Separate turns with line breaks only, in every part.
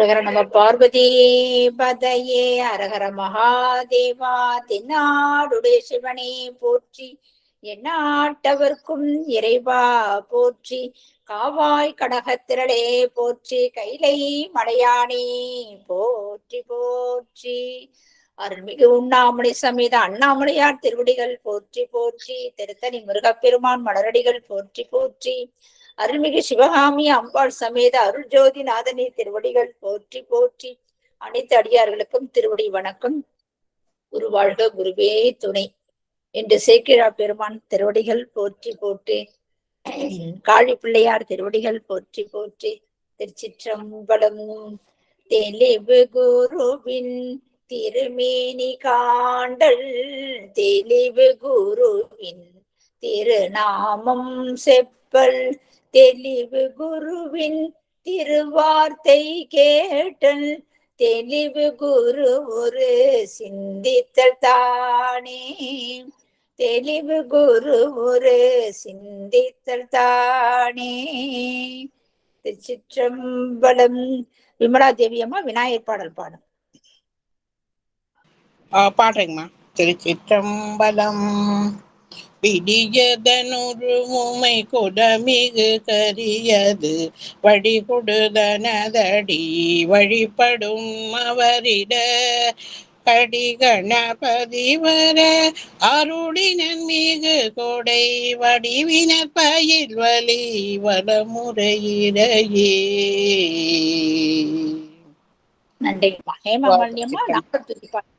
ஹரஹர நம பார்வதி பதையே ஹரஹர மகாதேவா. தென்னாடுடைய சிவனே போற்றி, எந்நாட்டவர்க்கும் இறைவா போற்றி. காவாய் கடகத்திரளே போற்றி, கைலை மலையானே போற்றி போற்றி. அருள்மிகு உண்ணாமலை சமேத அண்ணாமலையார் திருவடிகள் போற்றி போற்றி. திருத்தணி முருகப்பெருமான் மலரடிகள் போற்றி போற்றி. அருள்மிகு சிவகாமி அம்பாள் சமேத அருள் ஜோதி நாதனே திருவடிகள் போற்றி போற்றி. அனைத்து அடியார்களுக்கும் திருவடி வணக்கம். குருவாழ்க குருவே துணை என்று சேக்கிழா பெருமான் திருவடிகள் போற்றி போற்றி. காழி பிள்ளையார் திருவடிகள் போற்றி போற்றி. திருச்சிற்றம்பலம். தெளிவு குருவின் திருமேனி காண்டல், தெளிவு குருவின் திருநாமம் செப்பல், தெளிவு குருவின் திருவார்த்தை கேட்டல், தெளிவு குரு ஒரு சிந்தித்தல் தானே, தெளிவு குரு ஒரு சிந்தித்தல் தானே. திருச்சிற்றம்பலம். விமலா தேவி அம்மா விநாயகர் பாடல் பாடும்.
பாடுறேங்கம்மா. திருச்சிற்றம்பலம். பிடியதனொரு உமை கொடமிகு கரியது வழிகொடுதனதடி வழிபடும் அவரிட கடி கணபதி வர அருளினன் மிகு கொடை வடிவினர் பயில் வலி வளமுறையிடையே.
நன்றிங்கம்மா. ஹேமாமாலினியம்மா நால்வர் துதிப்பாடு.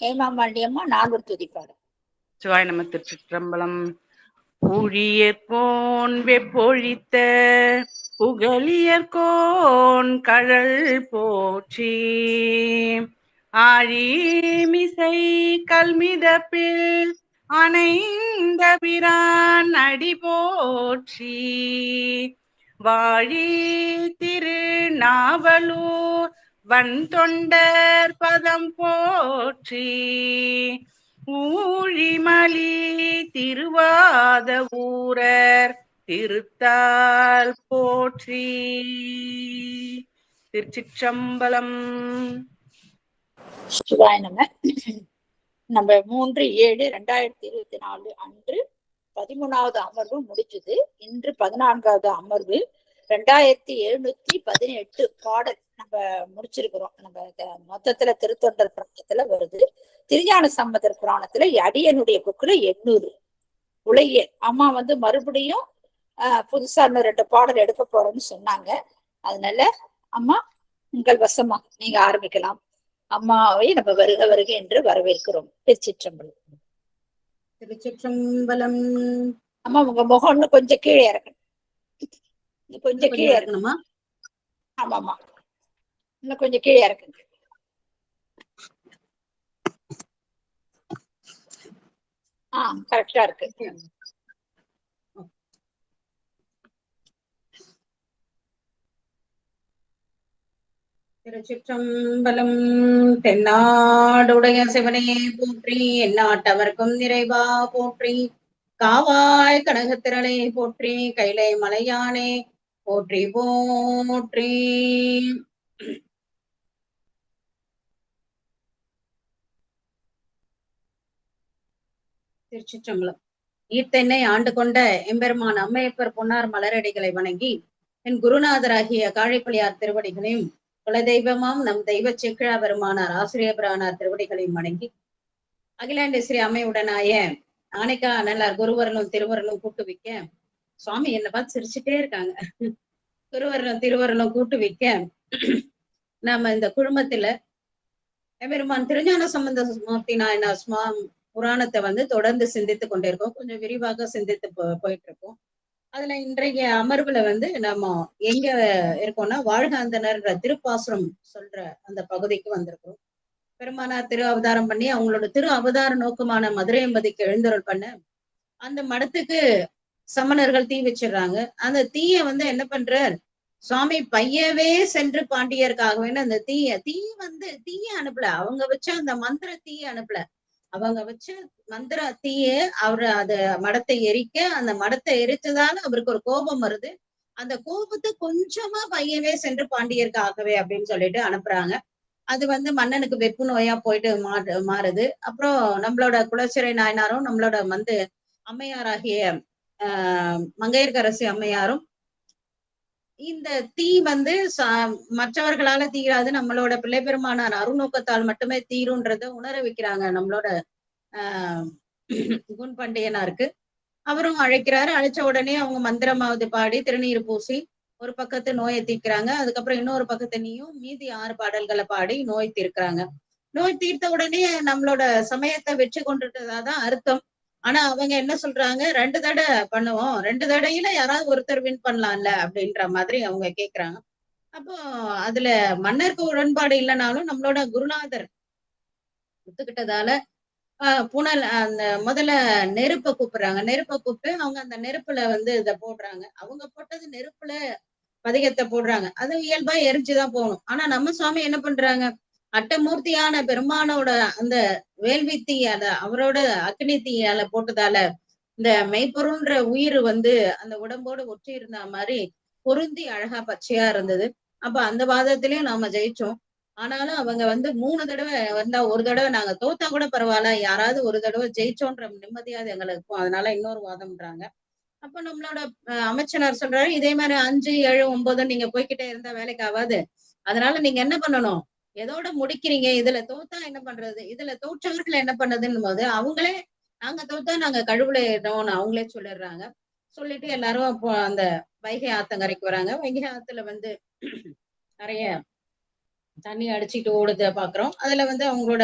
ஹேமாமாலினியம்மா நால்வர் துதிப்பாடு.
சிவாய நம. திருச்சிற்றம்பலம். ஊழியர்கோன் வெப்பொழித்த புகழியர்கோன் கழல் போற்றி, ஆழிமிசை கல்மிதப்பில் அணைந்த பிரான் அடி போற்றி, வாழி திருநாவலூர் வன் தொண்டர் பதம் போற்றி, ஊழிமலி திருவாத ஊரர் திருத்தால் போற்றி. திருச்சிற்றம்பலம்.
சிவாய நம. நம்ம 3/7/2024 அன்று 13வது அமர்வு முடிஞ்சது. இன்று 14வது அமர்வு. 2718 பாடல் நம்ம முடிச்சிருக்கிறோம். நம்ம மொத்தத்துல திருத்தொண்டர் புராணத்துல வருது. திருஞான சம்பந்தர் புராணத்துல அடியனுடைய புக்குல 800 உலகியல். அம்மா மறுபடியும் புதுசா இன்னும் 2 பாடல் எடுக்க போறோம்னு சொன்னாங்க. அதனால அம்மா உங்கள் வசமா நீங்க ஆரம்பிக்கலாம். அம்மாவை நம்ம வருக வருக என்று வரவேற்கிறோம். திருச்சிற்றம்பலம்.
திருச்சிற்றம்பலம்.
அம்மா உங்க முகம் இன்னும் கொஞ்சம் கீழே இறக்கணும். கொஞ்சம் கீழே இருக்கணுமா? ஆமாமா, இன்னும் கொஞ்சம் கீழே இறக்குங்க. கரெக்டா இருக்கு.
திருச்சிற்றம்பலம். தென்னாடுடைய சிவனே போற்றி, எந்நாட்டவர்க்கும் நிறைவா போற்றி, காவாய் கடகத்திரளே போற்றி, கைலை மலையானே போற்றி போற்றி. திருச்சிற்றம்பலம். ஈர்த்தென்னை ஆண்டு கொண்ட எம்பெருமான் அம்மையப்பர் பொன்னார் மலரடிகளை வணங்கி, என் குருநாதராகிய காழிப்பிள்ளையார் திருவடிகளையும் குலதெய்வமாம் நம் தெய்வ சேக்கிழா பெருமானார் ஆசிரிய பிரானார் திருவடிகளையும் வணங்கி, அகிலாண்ட ஸ்ரீ அம்மையுடனாய ஆனைக்கா நல்லார் குருவரலும் திருவரலும் கூட்டுவிக்க, சுவாமி என்னை பார்த்து சிரிச்சுட்டே இருக்காங்க. குருவரலும் திருவரலும் கூட்டுவிக்க நாம இந்த குழுமத்துல எம்பெருமான் திருஞான சம்பந்த மூர்த்தி நாயனார் புராணத்தை தொடர்ந்து சிந்தித்து கொண்டிருக்கோம். கொஞ்சம் விரிவாக சிந்தித்து போயிட்டு இருக்கோம். அதுல இன்றைய அமர்வுல நம்ம எங்க இருக்கோம்னா, வாழ்காந்தனர்ன்ற திருப்பாசுரம் சொல்ற அந்த பகுதிக்கு வந்திருக்கோம். பெருமானார் திரு அவதாரம் பண்ணி அவங்களோட திரு அவதார நோக்கமான மதுரை எம்பதிக்கு எழுந்தருள் பண்ண அந்த மடத்துக்கு சமணர்கள் தீ வச்சிடுறாங்க. அந்த தீய என்ன பண்றார் சுவாமி பையவே சென்று பாண்டியருக்காகவே அந்த தீய அனுப்பல. அவங்க வச்ச அந்த மந்திர தீய அனுப்பல. அவங்க வச்ச மந்திர தீய அவரு அத மடத்தை எரிக்க, அந்த மடத்தை எரிச்சதால அவருக்கு ஒரு கோபம் வருது. அந்த கோபத்தை கொஞ்சமா பையவே சென்று பாண்டியருக்கு ஆகவே அப்படின்னு சொல்லிட்டு அனுப்புறாங்க. அது வந்து மன்னனுக்கு வெப்பு நோயா போயிட்டு மாறுது. அப்புறம் நம்மளோட குலச்சிறை நாயனாரும் நம்மளோட வந்து அம்மையாராகிய மங்கையர்க்கரசி அம்மையாரும் இந்த தீ வந்து மற்றவர்களால தீராது, நம்மளோட பிள்ளை பெருமானார் அருநோக்கத்தால் மட்டுமே தீரும்ன்றத உணர வைக்கிறாங்க நம்மளோட ஆஹ் குண் பண்டியனாருக்கு. அவரும் அழைக்கிறாரு. அழைச்ச உடனே அவங்க மந்திரமாவது பாடி திருநீர் பூசி ஒரு பக்கத்து நோயை தீர்க்கிறாங்க. அதுக்கப்புறம் இன்னொரு பக்கத்தனையும் மீதி 6 பாடல்களை பாடி நோய் தீர்க்கிறாங்க. நோய் தீர்த்த உடனே நம்மளோட சமயத்தை வெற்றி கொண்டுட்டதாதான் அர்த்தம். ஆனா அவங்க என்ன சொல்றாங்க, 2 தடவை பண்ணுவோம், 2 தடையில யாராவது ஒருத்தர் வின் பண்ணலாம்ல அப்படின்ற மாதிரி அவங்க கேக்குறாங்க. அப்போ அதுல மன்னருக்கு உடன்பாடு இல்லைனாலும் நம்மளோட குருநாதர் ஒத்துக்கிட்டதால புனல் அந்த முதல்ல நெருப்பை கூப்பிடுறாங்க. நெருப்பை கூப்பிட்டு அவங்க அந்த நெருப்புல வந்து இதை போடுறாங்க. அவங்க போட்டது நெருப்புல பதிகத்தை போடுறாங்க. அது இயல்பா எரிஞ்சுதான் போகணும். ஆனா நம்ம சுவாமி என்ன பண்றாங்க, அட்டமூர்த்தியான பெருமானோட அந்த வேள்வி தீயால அவரோட அக்னி தீயால போட்டதால இந்த மெய்ப்பொருள்ன்ற உயிர் வந்து அந்த உடம்போடு ஒற்றி இருந்த மாதிரி பொருந்தி அழகா பச்சையா இருந்தது. அப்ப அந்த வாதத்திலயும் நாம ஜெயிச்சோம். ஆனாலும் அவங்க வந்து 3 தடவை வந்தா, ஒரு தடவை நாங்க தோத்தா கூட பரவாயில்ல, யாராவது ஒரு தடவை ஜெயிச்சோன்ற நிம்மதியாவது எங்களுக்கு இருக்கும், அதனால இன்னொரு வாதம்ன்றாங்க. அப்ப நம்மளோட அமைச்சனார் சொல்றாரு, இதே மாதிரி 5, 7, 9 நீங்க போய்கிட்டே இருந்தா வேலைக்கு ஆகாது. அதனால நீங்க என்ன பண்ணணும், எதோட முடிக்கிறீங்க, இதுல தோத்தா என்ன பண்றது, இதுல தோற்றவர்கள் என்ன பண்ணதுன்னு போது அவங்களே நாங்க தோத்தா நாங்க கழுவுலேறோம்னு அவங்களே சொல்லிடுறாங்க. சொல்லிட்டு எல்லாரும் அப்போ அந்த வைகை ஆத்தங்கரைக்கு வராங்க. வைகை ஆத்துல வந்து நிறைய தண்ணி அடிச்சுட்டு ஓடுத பாக்குறோம். அதுல வந்து அவங்களோட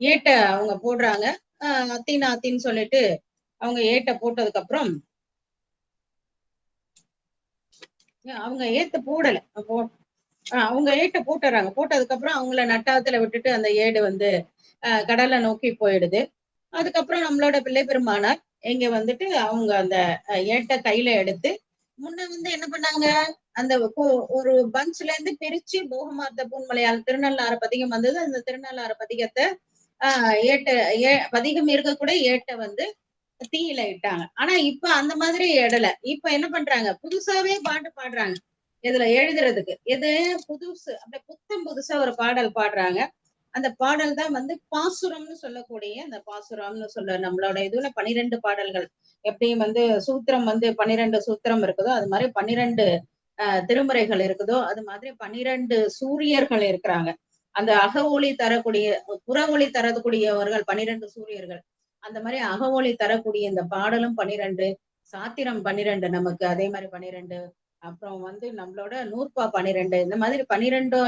ஏட்டை அவங்க போடுறாங்க. அத்தின்னு அத்தின்னு சொல்லிட்டு அவங்க ஏட்டை போட்டதுக்கு அப்புறம் அவங்க ஏத்த போடல. அப்போ அவங்க ஏட்ட போட்டுறாங்க. போட்டதுக்கு அப்புறம் அவங்கள நட்டாத்துல விட்டுட்டு அந்த ஏடு வந்து கடலை நோக்கி போயிடுது. அதுக்கப்புறம் நம்மளோட பிள்ளை பெருமானார் இங்க வந்துட்டு அவங்க அந்த ஏட்டை கையில எடுத்து முன்ன வந்து என்ன பண்ணாங்க, அந்த ஒரு பஞ்ச்ல இருந்து பிரிச்சு போகமார்த்த பூன்மலையால் திருநள்ளாறு பதிகம் வந்தது. அந்த திருநள்ளாறு பதிகத்தை பதிகம் இருக்கக்கூடிய ஏட்டை வந்து தீயில இட்டாங்க. ஆனா இப்ப அந்த மாதிரி இடல. இப்ப என்ன பண்றாங்க, புதுசாவே பாட்டு பாடுறாங்க. இதுல எழுதுறதுக்கு எது புதுசு, அப்படியே புத்தம் புதுசா ஒரு பாடல் பாடுறாங்க. அந்த பாடல் தான் வந்து பாசுரம்னு சொல்லக்கூடிய அந்த பாசுரம்னு சொல்ல நம்மளோட இதுல 12 பாடல்கள். எப்படியும் வந்து சூத்திரம் வந்து 12 சூத்திரம் இருக்குதோ அது மாதிரி 12 திருமுறைகள் இருக்குதோ அது மாதிரி 12 சூரியர்கள் இருக்கிறாங்க. அந்த அக ஒளி தரக்கூடிய புற ஒளி தரக்கூடியவர்கள் 12 சூரியர்கள். அந்த மாதிரி அக ஒளி தரக்கூடிய இந்த பாடலும் 12, சாத்திரம் 12 நமக்கு அதே மாதிரி 12, அப்புறம் வந்து நம்மளோட நூற்பா 12, இந்த மாதிரி 12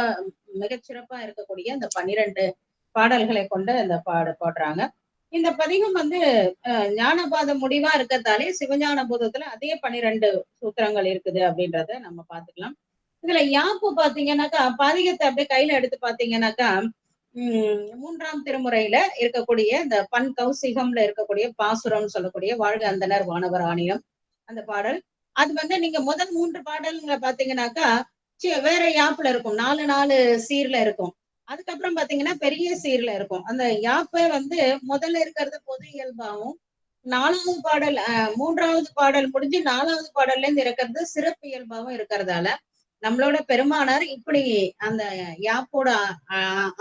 மிகச்சிறப்பா இருக்கக்கூடிய அந்த 12 பாடல்களை கொண்ட இந்த பாடுறாங்க. இந்த பதிகம் வந்து ஞானபாத முடிவா இருக்கிறதாலே சிவஞான போதத்துல அதே 12 சூத்திரங்கள் இருக்குது அப்படின்றத நம்ம பாத்துக்கலாம். இதுல யாப்பு பாத்தீங்கன்னாக்கா பதிகத்தை அப்படியே கையில எடுத்து பாத்தீங்கன்னாக்கா 3ஆம் திருமுறையில இருக்கக்கூடிய இந்த பன் கௌசிகம்ல இருக்கக்கூடிய பாசுரம்னு சொல்லக்கூடிய வாழ்க அந்தனர் வானவர் ஆணியம் அந்த பாடல். அது வந்து நீங்க முதல் 3 பாடல்களை பாத்தீங்கன்னாக்கா வேற யாப்புல இருக்கும், 4 சீர்ல இருக்கும். அதுக்கப்புறம் பாத்தீங்கன்னா பெரிய சீர்ல இருக்கும். அந்த யாப்பை வந்து முதல்ல இருக்கிறது பொது இயல்பாகவும், 4வது பாடல் 3வது பாடல் முடிஞ்சு 4வது பாடல்ல இருந்து இருக்கிறது சிறப்பு இயல்பாகவும் இருக்கிறதால நம்மளோட பெருமானார் இப்படி அந்த யாப்போட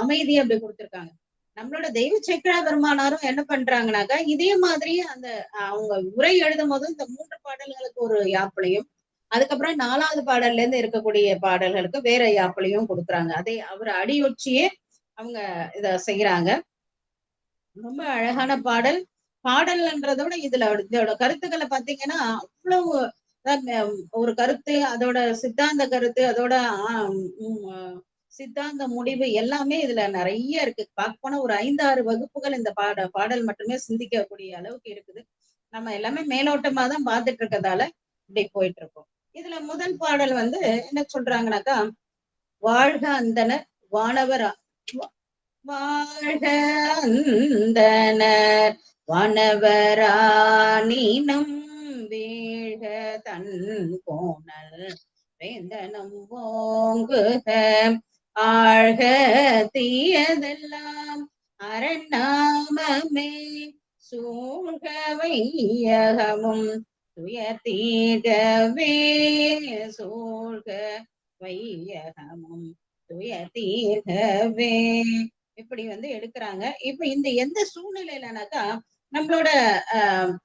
அமைதி அப்படி கொடுத்திருக்காங்க. நம்மளோட தெய்வ சேக்கிழா பெருமானாரும் என்ன பண்றாங்கன்னாக்கா இதே மாதிரி அந்த அவங்க உரை எழுதும் போது இந்த 3 பாடல்களுக்கு ஒரு யாப்புலையும், அதுக்கப்புறம் 4வது பாடல்ல இருந்து இருக்கக்கூடிய பாடல்களுக்கு வேற யாப்புலையும் கொடுக்குறாங்க. அதை அவர் அடியொற்றியே அவங்க இத செய்யறாங்க. ரொம்ப அழகான பாடல். பாடல்ன்றத விட இதோட கருத்துக்களை பாத்தீங்கன்னா அவ்வளவு ஒரு கருத்து, அதோட சித்தாந்த கருத்து, அதோட சித்தாந்த முடிவு எல்லாமே இதுல நிறைய இருக்கு. பார்க்க போனா ஒரு 5, 6 வகுப்புகள் இந்த பாடல் மட்டுமே சிந்திக்கக்கூடிய அளவுக்கு இருக்குது. நம்ம எல்லாமே மேலோட்டமா தான் பார்த்துட்டு இருக்கதால இப்படி போயிட்டு இருக்கோம். இதுல முதல் பாடல் வந்து என்ன சொல்றாங்கன்னாக்கா, வாழ்க அந்தனர் வானவர் வாழ்க அந்தனர் வானவரானினம் வீழ்க தன் கோணல் வேந்தனம் ஓங்குக ஆழ்க தீயதெல்லாம் அரண்நாமமே சூழ்க வையகமும் துயர் தீர்கவே சூழ்க வையகமும் துயர் தீர்கவே இப்படி எடுக்கிறாங்க. இப்ப இந்த எந்த சூழ்நிலையிலனாக்கா நம்மளோட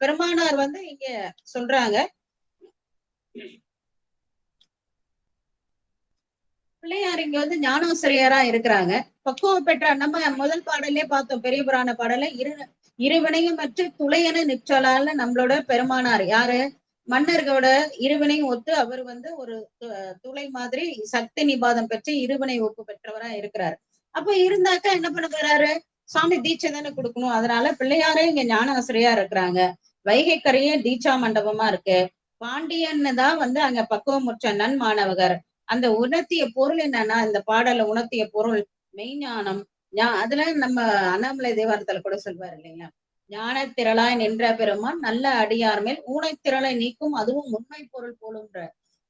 பெருமானார் இங்க சொல்றாங்க, பிள்ளையார் இங்க ஞானாசிரியரா இருக்கிறாங்க. பக்குவம் பெற்ற நம்ம முதல் பாடலே பார்த்தோம், பெரிய புராண பாடல இருவினையும் மற்ற துளையென நிற்றலால நம்மளோட பெருமானார் யாரு, மன்னர்களோட இருவினையும் ஒத்து அவர் ஒரு துளை மாதிரி சக்தி நிபாதம் பெற்று இருவினை ஒப்பு பெற்றவரா இருக்கிறார். அப்ப இருந்தாக்கா என்ன பண்ண போறாரு, சுவாமி தீட்சை தானே கொடுக்கணும். அதனால பிள்ளையாரே இங்க ஞான ஆசிரியா இருக்கிறாங்க. வைகை கரையே தீட்சா மண்டபமா இருக்கு. பாண்டியன் தான் அங்க பக்குவமுற்ற நன் மாணவகர். அந்த உணர்த்திய பொருள் என்னன்னா, இந்த பாடல உணர்த்திய பொருள் மெய்ஞானம். அதுல நம்ம அண்ணாமலை தேவாரத்துல கூட சொல்வாரு இல்லைங்களா, ஞான திரளாய் நின்ற பெருமான் நல்ல அடியார் மேல் ஊனைத்திரளை நீக்கும் அதுவும் உண்மை பொருள் போலுன்ற.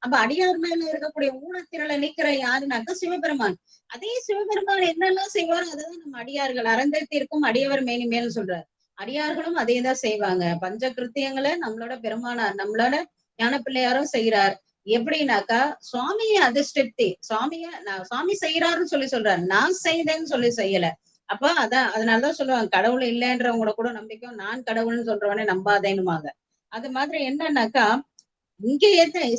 அப்ப அடியார் மேல இருக்கக்கூடிய ஊனத்திரளை நீக்கிற யாருனாக்கா சிவபெருமான். அதே சிவபெருமான் என்னெல்லாம் செய்வாரோ அதுதான் நம்ம அடியார்கள் அறந்தத்திற்கும் அடியவர் மேனி மேல் சொல்றாரு. அடியார்களும் அதே தான் செய்வாங்க. பஞ்ச கிருத்தியங்களை நம்மளோட பெருமானார் நம்மளோட ஞான பிள்ளையாரும் செய்யறார். எப்படின்னாக்கா சுவாமிய அதிர்ஷ்டத்தை சுவாமி செய்யறாருன்னு சொல்றாரு, நான் செய்தேன்னு செய்யல. அப்ப அதனாலதான் சொல்லுவாங்க, கடவுள் இல்லைன்றவங்கள கூட நம்பிக்கையும் நான் கடவுள்னு சொல்றவனே நம்பாதேன்னுவாங்க. அது மாதிரி என்னன்னாக்கா இங்க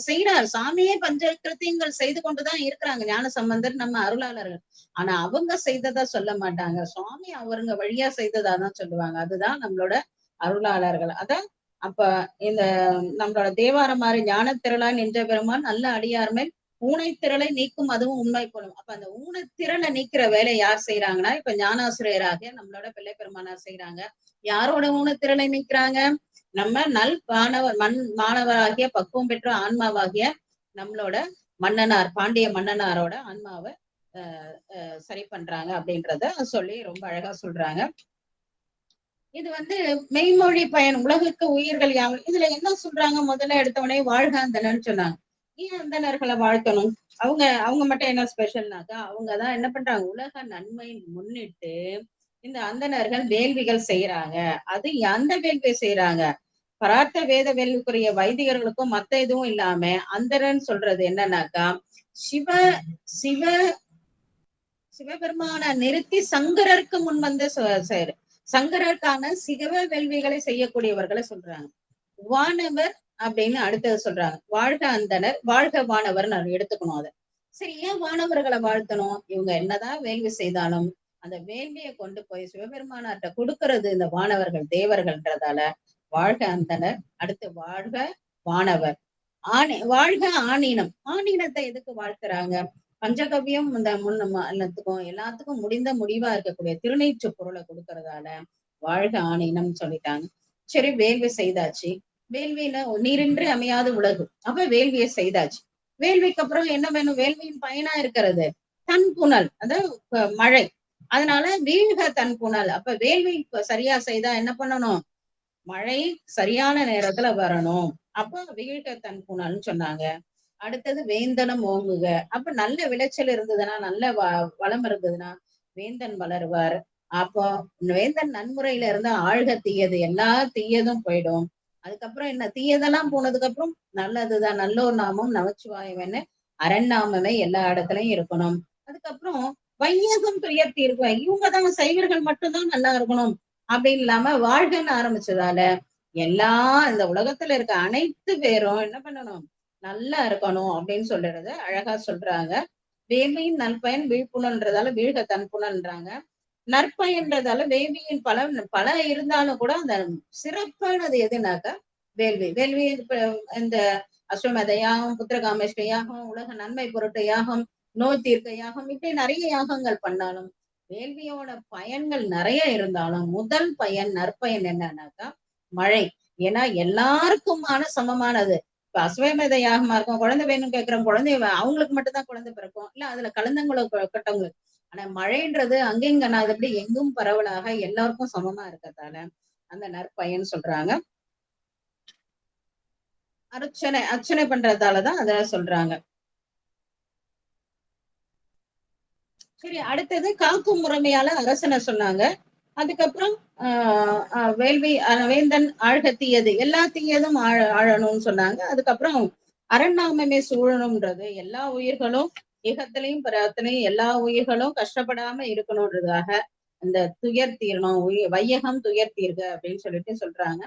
செய்யறார் சாமியே பஞ்ச கிருத்தியங்கள் செய்து கொண்டுதான் இருக்கிறாங்க ஞான சம்பந்தர் நம்ம அருளாளர்கள். ஆனா அவங்க செய்ததா சொல்ல மாட்டாங்க, சுவாமி அவருங்க வழியா செய்ததாதான் சொல்லுவாங்க. அதுதான் நம்மளோட அருளாளர்கள். அதான் அப்ப இந்த நம்மளோட தேவாரம் மாதிரி ஞானத்திரளா நின்ற பெருமான் நல்ல அடியார் மேல் ஊனைத்திரளை நீக்கும் அதுவும் உண்மை போலும். அப்ப அந்த ஊனத்திரளை நீக்கிற வேலை யார் செய்யறாங்கன்னா இப்ப ஞானாசிரியராக நம்மளோட பிள்ளை பெருமானார் செய்யறாங்க. யாரோட ஊனத்திரளை நீக்கிறாங்க, நம்ம நல் மாணவராகிய பக்குவம் பெற்ற ஆன்மாவாகிய நம்மளோட மன்னனார் பாண்டிய மன்னனாரோட ஆன்மாவை சரி பண்றாங்க அப்படின்றத சொல்லி ரொம்ப அழகா சொல்றாங்க. இது மெய்மொழி பயன் உலகுக்கு உயிர்கள் யாவும். இதுல என்ன சொல்றாங்க, முதல்ல எடுத்தவனே வாழ்க அந்தனன்னு சொன்னாங்க. ஏன் அந்தனர்களை வாழ்த்தணும், அவங்க மட்டும் என்ன ஸ்பெஷல்னாக்கா அவங்கதான் என்ன பண்றாங்க, உலக நன்மை முன்னிட்டு இந்த அந்தணர்கள் வேள்விகள் செய்யறாங்க. அது அந்த வேள்வி செய்யறாங்க, பரார்த்த வேத வேள்விக்குரிய வைதிகர்களுக்கும் மத்த எதுவும் இல்லாம அந்தரன் சொல்றது என்னன்னாக்கா சிவபெருமான நிறுத்தி சங்கரருக்கு முன் சங்கரருக்கான சிவ வேள்விகளை செய்யக்கூடியவர்களை சொல்றாங்க. வானவர் அப்படின்னு அடுத்தது சொல்றாங்க, வாழ்க அந்தனர் வாழ்க வானவர் எடுத்துக்கணும். அதை சரி, ஏன் வானவர்களை வாழ்த்தணும், இவங்க என்னதான் வேள்வி செய்தாலும் அந்த வேள்வியை கொண்டு போய் சிவபெருமானார்ட்ட கொடுக்கறது இந்த வானவர்கள் தேவர்கள்ன்றதால வாழ்க அந்தனர். அடுத்து வாழ்க வானவர். வாழ்க ஆணீனம். ஆணீனத்தை எதுக்கு வாழ்த்துறாங்க, பஞ்சகவியம் இந்த எல்லாத்துக்கும் முடிந்த முடிவா இருக்கக்கூடிய திருநீற்று பொருளை கொடுக்கறதால வாழ்க ஆணீனம் சொல்லிட்டாங்க. சரி, வேள்வி செய்தாச்சு. வேள்வியில நீரின்றி அமையாத உலகு, அப்ப வேள்வியை செய்தாச்சு. வேள்விக்கு அப்புறம் என்ன வேணும், வேள்வியின் பயனா இருக்கிறது தன் புனல், அதாவது மழை. அதனால வீழ்க தன் புனல். அப்ப வேள்வி சரியா செய்தா என்ன பண்ணணும், மழை சரியான நேரத்துல வரணும். அப்ப வீழ்க தன் புனல்னு சொன்னாங்க. அடுத்தது வேந்தனம் ஓங்குக. அப்ப நல்ல விளைச்சல் இருந்ததுன்னா, நல்ல வளம் இருந்ததுன்னா வேந்தன் வளருவார். அப்போ வேந்தன் நன்முறையில இருந்தா ஆழ்க தீயது, எல்லா தீயதும் போயிடும். அதுக்கப்புறம் என்ன, தீயதெல்லாம் போனதுக்கு அப்புறம் நல்லதுதான், நல்லோர் நாமம் நமச்சிவாயவன்னு அரண்நாமமே எல்லா இடத்துலயும் இருக்கணும். அதுக்கப்புறம் வையகம் துயர் தீர்வு, இவங்கதான் சைவர்கள் மட்டும்தான் நல்லா இருக்கணும் அப்படின்னு இல்லாம வாழ்கன்னு ஆரம்பிச்சதால எல்லா இந்த உலகத்துல இருக்க அனைத்து பேரும் என்ன பண்ணணும், நல்லா இருக்கணும் அப்படின்னு சொல்றது அழகா சொல்றாங்க. வேள்வியின் நற்பயன் விழிப்புணர்ன்றதால வீழ்க தன்புணன்றாங்க. நற்பயன்றதால வேள்வியின் பல இருந்தாலும் கூட அந்த சிறப்பானது எதுனாக்கா வேள்வி. வேள்வி இந்த அஸ்வமேத யாகம், புத்திரகாமேஷ்ட யாகம், உலக நன்மை பொருட்டு யாகம், நோய் தீர்க்க யாகம், இப்படி நிறைய யாகங்கள் பண்ணாலும் வேள்வியோட பயன்கள் நிறைய இருந்தாலும் முதல் பயன் நற்பயன் என்னன்னாக்கா மழை. ஏன்னா எல்லாருக்குமான சமமானது. இப்ப அஸ்வமேத யாகமா இருக்கும், குழந்தை வேணும்னு கேட்கிறோம், குழந்தை அவங்களுக்கு மட்டும்தான் குழந்தை பிறக்கும், இல்ல அதுல கட்டவங்களுக்கு. ஆனா மழைன்றது அங்கெங்க நான் எப்படி எங்கும் பரவலாக எல்லாருக்கும் சமமா இருக்கிறதால அந்த நற்பயன் சொல்றாங்க. அர்ச்சனை பண்றதாலதான் அத சொல்றாங்க. சரி, அடுத்தது காக்கும் முறைமையால அரசனை சொன்னாங்க. அதுக்கப்புறம் வேள்வி வேந்தன் ஆழ்க தீயது, எல்லா தீயதும் ஆழணும்னு சொன்னாங்க. அதுக்கப்புறம் அரண்நாமமே சூழணும்ன்றது, எல்லா உயிர்களும் இகத்திலையும் பரத்திலையும் எல்லா உயிர்களும் கஷ்டப்படாம இருக்கணும்ன்றதுக்காக இந்த துயர் தீரணும், வையகம் துயர் தீர்க அப்படின்னு சொல்லிட்டு சொல்றாங்க.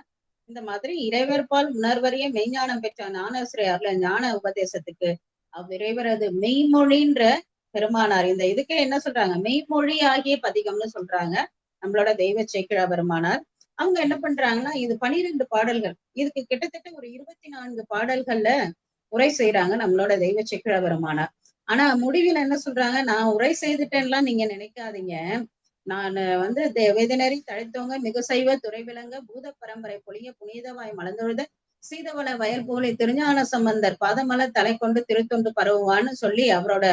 இந்த மாதிரி இறைவர்பால் உணர்வறிய மெய்ஞானம் பெற்ற ஞானஸ்ரீ ஞான உபதேசத்துக்கு அவ்விறைவரது மெய்மொழின்ற பெருமானார் இந்த இதுக்கே என்ன சொல்றாங்க, மெய்மொழி ஆகிய பதிகம்னு சொல்றாங்க நம்மளோட தெய்வ சேக்கிழா பெருமானார். அவங்க என்ன பண்றாங்கன்னா, இது 12 பாடல்கள், இதுக்கு கிட்டத்தட்ட ஒரு 24 பாடல்கள்ல உரை செய்யறாங்க நம்மளோட தெய்வ சேக்கிழா பெருமானார். ஆனா முடிவில் என்ன சொல்றாங்க, நான் உரை செய்துட்டேன்லாம் நீங்க நினைக்காதீங்க, நான் வந்து வேதனரி தழைத்தோங்க மிகு சைவ துறை விளங்க பூத பரம்பரை பொழிய புனிதவாய் மலர்ந்தொழுத சீதவள வயல் போல திருஞான சம்பந்தர் பாதமல தலை கொண்டு திருத்தொண்டு பரவுவான்னு சொல்லி அவரோட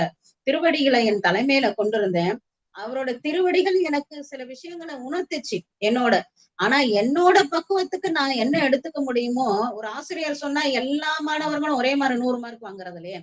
திருவடிகளை என் தலைமையில கொண்டிருந்தேன். அவரோட திருவடிகள் எனக்கு சில விஷயங்களை உணர்த்துச்சு என்னோட. ஆனா என்னோட பக்குவத்துக்கு நான் என்ன எடுத்துக்க முடியுமோ, ஒரு ஆசிரியர் சொன்னா எல்லா மாணவர்களும் ஒரே மாதிரி 100 மார்க் வாங்குறது இல்லையே.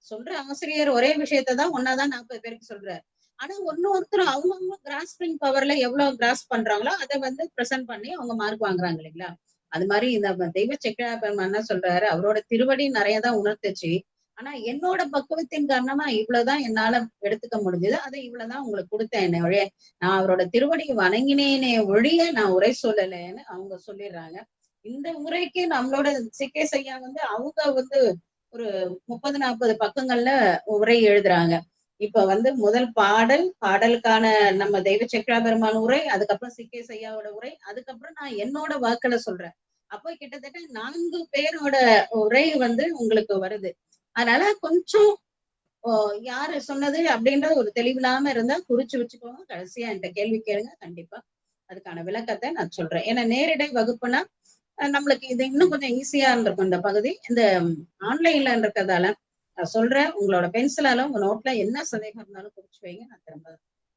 சொல்ற ஆசிரியர் ஒரே விஷயத்தான் ஒன்னாதான் 40 பேருக்கு சொல்றாரு. ஆனா ஒருத்தரும் அவங்கவுங்க கிராஸ்பிங் பவர்ல எவ்வளவு கிராஸ் பண்றாங்களோ அதை வந்து பிரசன்ட் பண்ணி அவங்க மார்க் வாங்குறாங்க இல்லைங்களா. அது மாதிரி இந்த தெய்வ சேக்கிழா பெருமான் என்ன சொல்றாரு, அவரோட திருவடி நிறையதான் உணர்த்துச்சு. ஆனா என்னோட பக்குவத்தின் காரணமா இவ்வளவுதான் என்னால எடுத்துக்க முடிஞ்சது, அதை இவ்வளவுதான் உங்களுக்கு கொடுத்தேன். என்ன ஒழிய நான் அவரோட திருவடி வணங்கினேனே ஒழிய நான் உரை சொல்லலைன்னு அவங்க சொல்லிடுறாங்க. இந்த உரைக்கு நம்மளோட சிக்கேஸ் ஐயா வந்து அவங்க வந்து ஒரு 30-40 பக்கங்கள்ல உரை எழுதுறாங்க. இப்ப வந்து முதல் பாடலுக்கான நம்ம தெய்வ சேக்கிழா பெருமான் உரை, அதுக்கப்புறம் சிக்கேஸ் ஐயாவோட உரை, அதுக்கப்புறம் நான் என்னோட வாக்குல சொல்றேன். அப்போ கிட்டத்தட்ட 4 பேரோட உரை வந்து உங்களுக்கு வருது. அதனால கொஞ்சம் யாரு சொன்னது அப்படின்ற ஒரு தெளிவில்லாம இருந்தா குறிச்சு வச்சுக்கோங்க. கடைசியா என்கிட்ட கேள்வி கேளுங்க, கண்டிப்பா அதுக்கான விளக்கத்தை நான் சொல்றேன். ஏன்னா நேரடி வகுப்புனா நம்மளுக்கு இது இன்னும் கொஞ்சம் ஈஸியா இருந்திருக்கும். இந்த பகுதி இந்த ஆன்லைன்ல இருக்கிறதால சொல்றேன். உங்களோட பென்சிலால உங்க நோட்ல என்ன சந்தேகம் இருந்தாலும் குறிச்சு வைங்க, நான் திரும்ப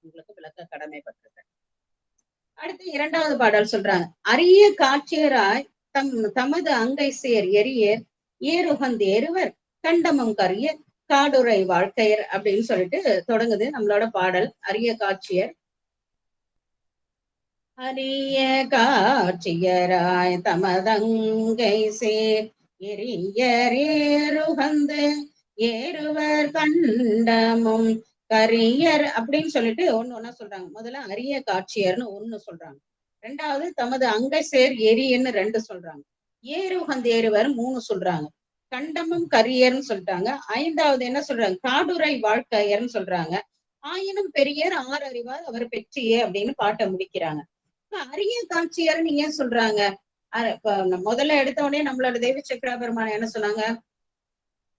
உங்களுக்கு விளக்க கடமைப்பட்டிருக்கேன். அடுத்து 2வது பாடல் சொல்றாங்க, அரிய காட்சியராய் தமது அங்கை சேர் எரியர் ஏறுகந்து ஏறுவர் கண்டமம் கரிய காடுரை வாழ்க்கையர் அப்படின்னு சொல்லிட்டு தொடங்குது நம்மளோட பாடல். அரிய காட்சியர், அரிய காட்சியராய் தமதங்கை சேர் எரியர் ஏறுகந்து ஏறுவர் கண்டமும் கரியர் அப்படின்னு சொல்லிட்டு ஒண்ணு சொல்றாங்க. முதல்ல அரிய காட்சியர்னு ஒண்ணு சொல்றாங்க, 2வது தமது அங்கை சேர் எரியன்னு 2 சொல்றாங்க, ஏறுகந்து ஏறுவர் 3 சொல்றாங்க, கண்டமும் கரியர்னு சொல்லிட்டாங்க. 5வது என்ன சொல்றாங்க, காடுரை வாழ்க்கையர்னு சொல்றாங்க. ஆயினும் பெரியர் 6 அறிவார் அவர் பெற்றியே அப்படின்னு பாட்டை முடிக்கிறாங்க. அரிய காட்சியர் நீங்க ஏன் சொல்றாங்க? முதல்ல எடுத்த உடனே நம்மளோட தெய்வ சேக்கிழா பெருமான் என்ன சொன்னாங்க,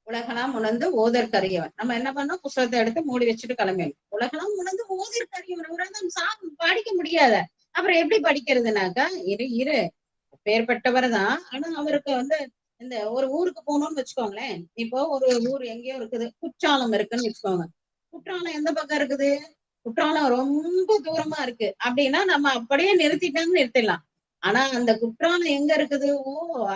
உலகெல்லாம் உணர்ந்து ஓதற்கரியவன். நம்ம என்ன பண்ணோம், புத்தகத்தை எடுத்து மூடி வச்சுட்டு கிளம்பிடும். உலகெல்லாம் உணர்ந்து ஓதற்கரியவன் படிக்க முடியாத, அப்புறம் எப்படி படிக்கிறதுனாக்கா, இரு பேர்பட்டவர் தான். ஆனா அவருக்கு வந்து இந்த ஒரு ஊருக்கு போகணும்னு வச்சுக்கோங்களேன். இப்போ ஒரு ஊர் எங்கேயோ இருக்குது, குற்றாலம் இருக்குன்னு வச்சுக்கோங்க. குற்றாலம் எந்த பக்கம் இருக்குது, குற்றாலம் ரொம்ப தூரமா இருக்கு அப்படின்னா நம்ம அப்படியே நிறுத்திட்டாங்கன்னு நிறுத்திடலாம். ஆனா அந்த குற்றாலம் எங்க இருக்குது,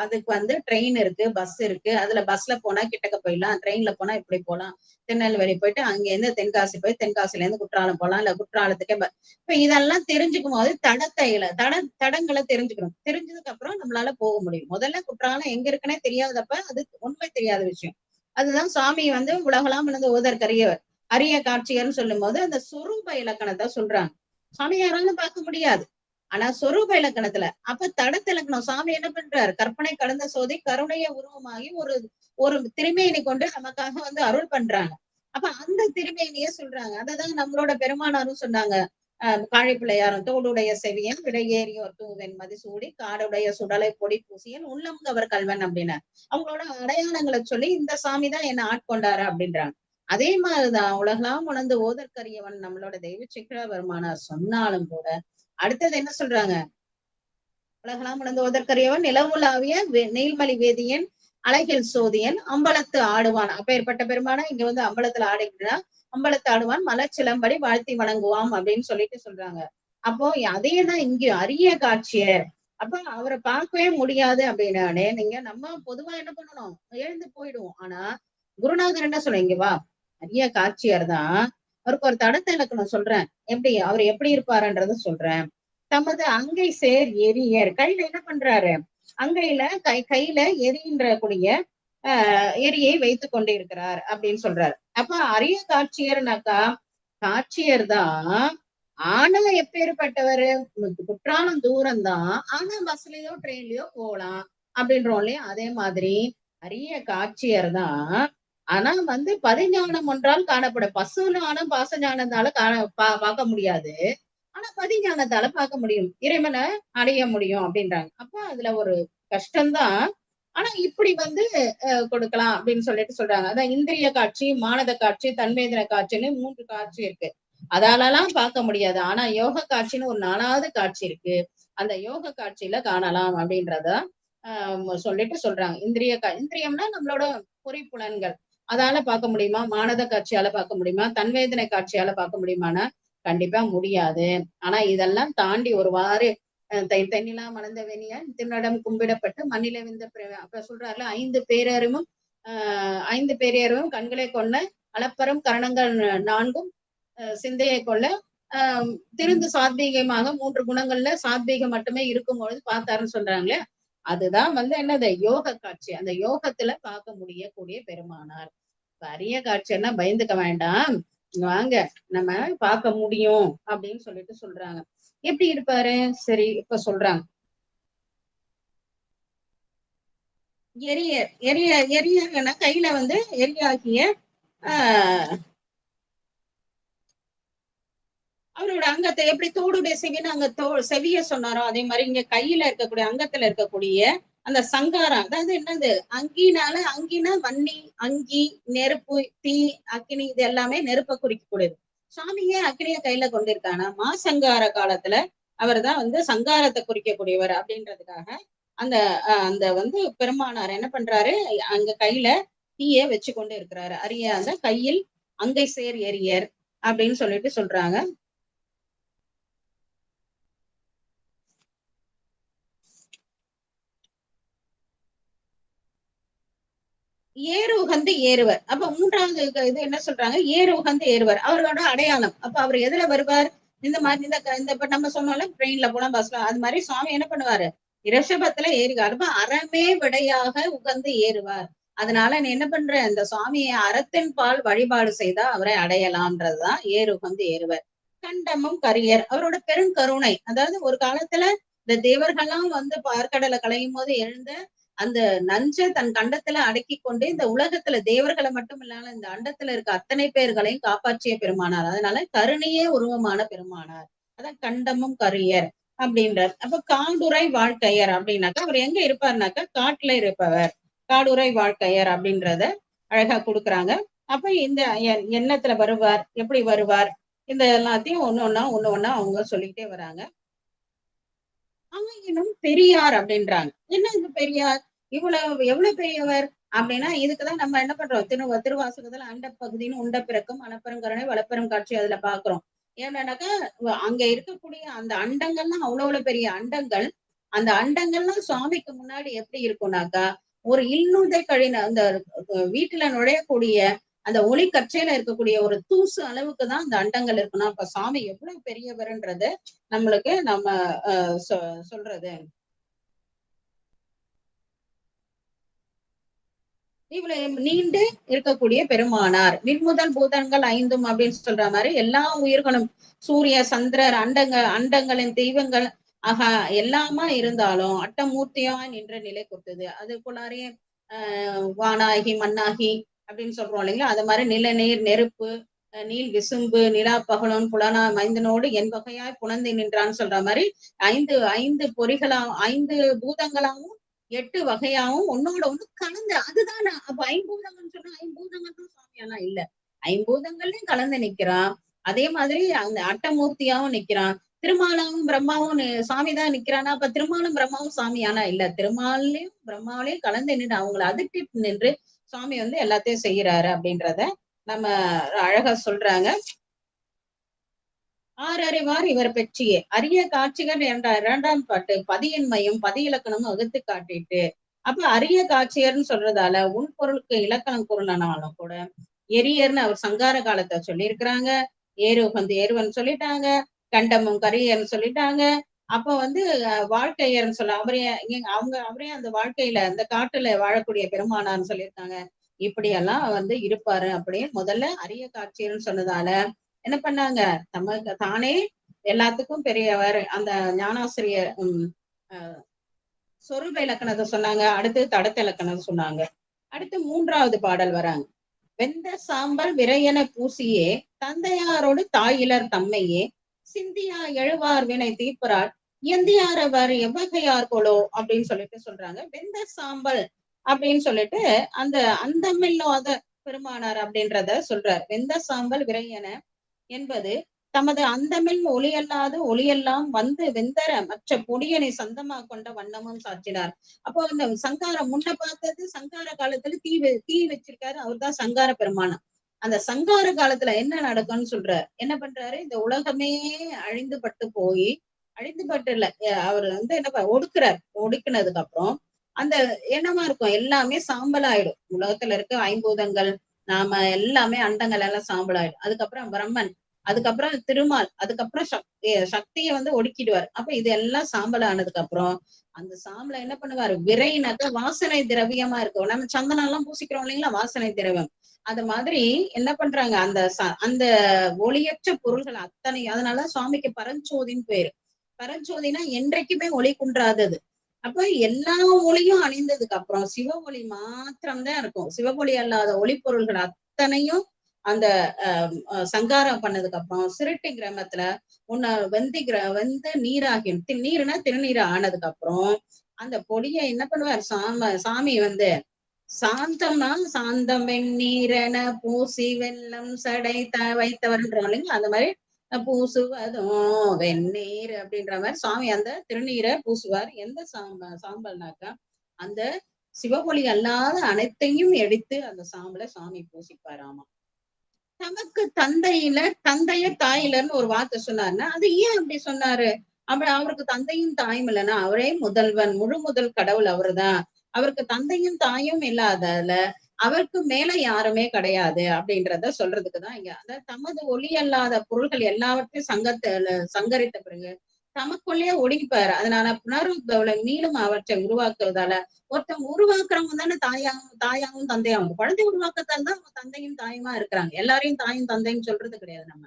அதுக்கு வந்து ட்ரெயின் இருக்கு, பஸ் இருக்கு, அதுல பஸ்ல போனா கிட்டக்க போயிடலாம், ட்ரெயின்ல போனா இப்படி போலாம், திருநெல்வேலி போயிட்டு அங்க இருந்து தென்காசி போய் தென்காசில இருந்து குற்றாலம் போலாம், இல்ல குற்றாலத்துக்கே இப்ப இதெல்லாம் தெரிஞ்சுக்கும் போது தடங்களை தெரிஞ்சுக்கணும். தெரிஞ்சதுக்கு அப்புறம் நம்மளால போக முடியும். முதல்ல குற்றாலம் எங்க இருக்குன்னே தெரியாதப்ப அது உண்மை தெரியாத விஷயம். அதுதான் சுவாமி வந்து உலகெல்லாம் இழந்து ஓதற்கரியவர் அரிய காட்சியர்னு சொல்லும் போது அந்த சொரூப இலக்கணத்தை சொல்றாங்க. சுவாமி யாராலும் பார்க்க முடியாது, ஆனா சொரூப இலக்கணத்துல அப்ப தடத்த இலக்கணம் சுவாமி என்ன பண்றாரு, கற்பனை கடந்த சோதி கருணைய உருவமாகி ஒரு ஒரு திருமேனி கொண்டு நமக்காக வந்து அருள் பண்றாங்க. அப்ப அந்த திருமேனிய சொல்றாங்க. அததான் நம்மளோட பெருமானாரும் சொன்னாங்க, காழிப்பிள்ளையாரும் தோடுடைய செவியன் விடையேறியோர் தூவன் மதிசூடி காடுடைய சுடலை பொடி பூசியன் உள்ளம் கவர் கல்வன் அப்படின்னு அவங்களோட அடையாளங்களை சொல்லி இந்த சாமி தான் என்ன ஆட்கொண்டாரு அப்படின்றாங்க. அதே மாதிரிதான் உலகெல்லாம் உணர்ந்து ஓதற்கரியவன் நம்மளோட தெய்வ சேக்கிழா பெருமானார் சொன்னாலும் கூட அடுத்தது என்ன சொல்றாங்க, உலகெல்லாம் உணர்ந்து ஓதற்கரியவன் நிலவுலாவிய நீள்மலி வேதியன் அழகில் சோதியன் அம்பலத்து ஆடுவான். அப்பேற்பட்ட பெருமானா இங்க வந்து அம்பலத்துல ஆடுகிறான், அம்பலத்து ஆடுவான் மலச்சிலம்படி வாழ்த்தி வணங்குவான் அப்படின்னு சொல்லிட்டு சொல்றாங்க. அப்போ அதையேதான் இங்க அரிய காட்சியர். அப்ப அவரை பார்க்கவே முடியாது அப்படின்னாலே நீங்க நம்ம பொதுவா என்ன பண்ணணும், எழுந்து போயிடுவோம். ஆனா குருநாதர் என்ன சொல்ல, இங்க வா, அரிய காட்சியர் தான், அவருக்கு ஒரு தடத்தை இலக்கணம் சொல்றேன், எப்படி அவர் எப்படி இருப்பாருன்றத சொல்றேன். தமது அங்கை சேர் எரியர் கையில என்ன பண்றாரு, அங்கையில கையில எரின்ற கூடிய எரியை வைத்து கொண்டிருக்கிறார் அப்படின்னு சொல்றாரு. அப்ப அரிய காட்சியர்னாக்கா காட்சியர் தான், ஆனா எப்பேற்பட்டவரு, குற்றாலம் தூரம் தான், ஆனா பஸ்லயோ ட்ரெயின்லயோ போகலாம் அப்படின்றோம் இல்லையா. அதே மாதிரி அரிய காட்சியர் தான், ஆனா பதிஞானம் ஒன்றால் காணப்படும். பசு ஞானம் பாச ஞானத்தால பார்க்க முடியாது, ஆனா பதிஞானத்தால பார்க்க முடியும், இறைவனை அடைய முடியும் அப்படின்றாங்க. அப்ப அதுல ஒரு கஷ்டம்தான், ஆனா இப்படி கொடுக்கலாம் அப்படின்னு சொல்றாங்க. அதான் இந்திரிய காட்சி, மானத காட்சி, தன்வேதன காட்சின்னு 3 காட்சி இருக்கு. அதாலலாம் பார்க்க முடியாது. ஆனா யோக காட்சின்னு ஒரு 4வது காட்சி இருக்கு, அந்த யோக காட்சியில காணலாம் அப்படின்றத சொல்றாங்க. இந்திரியம்னா நம்மளோட பொறிப்புலன்கள், அதால பார்க்க முடியுமா, மானத காட்சியால பார்க்க முடியுமா, தன்வேதனை காட்சியால பார்க்க முடியுமானா கண்டிப்பா முடியாது. ஆனா இதெல்லாம் தாண்டி ஒருவாறு தென்னிலா மலர்ந்த வேணிய திருநடம் கும்பிடப்பட்டு மண்ணில விந்த அப்ப சொல்றாருல, 5 பேரறிவும் 5 பேரறிவும் கண்களை கொண்ட அளப்பரம் கரணங்கள் 4ம் சிந்தையை கொள்ள திருந்து சாத்வீகமாக 3 குணங்கள்ல சாத்வீகம் மட்டுமே இருக்கும் பொழுது பார்த்தாருன்னு சொல்றாங்களே, அதுதான் என்னது யோக காட்சி. அந்த யோகத்துல பார்க்க முடியக்கூடிய பெருமானார். அரிய காட்சின்னா பயந்துக்க வேண்டாம், வாங்க நம்ம பார்க்க முடியும் அப்படின்னு சொல்றாங்க. எப்படி இருப்பாரு, சரி இப்ப சொல்றாங்க. எரியன்னா கையில எரியாகிய அவரோட அங்கத்தை எப்படி தோடுடைய செவின்னு அங்க செவிய சொன்னாரோ, அதே மாதிரி இங்க கையில இருக்கக்கூடிய அங்கத்துல இருக்கக்கூடிய அந்த சங்காரம், அதாவது என்னது, அங்கினா வன்னி, அங்கி, நெருப்பு, தீ, அக்கினி, இது எல்லாமே நெருப்பை குறிக்கக்கூடியது. சுவாமியே அக்கினிய கையில கொண்டிருக்கானா, மாசங்கார காலத்துல அவர் தான் சங்காரத்தை குறிக்கக்கூடியவர் அப்படின்றதுக்காக அந்த அந்த பெருமானார் என்ன பண்றாரு, அங்க கையில தீய வச்சு கொண்டு இருக்கிறாரு. அரிய அந்த கையில் அங்கை சேர் எரியர் அப்படின்னு சொல்றாங்க. ஏறு உகந்து ஏறுவர். அப்ப 3வது இது என்ன சொல்றாங்க, ஏறு உகந்து ஏறுவர், அவரோட அடையாளம். அப்ப அவர் எதுல வருவார், இந்த மாதிரி இந்த இப்ப நம்ம சொன்னோம்ல, ட்ரெயின்ல போலாம் பஸ்ல, அது மாதிரி சுவாமி என்ன பண்ணுவாரு, ரிஷபத்துல ஏறுவார். அப்ப அறமே விடையாக உகந்து ஏறுவார். அதனால நீ என்ன பண்ற, இந்த சுவாமியை அறத்தின் பால் வழிபாடு செய்தா அவரை அடையலாம்ன்றதுதான் ஏறு உகந்து ஏறுவர். கண்டமும் கரியர், அவரோட பெருங்கருணை. அதாவது ஒரு காலத்துல இந்த தேவர்கள்லாம் பார்க்கடலை களையும் போது எழுந்த அந்த நஞ்ச தன் கண்டத்துல அடக்கி கொண்டு இந்த உலகத்துல தேவர்களை மட்டும் இல்லாம இந்த அண்டத்துல இருக்க அத்தனை பேர்களையும் காப்பாற்றிய பெருமானார். அதனால கருணையே உருவமான பெருமானார். அதான் கண்டமும் கரியர் அப்படின்றார். அப்ப காடுரை வாழ்க்கையர் அப்படின்னாக்கா அவர் எங்க இருப்பாருனாக்கா காட்டுல இருப்பவர், காடுரை வாழ்க்கையர் அப்படின்றத அழகா கொடுக்குறாங்க. அப்ப இந்த எண்ணத்துல வருவார், எப்படி வருவார், இந்த எல்லாத்தையும் ஒண்ணு ஒண்ணா அவங்க சொல்லிக்கிட்டே வராங்க. ஆயினும் பெரியார் அப்படின்றாங்க. என்ன இந்த பெரியார், எவ்வளவு பெரியவர் அப்படின்னா, இதுக்குதான் நம்ம என்ன பண்றோம், திருவாசகத்துல அண்ட பகுதின்னு உண்ட பிறக்கும் அனப்பெருங்கருணை வளப்பெரும் காட்சி அதுல பாக்குறோம். ஏன்னாக்கா அங்க இருக்கக்கூடிய அந்த அண்டங்கள்லாம் அவ்வளவு பெரிய அண்டங்கள். அந்த அண்டங்கள்லாம் சுவாமிக்கு முன்னாடி எப்படி இருக்கும்னாக்கா, ஒரு இல்நுதை கழின அந்த வீட்டுல நுழையக்கூடிய அந்த ஒளி கற்றையில இருக்கக்கூடிய ஒரு தூசு அளவுக்கு தான் அந்த அண்டங்கள் இருக்கணும். அப்ப சாமி எவ்வளவு பெரியவர்ன்றது நம்மளுக்கு நம்ம சொல்றது. இவ்வளவு நீண்டு இருக்கக்கூடிய பெருமானார். விண்முதல் பூதங்கள் 5ம் அப்படின்னு சொல்ற மாதிரி எல்லா உயிர்களும், சூரிய சந்திரர் அண்டங்களின் தெய்வங்கள் எல்லாமா இருந்தாலும் அட்டமூர்த்தியா நின்ற நிலை கொடுத்தது. அதுக்குள்ளாரே வானாகி மண்ணாகி அப்படின்னு சொல்றோம் இல்லைங்களா, அது மாதிரி நிலநீர் நெருப்பு நீல் விசும்பு நிலா பகலோன் புலனா மைந்தனோடு என் வகையாய் புலந்தி நின்றான்னு சொல்ற மாதிரி 5 பொறிகளாவும் 5 பூதங்களாவும் 8 வகையாவும் ஒன்னோட ஒண்ணு கலந்து, அதுதான். அப்ப 5 சொன்னா 5 சுவாமியானா இல்ல, 5 கலந்து நிக்கிறான். அதே மாதிரி அந்த அட்டமூர்த்தியாவும் நிக்கிறான். திருமாலாவும் பிரம்மாவும் சாமிதான் நிக்கிறானா, அப்ப திருமாலும் பிரம்மாவும் சாமியானா இல்ல, திருமாலையும் பிரம்மாவிலையும் கலந்து நின்று அவங்களை அதிர்த்தி நின்று சுவாமி எல்லாத்தையும் செய்யறாரு அப்படின்றத நம்ம அழகா சொல்றாங்க. ஆறறிவார் இவர் பெற்றியே அரிய காட்சிகள் என்ற 2ஆம் பாட்டு பதியின்மையும் பதியிலக்கணமும் வகுத்து காட்டிட்டு, அப்ப அரிய காட்சியர்னு சொல்றதால உள்பொருளுக்கு இலக்கணம் கூறனாலும் கூட எரியர்னு அவர் சங்கார காலத்தை சொல்லியிருக்கிறாங்க, ஏறு உகந்து ஏறுவன் சொல்லிட்டாங்க, கண்டமும் கரியர்னு சொல்லிட்டாங்க, அப்ப வந்து வாழ்க்கையர்னு சொல்ல அவரே அந்த வாழ்க்கையில அந்த காட்டுல வாழக்கூடிய பெருமானார்னு சொல்லியிருக்காங்க. இப்படியெல்லாம் வந்து இருப்பாரு அப்படின்னு முதல்ல அரிய காட்சியர்னு சொன்னதால என்ன பண்ணாங்க, தமக்கு தானே எல்லாத்துக்கும் பெரியவர் அந்த ஞானாசிரியர் சொரூப இலக்கணத்தை சொன்னாங்க. அடுத்து தடத்த இலக்கணத்தை சொன்னாங்க. அடுத்து 3வது பாடல் வராங்க. வெந்த சாம்பல் விரையென பூசியே தந்தையாரோடு தாயிலர் தம்மையே சிந்தியா எழுவார் வினை தீர்ப்பரால் எந்தியாரவர் எவ்வகையார் கொலோ அப்படின்னு சொல்லிட்டு சொல்றாங்க. வெந்த சாம்பல் அப்படின்னு சொல்லிட்டு அந்த அந்தமில்லாத பெருமானார் அப்படின்றத சொல்றார். வெந்த சாம்பல் விரையென என்பது தமது அந்தமில் ஒளியல்லாத ஒளியெல்லாம் வந்து வெந்தர மற்ற பொடியனை சந்தமா கொண்ட வண்ணமும் சாற்றினார். அப்போ அந்த சங்காரம் முன்ன பார்த்தது சங்கார காலத்துல தீ வச்சிருக்காரு, அவர் தான் சங்கார பெருமானம். அந்த சங்கார காலத்துல என்ன நடக்கும்னு சொல்றாரு. என்ன பண்றாரு, இந்த உலகமே அழிந்து பட்டு இல்ல, அவர் வந்து என்ன ஒடுக்குறார். ஒடுக்குனதுக்கு அப்புறம் அந்த என்னமா இருக்கும், எல்லாமே சாம்பல் ஆயிடும். உலகத்துல இருக்க ஐம்பூதங்கள் நாம எல்லாமே அண்டங்கள் எல்லாம் சாம்பல் ஆயிடும். அதுக்கப்புறம் பிரம்மன், அதுக்கப்புறம் திருமால், அதுக்கப்புறம் சக்தியை வந்து ஒடுக்கிடுவார். அப்ப இது எல்லாம் சாம்பல் ஆனதுக்கு அப்புறம் அந்த சாம்பலை என்ன பண்ணுவாரு, விரைனாக்க வாசனை திரவியமா இருக்கும். நம்ம சந்தனம் எல்லாம் பூசிக்கிறோம் இல்லைங்களா, வாசனை திரவியம். அது மாதிரி என்ன பண்றாங்க, அந்த ஒளியற்ற பொருள்கள் அத்தனை, அதனால சுவாமிக்கு பரஞ்சோதின்னு பேரு. பரஞ்சோதினா என்றைக்குமே ஒளி குன்றாதது. அப்ப எல்லா ஒளியும் அணிந்ததுக்கு அப்புறம் சிவ ஒளி மாத்திரம்தான் இருக்கும். சிவ ஒளி அல்லாத ஒளி பொருள்கள் அத்தனையும் அந்த சங்காரம் பண்ணதுக்கு அப்புறம் சிருட்டி கிரமத்துல வெந்து நீராகி, நீர்னா திருநீர் ஆனதுக்கு அப்புறம் அந்த பொடியை என்ன பண்ணுவார், சாமி வந்து சாந்தமா சாந்தம் வெந்நீரென பூசி வெள்ளம் சடை வைத்தவர்ன்றோம் இல்லைங்களா, அந்த மாதிரி பூசுவதும் வெந்நீர் அப்படின்ற மாதிரி சுவாமி அந்த திருநீரை பூசுவார். எந்த சாம்பல்னாக்கா அந்த சிவபொலி அல்லாத அனைத்தையும் எடுத்து அந்த சாம்பலை சுவாமி பூசிப்பாராமா. தமக்கு தந்தைய தாயிலன்னு ஒரு வார்த்தை சொன்னாருன்னா அது ஏன் அப்படி சொன்னாரு? அவருக்கு தந்தையும் தாயும் இல்லைன்னா அவரே முதல்வன், முழு முதல் கடவுள் அவருதான். அவருக்கு தந்தையும் தாயும் இல்லாதல அவருக்கு மேல யாருமே கிடையாது அப்படின்றத சொல்றதுக்குதான் இங்க. அதாவது தமது ஒளி அல்லாத பொருள்கள் எல்லாவற்றையும் சங்கரித்த பிறகு தமக்குள்ளேயே ஒடுங்கிப்பாரு. அதனால புனருத்தவளை மீண்டும் அவற்றை உருவாக்குவதால ஒருத்தவங்க உருவாக்குறவங்க தானே தாயாவும் தந்தையாவும். குழந்தை உருவாக்கத்தால் தான் தந்தையும் தாயுமா இருக்கிறாங்க. எல்லாரையும் தாயும் தந்தையும் சொல்றது கிடையாது நம்ம.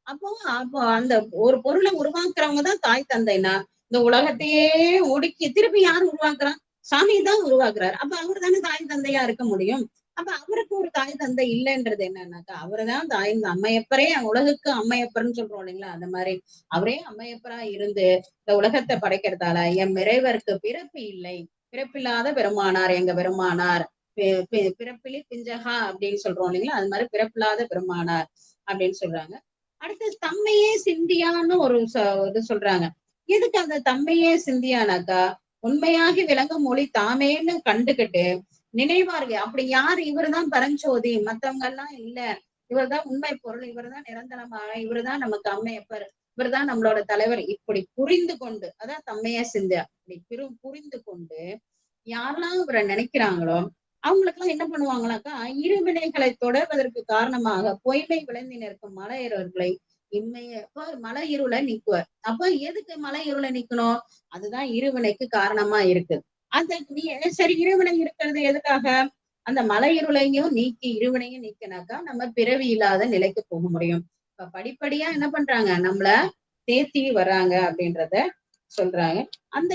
அப்போ அந்த ஒரு பொருளை உருவாக்குறவங்க தான் தாய் தந்தைனா, இந்த உலகத்தையே ஒடுக்கி திருப்பி யார் உருவாக்குறான், சாமி தான் உருவாக்குறாரு. அப்ப அவர் தானே தாய் தந்தையா இருக்க முடியும். அப்ப அவருக்கு ஒரு தாய் தந்தை இல்லைன்றது என்னன்னாக்கா அவருதான் தாய், அம்மையப்பரே உலகுக்கு அம்மையப்பர்ன்னு சொல்றோம் இல்லைங்களா, அந்த மாதிரி அவரே அம்மையப்பரா இருந்து இந்த உலகத்தை படைக்கிறதால என் இறைவருக்கு பிறப்பு இல்லை, பிறப்பில்லாத பெருமானார் எங்க பெருமானார், பிறப்பிலி பிஞ்சகா அப்படின்னு சொல்றோம் இல்லைங்களா, அது மாதிரி பிறப்பில்லாத பெருமானார் அப்படின்னு சொல்றாங்க. அடுத்து தம்மையே சிந்தியான்னு ஒரு இது சொல்றாங்க. எதுக்கு அந்த தம்மையே சிந்தியானாக்கா, உண்மையாகி விளங்கும் மொழி தாமேன்னு கண்டுகிட்டு நினைவார்கள். அப்படி யாரு, இவருதான் பரஞ்சோதி, மத்தவங்க எல்லாம் இல்ல, இவர்தான் உண்மை பொருள், இவர்தான் நிரந்தரமாக, இவருதான் நமக்கு அம்மையப்பர், இவர்தான் நம்மளோட தலைவர், இப்படி புரிந்து கொண்டு, அதான் தம்மையே சிந்தியா, இப்படி புரிந்து கொண்டு யாரெல்லாம் இவரை நினைக்கிறாங்களோ அவங்களுக்கு எல்லாம் என்ன பண்ணுவாங்களாக்கா, இருவினைகளை தொடர்வதற்கு காரணமாக பொய்மை விளைந்து நிற்கும் மலையர்களை மலை இருளை நீக்குவார். அப்ப எதுக்கு மலை இருளை நீக்கணும், அதுதான் இருவினைக்கு காரணமா இருக்கு. அந்த சரி இருவினை இருக்கிறது எதுக்காக, அந்த மலை இருளையும் நீக்கி இருவினையும் நீக்கினாக்கா நம்ம பிறவி இல்லாத நிலைக்கு போக முடியும். இப்ப படிப்படியா என்ன பண்றாங்க, நம்மள தேத்தி வர்றாங்க அப்படின்றத சொல்றாங்க. அந்த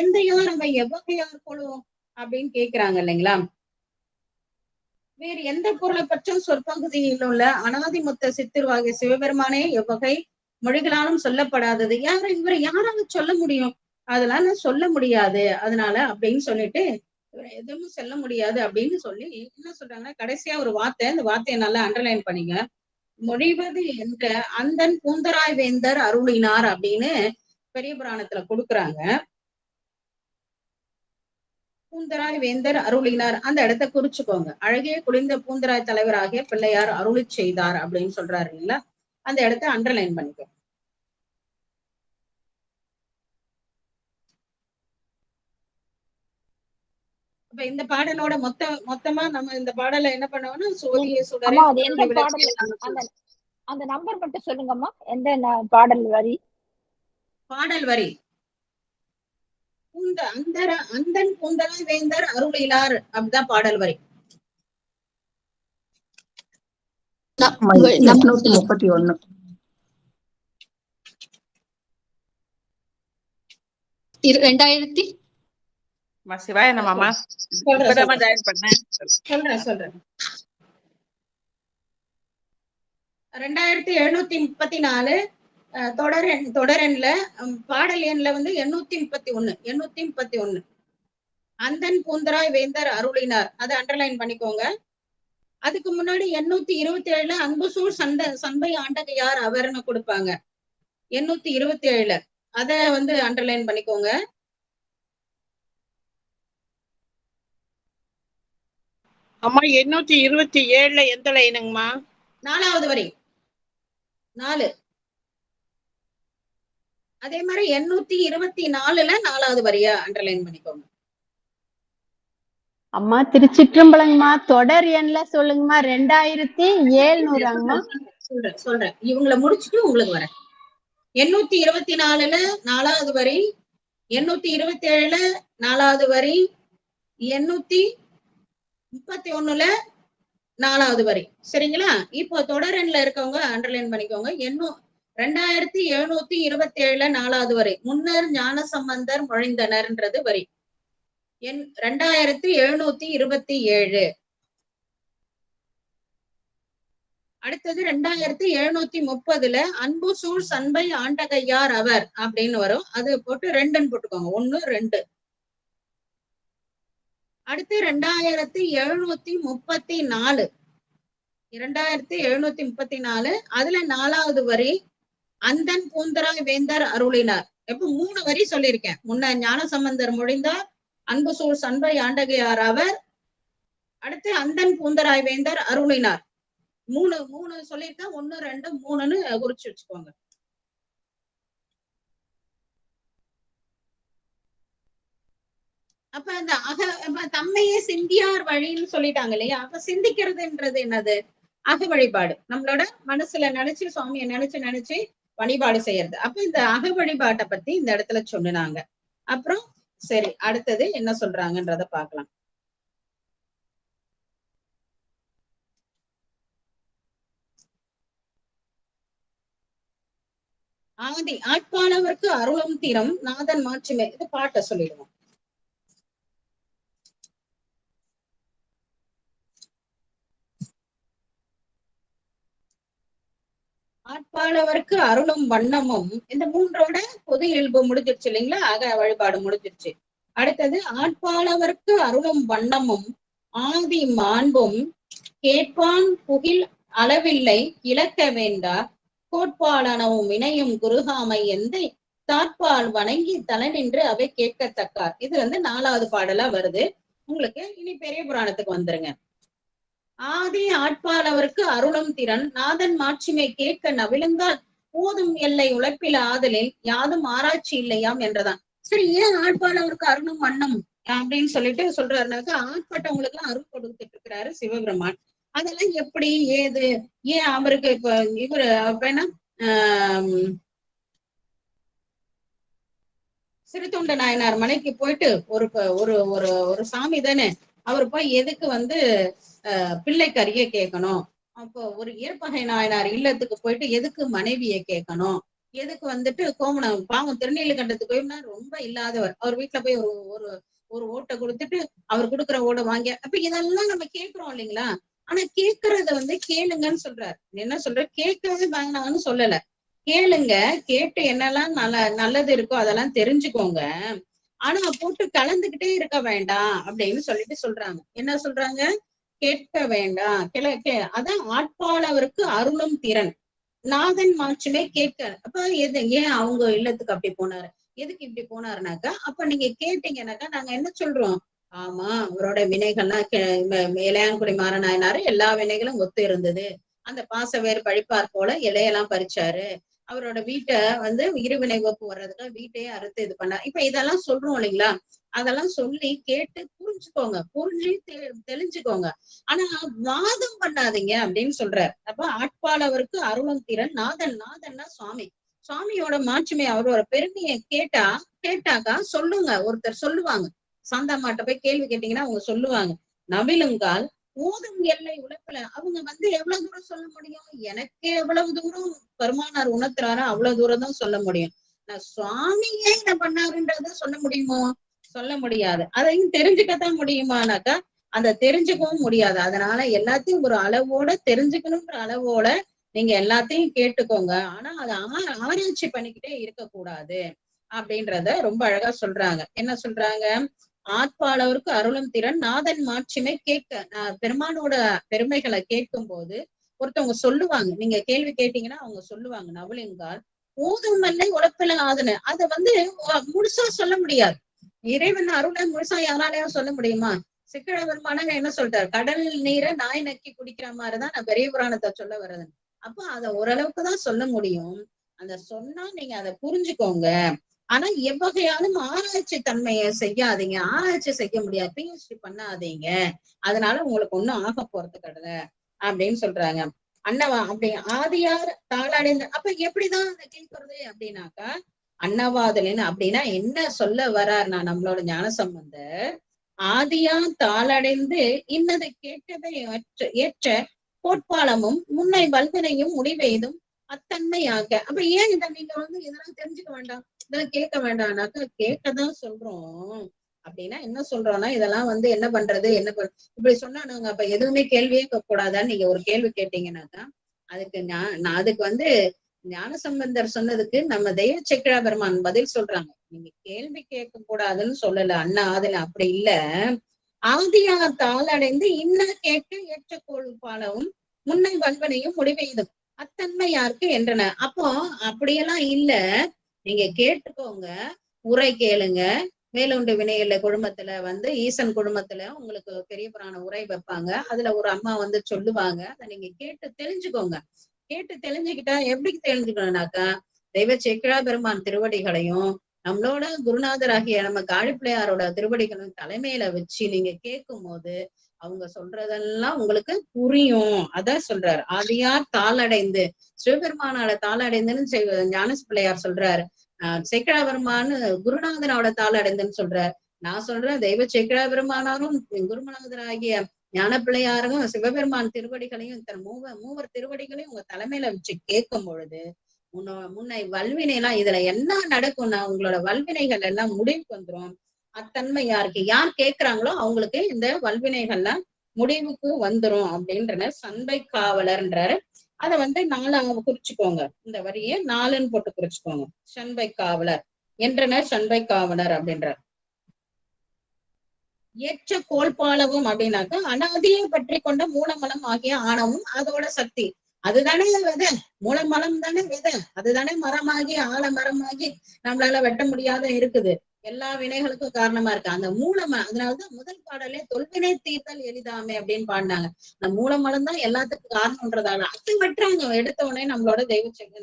எந்த யார் நம்ம எவ்வகையார் கொள்வோம் அப்படின்னு கேக்குறாங்க இல்லைங்களா. வேறு எந்த பொருளை பற்றும் சொற்பகுதியில் உள்ள அனாதிமுத்த சித்திருவாகிய சிவபெருமானே எவ்வகை மொழிகளாலும் சொல்லப்படாதது. இவரை யாரால சொல்ல முடியும், அதெல்லாம் சொல்ல முடியாது, அதனால அப்படின்னு சொல்லிட்டு எதுவும் சொல்ல முடியாது அப்படின்னு சொல்லி என்ன சொல்றாங்கன்னா, கடைசியா ஒரு வார்த்தை, அந்த வார்த்தையை நல்லா அண்டர்லைன் பண்ணிங்க. மொழிவது என்ற அந்தன் பூந்தராய் வேந்தர் அருளினார் அப்படின்னு பெரிய புராணத்துல கொடுக்குறாங்க. பூந்தராய் வேந்தர் அருளினார், அந்த இடத்த குறிச்சுக்கோங்க. அழகிய குளிர்ந்த பூந்தராய் தலைவர் ஆகிய பிள்ளையார் அருளி செய்தார் அப்படின்னு சொல்றாரு இல்லைங்களா, அந்த இடத்த அண்டர்லைன் பண்ணிக்கோ. அப்ப இந்த பாடலோட மொத்தமா நம்ம இந்த பாடல என்ன பண்ணுவோம்னா, சோதிய சுடரே
அந்த நம்பர் மட்டும் சொல்லுங்கம்மா, எந்த பாடல் வரி?
பாடல் வரி அந்தன் கூந்தலை வேந்தர் அருளிலார் அப்படிதான் பாடல் வரி.
231.
சிவாய நம்மம்மா இப்பதான் ஜாயின் பண்ணேன்.
சொல்றேன் 2734 தொடரெண்ல பாடல் எண்ல வந்து 831 அந்தன் கூந்தராய் வேந்தர் அருளினார், அதை அண்டர்லைன் பண்ணிக்கோங்க. அதுக்கு முன்னாடி 827 அன்பு சூழ் சண்பை ஆண்டகையார் அவர்னு கொடுப்பாங்க. 827 அத வந்து அண்டர்லைன் பண்ணிக்கோங்க.
அம்மா 827 எந்த லைனுங்கம்மா?
4வது வரி 4. அதே மாதிரி 824 4வது வரியா அண்டர்லைன் பண்ணிக்கோங்க.
அம்மா திருச்சிற்றம்பலங்கம்மா, தொடர் எண்ல சொல்லுங்கம்மா. 2700
சொல்றேன் இவங்களை முடிச்சுட்டு உங்களுக்கு வரேன். 824 4வது வரி, 827 4வது வரி, 831 4வது வரி. சரிங்களா? இப்போ தொடரெண்ல இருக்கவங்க அண்டர்லைன் பண்ணிக்கோங்க. 2727 4வது வரி முன்னர் ஞான சம்பந்தர் மொழிந்தனர்ன்றது வரி. 2727. அடுத்தது 2730 அன்பு சூழ் சண்பை ஆண்டகையார் அவர் அப்படின்னு வரும். அது போட்டு 2ன்னு போட்டுக்கோங்க. 1 2. அடுத்து 2734 2734 அதுல 4வது வரி அந்தன் கூந்தராய் வேந்தர் அருளினார். எப்ப 3 வரி சொல்லியிருக்கேன். முன்ன ஞான சம்பந்தர் மொழிந்தார், அன்பு சூழ் சண்பை ஆண்டகையார் அவர், அடுத்து அந்தன் கூந்தராய் வேந்தர் அருளினார். 3 சொல்லியிருக்கேன். 1 2 3ன்னு குறிச்சு வச்சுக்கோங்க. அப்ப அந்த தம்மையே சிந்தியார் வழின்னு சொல்லிட்டாங்க இல்லையா? அப்ப சிந்திக்கிறதுன்றது என்னது? அக வழிபாடு. நம்மளோட மனசுல நினைச்சு சுவாமியை நினைச்சு வழிபாடு செய்யறது. அப்ப இந்த அக வழிபாட்டை பத்தி இந்த இடத்துல சொன்னாங்க. அப்புறம் சரி, அடுத்தது என்ன சொல்றாங்கன்றத பாக்கலாம். ஆதி ஆட்பாளவர்க்கு அருளும் திறம் நாதன் மாட்சிமை. இது பாட்டை சொல்லிடுவோம். ஆட்பாளவர்க்கு அருளும் வண்ணமும், இந்த 3ஓட பொது இயல்பு முடிஞ்சிருச்சு இல்லைங்களா? அக வழிபாடு முடிஞ்சிருச்சு. அடுத்தது ஆட்பாளவர்க்கு அருளும் வண்ணமும் ஆதி மாண்பும் கேட்பான் புகில் அளவில்லை இழக்க வேண்டா கோட்பாளனவும் வினையும் குருகாமை எந்தை தாட்பால் வணங்கி தலை நின்று அவை கேட்கத்தக்கார். இது வந்து 4வது பாடலா வருது உங்களுக்கு. இனி பெரிய புராணத்துக்கு வந்துருங்க. ஆதி ஆட்பாளவர்க்கு அருளும் திறன் நாதன் மாட்சிமை கேட்க நவிழுந்தால் போதும் எல்லை உழைப்பில ஆதலில் யாதும் ஆராய்ச்சி இல்லையாம் என்றதான். சரி, ஏன் ஆட்பாளவருக்கு அருளும் வண்ணம் அப்படின்னு சொல்லிட்டு சொல்றாருனாக்கா, ஆட்பட்டவங்களுக்கு எல்லாம் அருள் கொடுத்துட்டு இருக்கிறாரு சிவபெருமான். அதெல்லாம் எப்படி ஏது ஏன் அவருக்கு இப்ப இவரு என்ன சிறுத்தொண்ட நாயனார் மலைக்கு போயிட்டு ஒரு ஒரு சாமி தானே அவர் போய் எதுக்கு வந்து பிள்ளைக்கறிய கேட்கணும்? அப்போ ஒரு இயற்பகை நாயனார் இல்லத்துக்கு போயிட்டு எதுக்கு மனைவிய கேட்கணும்? எதுக்கு வந்துட்டு கோமணம் பாவம் திருநீலகண்டத்துக்கு போயினா ரொம்ப இல்லாதவர், அவர் வீட்டுல போய் ஒரு ஒரு ஓட்டை கொடுத்துட்டு அவர் கொடுக்குற ஓடை வாங்கி, அப்ப இதெல்லாம் நம்ம கேட்கிறோம் இல்லைங்களா? ஆனா கேட்கறத வந்து கேளுங்கன்னு சொல்றாரு. என்ன சொல்ற? கேட்கறது வேணாம்னு சொல்லல, கேளுங்க, கேட்டு என்னெல்லாம் நல்லது இருக்கோ அதெல்லாம் தெரிஞ்சுக்கோங்க. ஆனா போட்டு கலந்துகிட்டே இருக்க வேண்டாம் அப்படின்னு சொல்லிட்டு சொல்றாங்க. என்ன சொல்றாங்க? கேட்க வேண்டாம். அதான் ஆட்பாளவருக்கு அருளும் திறன் நாதன் மாட்சிமை கேட்க. அப்ப ஏன் அவங்க இல்லத்துக்கு அப்படி போனாரு? எதுக்கு இப்படி போனாருனாக்கா, அப்ப நீங்க கேட்டீங்கன்னாக்கா நாங்க என்ன சொல்றோம்? ஆமா, அவரோட வினைகள்லாம் இளையான்குடி மாறனாயினாரு எல்லா வினைகளும் ஒத்து இருந்தது. அந்த பாச வேறு பழிப்பார் போல இலையெல்லாம் பறிச்சாரு. அவரோட வீட்டை வந்து இருவினை ஒப்பு வர்றதுக்கு வீட்டையே அறுத்து இது பண்ணார். இப்ப இதெல்லாம் சொல்றோம் இல்லைங்களா? அதெல்லாம் சொல்லி கேட்டு புரிஞ்சுக்கோங்க, புரிஞ்சு தெளிஞ்சுக்கோங்க. ஆனா வாதம் பண்ணாதீங்க அப்படின்னு சொல்றாரு. அப்ப ஆட்பாளவருக்கு அருளும் திறன் நாதன்னா சுவாமி. சுவாமியோட மாட்சிமை அவரோட பெருமையை கேட்டாக்கா சொல்லுங்க. ஒருத்தர் சொல்லுவாங்க, சாந்தாமாட்ட போய் கேள்வி கேட்டீங்கன்னா அவங்க சொல்லுவாங்க. நவிலுங்கால் ஊதும் எல்லை உழைப்புல அவங்க எவ்வளவு தூரம் சொல்ல முடியும்? எனக்கு எவ்வளவு தூரம் பெருமானார் உணர்த்துறாரோ அவ்வளவு தூரம் தான் சொல்ல முடியும். நான் சுவாமியே என்ன பண்ணாருன்றத சொல்ல முடியுமோ? சொல்ல முடியாது. அதையும் தெரிஞ்சுக்கத்தான் முடியுமானாக்கா அந்த தெரிஞ்சுக்கவும் முடியாது. அதனால எல்லாத்தையும் ஒரு அளவோட தெரிஞ்சுக்கணுங்கிற அளவோட நீங்க எல்லாத்தையும் கேட்டுக்கோங்க. ஆனா அதை ஆராய்ச்சி பண்ணிக்கிட்டே இருக்கக்கூடாது அப்படின்றத ரொம்ப அழகா சொல்றாங்க. என்ன சொல்றாங்க? ஆத்மாளவருக்கு அருளும் திறன் நாதன் மாட்சிமை பெருமானோட பெருமைகளை கேட்கும் போது ஒருத்தவங்க சொல்லுவாங்க. நீங்க கேள்வி கேட்டீங்கன்னா அவங்க சொல்லுவாங்க, நவலிங்கால் ஊதும் மல்லை உழப்பில ஆதுன. அத முழுசா சொல்ல முடியாது. இறைவன் அருளை முழுசா யாராலையும் சொல்ல முடியுமா? சிக்கழ பெருமானங்க என்ன சொல்றாரு? கடல் நீரை நாய் நக்கி குடிக்கிற மாதிரிதான் நான் பெரிய புராணத்தை சொல்ல வர்றது. அப்ப அத ஓரளவுக்கு தான் சொல்ல முடியும். அந்த சொன்னா நீங்க அதை புரிஞ்சுக்கோங்க. ஆனா எவ்வகையாலும் ஆராய்ச்சி தன்மையை செய்யாதீங்க. ஆராய்ச்சி செய்ய முடியாது, பிஹெச்டி பண்ணாதீங்க. அதனால உங்களுக்கு ஒண்ணும் ஆக போறது கிடையாது அப்படின்னு சொல்றாங்க. அன்னவா அப்படி ஆதியார் தாளடைந்த. அப்ப எப்படிதான் அதை கேட்கறது அப்படின்னாக்கா, அன்னவாதலின் அப்படின்னா என்ன சொல்ல வர்றாருனா நம்மளோட ஞானசம்பந்தர் ஆதியா தாளடைந்து இன்னதை கேட்டதை ஏற்ற கோட்பாலமும் முன்னை வல்வினையும் முடிவெய்தும் அத்தன்மையாக. அப்ப ஏன் இதை நீங்க இதெல்லாம் தெரிஞ்சுக்க வேண்டாம், இதெல்லாம் கேட்க வேண்டாம்னாக்கா கேட்கதான் சொல்றோம். அப்படின்னா என்ன சொல்றோம்னா இதெல்லாம் என்ன பண்றது இப்படி சொன்னா நாங்க அப்ப எதுவுமே கேள்வியே கேட்க கூடாதான்னு நீங்க ஒரு கேள்வி கேட்டீங்கன்னாக்கா அதுக்கு ஞானசம்பந்தர் சொன்னதுக்கு நம்ம தெய்வ செக்கிழா பெருமான் பதில் சொல்றாங்க. நீங்க கேள்வி கேட்க கூடாதுன்னு சொல்லல அண்ணா, அதுல அப்படி இல்ல. ஆதியா தாளடைந்து இன்ன கேட்க ஏற்ற கோள்பாலவும் முன்னை வல்வனையும் முடிவெய்தும் அத்தன்மை யாருக்கு என்றன. அப்போ அப்படியெல்லாம் இல்ல, நீங்க கேட்டுக்கோங்க, உரை கேளுங்க. மேலுண்டு வினையில குழுமத்துல ஈசன் குழுமத்துல உங்களுக்கு பெரிய புராண உரை வைப்பாங்க. அதுல ஒரு அம்மா சொல்லுவாங்க. அதை நீங்க கேட்டு தெரிஞ்சுக்கோங்க. கேட்டு தெரிஞ்சுக்கிட்டா எப்படி தெரிஞ்சுக்கணும்னாக்கா தெய்வ செக்கிழா பெருமான் திருவடிகளையும் நம்மளோட குருநாதராகிய நம்ம காழிப்பிள்ளையாரோட திருவடிகளும் தலைமையில வச்சு நீங்க கேட்கும் போது அவங்க சொல்றதெல்லாம் உங்களுக்கு புரியும். அதான் சொல்றாரு. ஆதியார் தாளடைந்து சிவபெருமானால தாளடைந்துன்னு ஞானச பிள்ளையார் சொல்றாரு. செக்கிழா பெருமான்னு குருநாதனோட தாளடைந்துன்னு சொல்றாரு. நான் சொல்றேன், தெய்வ செக்கிழா பெருமானாரும் குருநாதராகிய ஞான பிள்ளையாரும் சிவபெருமான் திருவடிகளையும் மூவர் திருவடிகளையும் உங்க தலைமையில வச்சு கேட்கும் பொழுது முன்னை வல்வினை எல்லாம் இதுல என்ன நடக்கும்னா உங்களோட வல்வினைகள் எல்லாம் முடிவுக்கு வந்துரும். அத்தன்மை யாருக்கு யார் கேட்கிறாங்களோ அவங்களுக்கு இந்த வல்வினைகள்லாம் முடிவுக்கு வந்துரும் அப்படின்ற சண்பை காவலர்ன்றாரு. அத 4 குறிச்சுக்கோங்க. இந்த வரியை 4ன்னு போட்டு குறிச்சுக்கோங்க. சண்பை காவலர் என்றனர் சண்பை காவலர் அப்படின்றார். ஏற்ற கோல்பாலவும் அப்படின்னாக்கா அனாதியை பற்றி கொண்ட மூலமலம் ஆகிய ஆணவம் அதோட சக்தி. அதுதானே விதை, மூலமலம் தானே விதை. அதுதானே மரமாகி ஆலமரமாகி நம்மளால வெட்ட முடியாத இருக்குது. எல்லா வினைகளுக்கும் காரணமா இருக்கு அந்த அதனாலதான் முதல் பாடலே தொல்வினை தீர்த்தல் எளிதாமே அப்படின்னு பாடினாங்க. அந்த மூலமலம் தான் எல்லாத்துக்கும் காரணம்ன்றதால அது வெட்டுறாங்க. எடுத்த உடனே நம்மளோட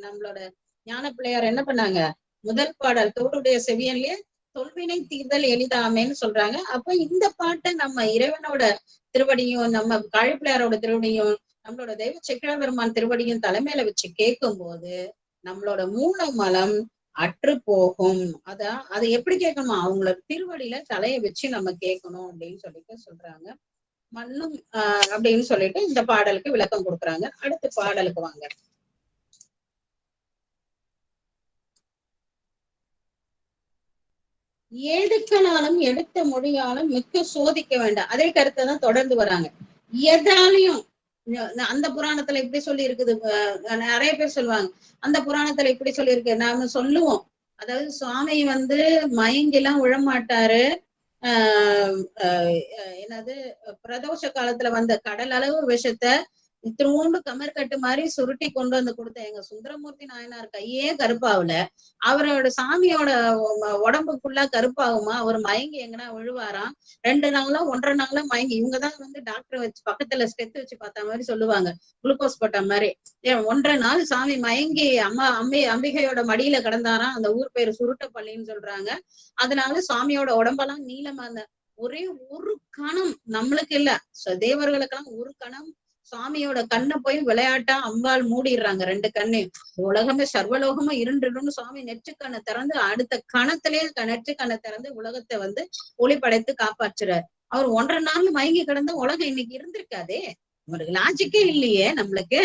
நம்மளோட ஞான பிள்ளையார் என்ன பண்ணாங்க? முதல் பாடல் தோடுடைய செவியன்லயே தொல்வினை தீர்தல் எளிதாமேன்னு சொல்றாங்க. அப்ப இந்த பாட்டை நம்ம இறைவனோட திருவடியும் நம்ம காழிப்பிள்ளையாரோட திருவடியும் நம்மளோட தெய்வ செக்கிழா பெருமான் திருவடியும் தலைமையில வச்சு கேட்கும் போது நம்மளோட மூலமலம் அற்று போகும். அதை எப்படி கேட்கணுமா? அவங்களோட திருவடியில தலையை வச்சு நம்ம கேட்கணும் அப்படின்னு சொல்றாங்க. மண்ணும் அப்படின்னு சொல்லிட்டு இந்த பாடலுக்கு விளக்கம் கொடுக்குறாங்க. அடுத்த பாடலுக்கு வாங்க. ஏதுக்களாலும் எடுத்த மொழியாலும் மிக்க சோதிக்க வேண்டாம். அதே கருத்தை தான் தொடர்ந்து வராங்க. எதாலையும் அந்த புராணத்துல இப்படி சொல்லி இருக்குது, நிறைய பேர் சொல்லுவாங்க அந்த புராணத்துல இப்படி சொல்லி இருக்கு. நாம சொல்லுவோம், அதாவது சுவாமி மயங்கெல்லாம் விழமாட்டாரு. என்னது பிரதோஷ காலத்துல வந்த கடல் அளவு விஷத்தை இத்தினோண்டு கமர்கட்டு மாதிரி சுருட்டி கொண்டு கொடுத்த எங்க சுந்தரமூர்த்தி நாயனார் கையே கருப்பாவுல. அவரோட சாமியோட உடம்புக்குள்ள கருப்பாகுமா? அவர் மயங்கி எங்கன்னா விழுவாராம். 2 நாளோ 1.5 நாளோ மயங்கி. இவங்கதான் டாக்டர் வச்சு பக்கத்துல ஸ்டெத் வச்சு பார்த்த மாதிரி சொல்லுவாங்க, குளுக்கோஸ் போட்ட மாதிரி. 1.5 நாள் சாமி மயங்கி அம்பிகையோட மடியில கிடந்தாராம். அந்த ஊர் பேரு சுருட்டப்பள்ளின்னு சொல்றாங்க. அதனால சுவாமியோட உடம்பெல்லாம் நீளமா ஒரே ஒரு கணம், நம்மளுக்கு இல்ல தேவர்களுக்கெல்லாம் ஒரு கணம் சாமியோட கண்ணை போய் விளையாட்டா அம்பாள் மூடிடுறாங்க 2 கண்ணு. உலகமே சர்வலோகமா இருண்டுன்னு சாமி நெற்று கண்ணை திறந்து அடுத்த கணத்திலேயே நெற்று கண்ணை திறந்து உலகத்தை வந்து ஒளி படைத்து காப்பாற்றுறார். அவர் 1.5 நாள் மயங்கி கிடந்த உலகம் இன்னைக்கு இருந்திருக்காதே. அவருக்கு லாஜிக்கே இல்லையே நம்மளுக்கு.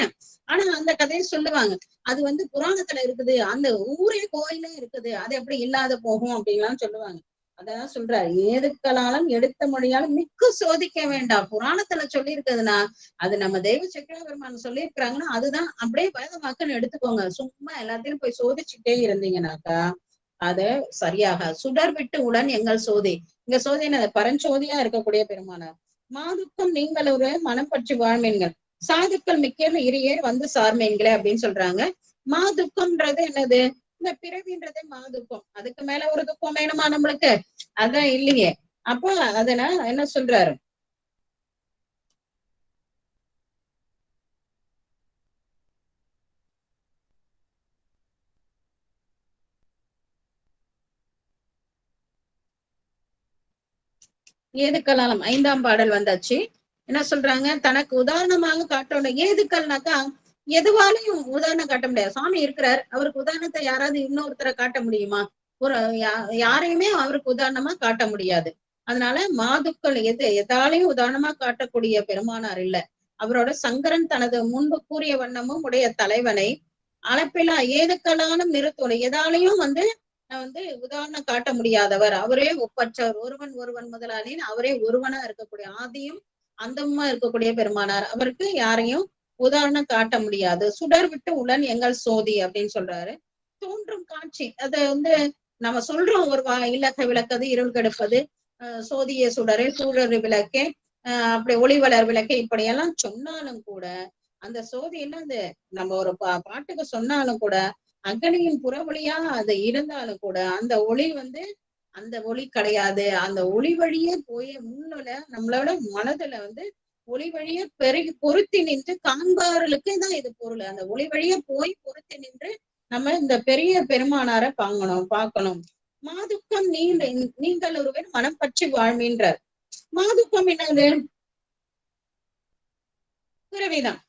ஆனா அந்த கதையை சொல்லுவாங்க. அது வந்து புராணத்துல இருக்குது, அந்த ஊரே கோயிலே இருக்குது, அது எப்படி இல்லாத போகும் அப்படின்லாம் சொல்லுவாங்க. அதான் சொல்றாரு, ஏதுக்களாலும் எடுத்த மொழியாலும் மிக்க சோதிக்க வேண்டாம். புராணத்துல சொல்லி இருக்குதுன்னா அது நம்ம தெய்வ சக்கரவர்மன் சொல்லியிருக்கிறாங்கன்னா அதுதான் அப்படியே வேதமாக்குன்னு எடுத்துக்கோங்க. சும்மா எல்லாத்தையும் போய் சோதிச்சுட்டே இருந்தீங்கன்னாக்கா அது சரியாக. சுடர் விட்டு உடன் எங்கள் சோதி, இங்க சோதின பரஞ்சோதியா இருக்கக்கூடிய பெருமானார். மாதுக்கம் நீங்கள் ஒரு மனம் பற்றி வாழ்மீன்கள், சாதுக்கள் மிக்க இறையேர் வந்து சார்மீன்களே அப்படின்னு சொல்றாங்க. மாதுக்கம்ன்றது என்னது? இந்த பிறவின்றதே மாதுக்கம். அதுக்கு மேல ஒரு துக்கம் வேணுமா நம்மளுக்கு? அதான் இல்லையே. அப்ப அதனால என்ன சொல்றாரு, ஏதுக்களாலும் 5ஆம் பாடல் வந்தாச்சு. என்ன சொல்றாங்க, தனக்கு உதாரணமாக காட்டணும். ஏதுக்கள்னாக்கா எதுவாலையும் உதாரணம் காட்ட முடியாது. சாமி இருக்கிறார், அவருக்கு உதாரணத்தை யாராவது இன்னொருத்தரை காட்ட முடியுமா? ஒரு யாரையுமே அவருக்கு உதாரணமா காட்ட முடியாது. அதனால மாதுக்கள் எதாலையும் உதாரணமா காட்டக்கூடிய பெருமானார் இல்ல. அவரோட சங்கரன் தனது முன்பு கூறிய வண்ணமும் உடைய தலைவனை அளப்பிலா ஏதுக்களாலும் நிறுத்தணும். எதாலையும் வந்து உதாரணம் காட்ட முடியாதவர், அவரே ஒப்பற்றவர், ஒருவன் ஒருவன் முதலாளின்னு அவரே ஒருவனா இருக்கக்கூடிய ஆதியும் அந்தமா இருக்கக்கூடிய பெருமானார். அவருக்கு யாரையும் உதாரணம் காட்ட முடியாது. சுடர் விட்டு உடன் எங்கள் சோதி அப்படின்னு சொல்றாரு. தோன்றும் காட்சி அது வந்து நம்ம சொல்றோம், ஒரு இல்லக விளக்கது இருள் கெடுப்பது, சோதிய சுடரே சூழறு விளக்கே, அப்படி ஒளிவளர் விளக்கே, இப்படியெல்லாம் சொன்னாலும் கூட அந்த சோதி என்ன, அது நம்ம ஒரு பாட்டுக்கு சொன்னாலும் கூட அக்னியின் புறவொளியா அது இருந்தாலும் கூட அந்த ஒளி வந்து அந்த ஒளி கிடையாது. அந்த ஒளி வழியே போய் முன்னுல நம்மளோட மனதுல வந்து ஒளி வழியே பெருகி பொருத்தி நின்று காண்பார்களுக்கு தான் இது பொருள். அந்த ஒளி வழியே போய் பொருத்தி நின்று நம்ம இந்த பெரிய பெருமானார பார்க்கணும். மாதுக்கம் நீங்கள் ஒருவர் மனம் பற்றி வாழ்மீன்றார். மாதுக்கம் என்னது?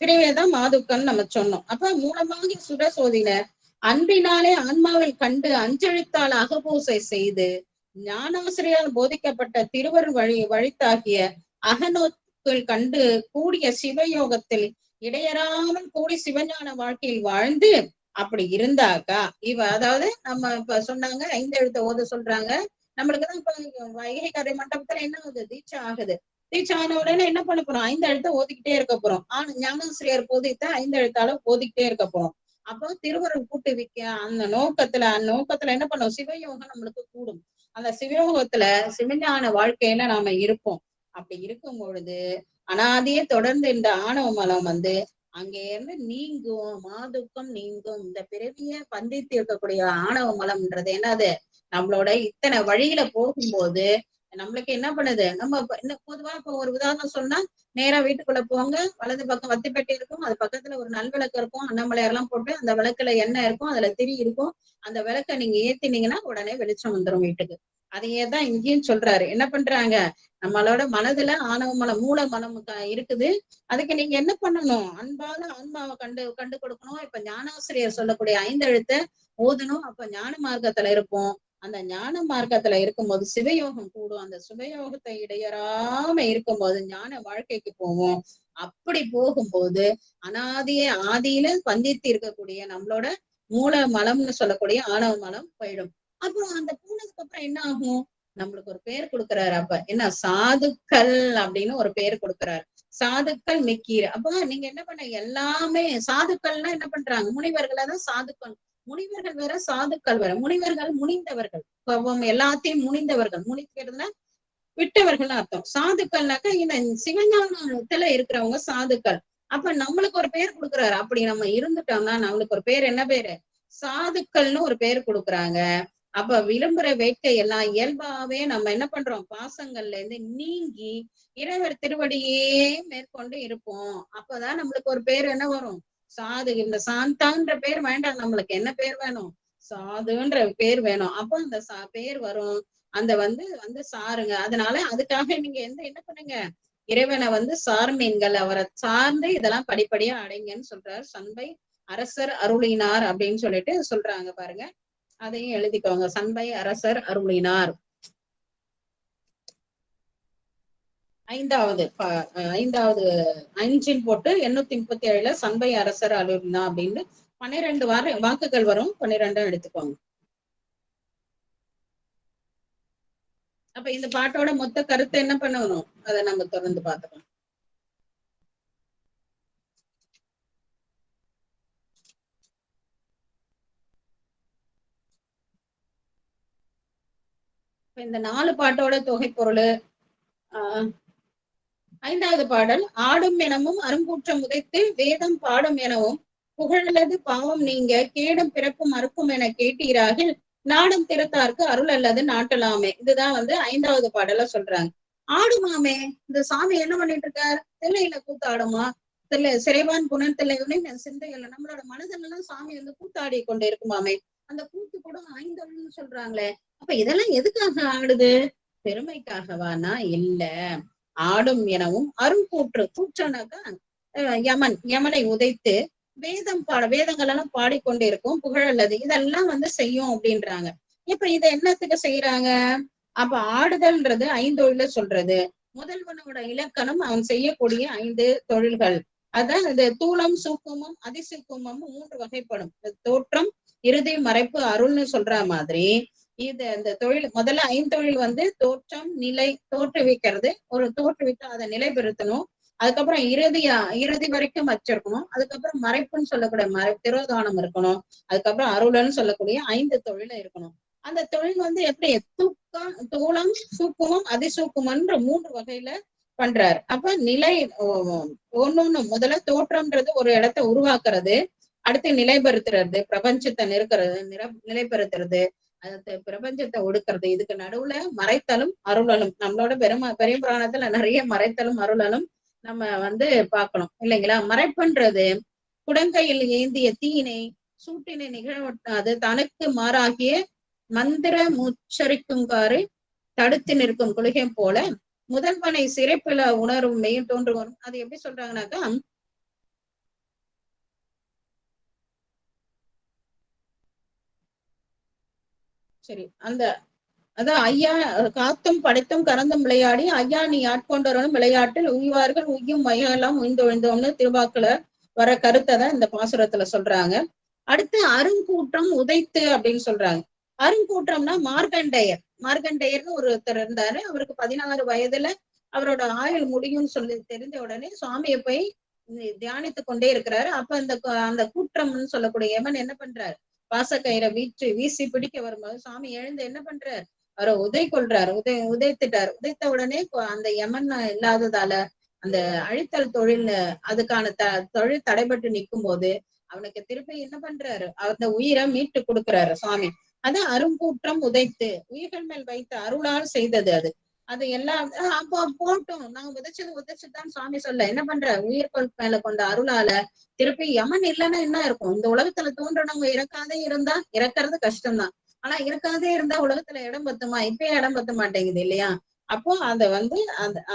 பிறவிதான் மாதுக்கம் நம்ம சொன்னோம். அப்ப மூலமாக சுடசோதின அன்பினாலே ஆன்மாவில் கண்டு அஞ்செழுத்தால் அகபூசை செய்து ஞானாசிரியர் போதிக்கப்பட்ட திருவர் வழித்தாகிய அகநோக்கில் கண்டு கூடிய சிவயோகத்தில் இடையறாமல் கூடி சிவஞான வாழ்க்கையில் வாழ்ந்து அப்படி இருந்தாக்கா அதாவது நம்ம இப்ப சொன்னாங்க 5 எழுத்த ஓத சொல்றாங்க. நம்மளுக்குதான் இப்ப வைகை கரை மண்டபத்துல என்ன ஆகுது, தீட்சை ஆகுது. தீட்சை ஆன உடனே என்ன பண்ண போறோம், 5 எழுத்த ஓதிக்கிட்டே இருக்க போறோம். ஞானாசிரியர் போதித்த 5 எழுத்தால ஓதிக்கிட்டே இருக்க போறோம். அப்போ திருவருள் கூட்டு வைக்க அந்த நோக்கத்துல என்ன பண்ணும், சிவயோகம் நம்மளுக்கு கூடும். அந்த சிவயோகத்துல சிவஞான வாழ்க்கையில நாம இருப்போம். அப்படி இருக்கும் பொழுது அனாதியே தொடர்ந்து இந்த ஆணவ மலம் வந்து அங்கே இருந்து நீங்கும், மாதுக்கம் நீங்கும். இந்த பிறவிய பந்தித்து இருக்கக்கூடிய ஆணவ மலம்ன்றது என்னது, நம்மளோட இத்தனை வழியில போகும்போது நம்மளுக்கு என்ன பண்ணுது, நம்ம பொதுவா இப்ப ஒரு உதாரணம் சொன்னா, நேரா வீட்டுக்குள்ள போங்க, வலது பக்கம் வத்திப்பெட்டி இருக்கும், அது பக்கத்துல ஒரு நல்விளக்கு இருக்கும், அன்னமலையார் எல்லாம் போட்டு அந்த விளக்குல எண்ணெய் இருக்கும், அதுல திரி இருக்கும். அந்த விளக்க நீங்க ஏத்தினீங்கன்னா உடனே வெளிச்சம் வந்துடும் வீட்டுக்கு. அதையேதான் இங்கேயும் சொல்றாரு. என்ன பண்றாங்க, நம்மளோட மனதுல ஆணவ மலம் மூல மனம் இருக்குது. அதுக்கு நீங்க என்ன பண்ணணும், அன்பால ஆன்மாவை கண்டு கொடுக்கணும். இப்ப ஞானாசிரியர் சொல்லக்கூடிய 5 எழுத்த ஓதணும். அப்ப ஞான மார்க்கத்துல இருப்போம். அந்த ஞான மார்க்கத்துல இருக்கும்போது சிவயோகம் கூடும். அந்த சிவயோகத்தை இடையறாம இருக்கும்போது ஞான வாழ்க்கைக்கு போவோம். அப்படி போகும்போது ஆதியில பந்தித்து இருக்கக்கூடிய நம்மளோட மூல மலம்னு சொல்லக்கூடிய ஆணவ மலம் போயிடும். அப்புறம் அந்த போனதுக்கு அப்புறம் என்ன ஆகும், நம்மளுக்கு ஒரு பேர் கொடுக்குறாரு. அப்ப என்ன, சாதுக்கள் அப்படின்னு ஒரு பேர் கொடுக்குறாரு. சாதுக்கள் மிக்கீர். அப்ப நீங்க என்ன பண்ண, எல்லாமே சாதுக்கள்னா என்ன பண்றாங்க, முனிவர்களை தான் சாதுக்கள். முனிவர்கள் வேற, சாதுக்கள் வேற. முனிவர்கள் முனிந்தவர்கள், எல்லாத்தையும் முனிந்தவர்கள். முனிக்கிறதுனா விட்டவர்கள் அர்த்தம். சாதுக்கள்னாக்கா இந்த சிவஞானத்துல இருக்கிறவங்க சாதுக்கள். அப்ப நம்மளுக்கு ஒரு பேர் கொடுக்குறாரு. அப்படி நம்ம இருந்துட்டோம்னா நம்மளுக்கு ஒரு பேர், என்ன பேரு, சாதுக்கள்னு ஒரு பேர் கொடுக்குறாங்க. அப்ப விளம்பர வேட்கை எல்லாம் இயல்பாவே நம்ம என்ன பண்றோம், பாசங்கள்ல இருந்து நீங்கி இறைவர் திருவடியே மேற்கொண்டு இருப்போம். அப்பதான் நம்மளுக்கு ஒரு பேர் என்ன வரும், சாது. இந்த சாந்தான்ற பேர் வேண்டாம், நம்மளுக்கு என்ன பேர் வேணும், சாதுன்ற பேர் வேணும். அப்போ அந்த பேர் வரும். அந்த வந்து சாருங்க. அதனால அதுக்காக நீங்க என்ன பண்ணுங்க, இறைவனை வந்து சார்ந்தீங்கள், அவரை சார்ந்து இதெல்லாம் படிப்படியா அடைங்கன்னு சொல்றாரு. சண்பை அரசர் அருளினார் அப்படின்னு சொல்லிட்டு சொல்றாங்க பாருங்க. அதையும் எழுதிக்கோங்க. சண்பை அரசர் அருளினார். ஐந்தாவது 5 போட்டு 837 சண்பை அரசர் அருளினார் அப்படின்னு 12 வாக்குகள் வரும். 12 எடுத்துக்கோங்க. அப்ப இந்த பாட்டோட மொத்த கருத்தை என்ன பண்ணணும், அதை நம்ம தொடர்ந்து பார்த்துக்கலாம். இந்த 4 பாட்டோட தொகை பொருள். ஐந்தாவது பாடல், ஆடும் எனவும் அருங்கூற்றம் உதைத்து வேதம் பாடும் எனவும் புகழல்லது பாவம் நீங்க கேடும் பிறப்பும் அறுக்கும் என கேட்டீராகில் நாடும் திறத்தார்க்கு அருள் அல்லது நாட்டலாமே. இதுதான் வந்து 5வது பாடல சொல்றாங்க. ஆடுமாமே, இந்த சாமி என்ன பண்ணிட்டு இருக்காரு, தில்லையில கூத்தாடுமா, சிறைவான் புனர் தில்லையுன்னு சிந்தைகள் நம்மளோட மனதிலெல்லாம் சாமி வந்து கூத்தாடி கொண்டு இருக்குமாமே. அந்த கூத்து கூட 5 சொல்றாங்களே, அப்ப இதெல்லாம் எதுக்காக ஆடுது, பெருமைக்காகவானா? இல்ல, ஆடும் எனவும் அருங்கூற்று, கூற்றனாக்கா யமனை உதைத்து வேதங்கள் எல்லாம் பாடிக்கொண்டு இருக்கும், புகழல்லது இதெல்லாம் வந்து செய்யும் அப்படின்றாங்க. இப்ப இதை என்னத்துக்கு செய்யறாங்க? அப்ப ஆடுதல்ன்றது 5 சொல்றது. முதல்வனோட இலக்கணம் அவன் செய்யக்கூடிய 5 தொழில்கள். அதான் இந்த தூலம், சூக்குமம், அதிசூக்குமம் 3 வகைப்படும். தோற்றம், இறுதி, மறைப்பு, அருள்னு சொல்ற மாதிரி இந்த தொழில் முதல்ல 5 தொழில் வந்து தோற்றம், நிலை, தோற்றுவிக்கிறது, ஒரு தோற்றுவித்து அதை நிலைபெறுத்தணும். அதுக்கப்புறம் இறுதி வரைக்கும் வச்சிருக்கணும். அதுக்கப்புறம் மறைப்புன்னு சொல்லக்கூடிய திரோதானம் இருக்கணும். அதுக்கப்புறம் அருளன்னு சொல்லக்கூடிய 5 தொழில இருக்கணும். அந்த தொழில் வந்து எப்படி தூளம், சூக்குமம், அதிசூக்குமன்ற 3 வகையில பண்றாரு. அப்ப நிலை ஒன்னொன்னு, முதல்ல தோற்றம்ன்றது ஒரு இடத்தை உருவாக்குறது, அடுத்து நிலைபெறுத்துறது, பிரபஞ்சத்தை நிலைபெறுத்துறது, பிரபஞ்சத்தை ஒடுக்கிறது. இதுக்கு நடுவுல மறைத்தலும் அருளலும். நம்மளோட பெரிய புராணத்துல நிறைய மறைத்தலும் அருளலும் நம்ம வந்து பார்க்கணும் இல்லைங்களா. மறைப்புன்றது குடங்கையில் ஏந்திய தீயினை சூட்டினை நிகழ்வட்டாது தனக்கு மாறாகிய மந்திர முச்சரிக்குங்காறு தடுத்து நிற்கும் கொள்கை போல முதல்வனை சிறைப்பில உணரும் மெய்யும் தோன்று வரும். அது எப்படி சொல்றாங்கன்னாக்கா, சரி அதான் ஐயா காத்தும் படைத்தும் கறந்தும் விளையாடி ஐயா நீ ஆட்கொண்டவரும் விளையாட்டில் உய்வார்கள் உய்யும் மையெல்லாம் உய்ந்தொழிந்தோம்னு திருவாக்குல வர கருத்தை தான் இந்த பாசுரத்துல சொல்றாங்க. அடுத்து அருங்கூற்றம் உதைத்து அப்படின்னு சொல்றாங்க. அருங்கூற்றம்னா மார்கண்டேயர்னு ஒருத்தர் இருந்தாரு. அவருக்கு 16 வயதுல அவரோட ஆயுள் முடியும்னு சொல்லி தெரிஞ்ச உடனே சுவாமியை போய் தியானித்து கொண்டே இருக்கிறாரு. அப்ப அந்த கூற்றம்னு சொல்லக்கூடிய யமன் என்ன பண்றாரு, பாசக்கயிறை வீசி பிடிக்க வரும்போது சாமி எழுந்து என்ன பண்றாரு, அவரை உதைத்துட்டாரு. உதைத்த உடனே அந்த யமன் இல்லாததால அந்த அழித்தல் தொழில் அதுக்கான தொழில் தடைபட்டு நிற்கும் போது அவனுக்கு திருப்பி என்ன பண்றாரு, அந்த உயிரை மீட்டு கொடுக்கிறாரு சுவாமி. அது அருங்கூற்றம் உதைத்து உயிர்கள் மேல் வைத்த அருளால் செய்தது. அது எல்லாம் அப்போ போட்டும், நாங்க உதைச்சுதான் சுவாமி சொல்ல என்ன பண்ற, உயிர்கள் மேல கொண்ட அருளால திருப்பி யமன் இல்லைன்னா என்ன இருக்கும், இந்த உலகத்துல தோன்றனவங்க இறக்காதே இருந்தா, இறக்குறது கஷ்டம்தான், ஆனா இருக்காதே இருந்தா உலகத்துல இடம் பத்துமா, இப்பயே இடம் பத்த மாட்டேங்குது இல்லையா. அப்போ அத வந்து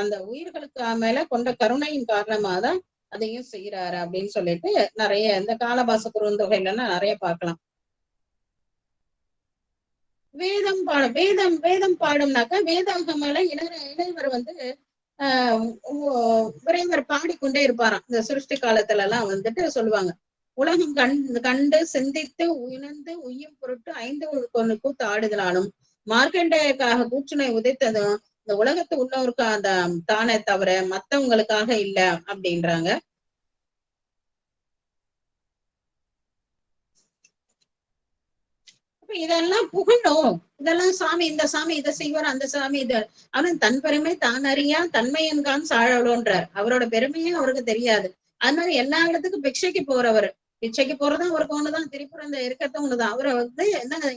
அந்த உயிர்களுக்கு மேல கொண்ட கருணையின் காரணமாதான் அதையும் செய்யறாரு அப்படின்னு சொல்லிட்டு நிறைய இந்த காலபாச குறுந்தொகையில நிறைய பார்க்கலாம். வேதம் பாடும்னாக்கா வேதாகமல இளைவர் வந்து விரைவர் பாடிக்கொண்டே இருப்பாராம். இந்த சிருஷ்டி காலத்துல எல்லாம் வந்துட்டு சொல்லுவாங்க, உலகம் கண்டு சிந்தித்து உணர்ந்து உய்யும் பொருட்டு 5 கூத்து ஆடுதலாலும் மார்க்கண்டேயக்காக கூற்றுனை உதைத்ததும் இந்த உலகத்து உள்ளவருக்கு தானே தவிர மத்தவங்களுக்காக இல்ல அப்படின்றாங்க. இதெல்லாம் புகழும், இதெல்லாம் சாமி, இந்த சாமி இதை செய்வார், அந்த சாமி இதை, அவன் தன் பெருமை தான் அறியா தன்மையன்கான் சாழலோன்றார். அவரோட பெருமையே அவருக்கு தெரியாது. அதனால எல்லா இடத்துக்கும் பிக்ஷைக்கு போறவர், பிச்சைக்கு போறதும் அவருக்கு ஒண்ணுதான், திரிபுரம் இருக்கத்தான் ஒண்ணுதான். அவரை வந்து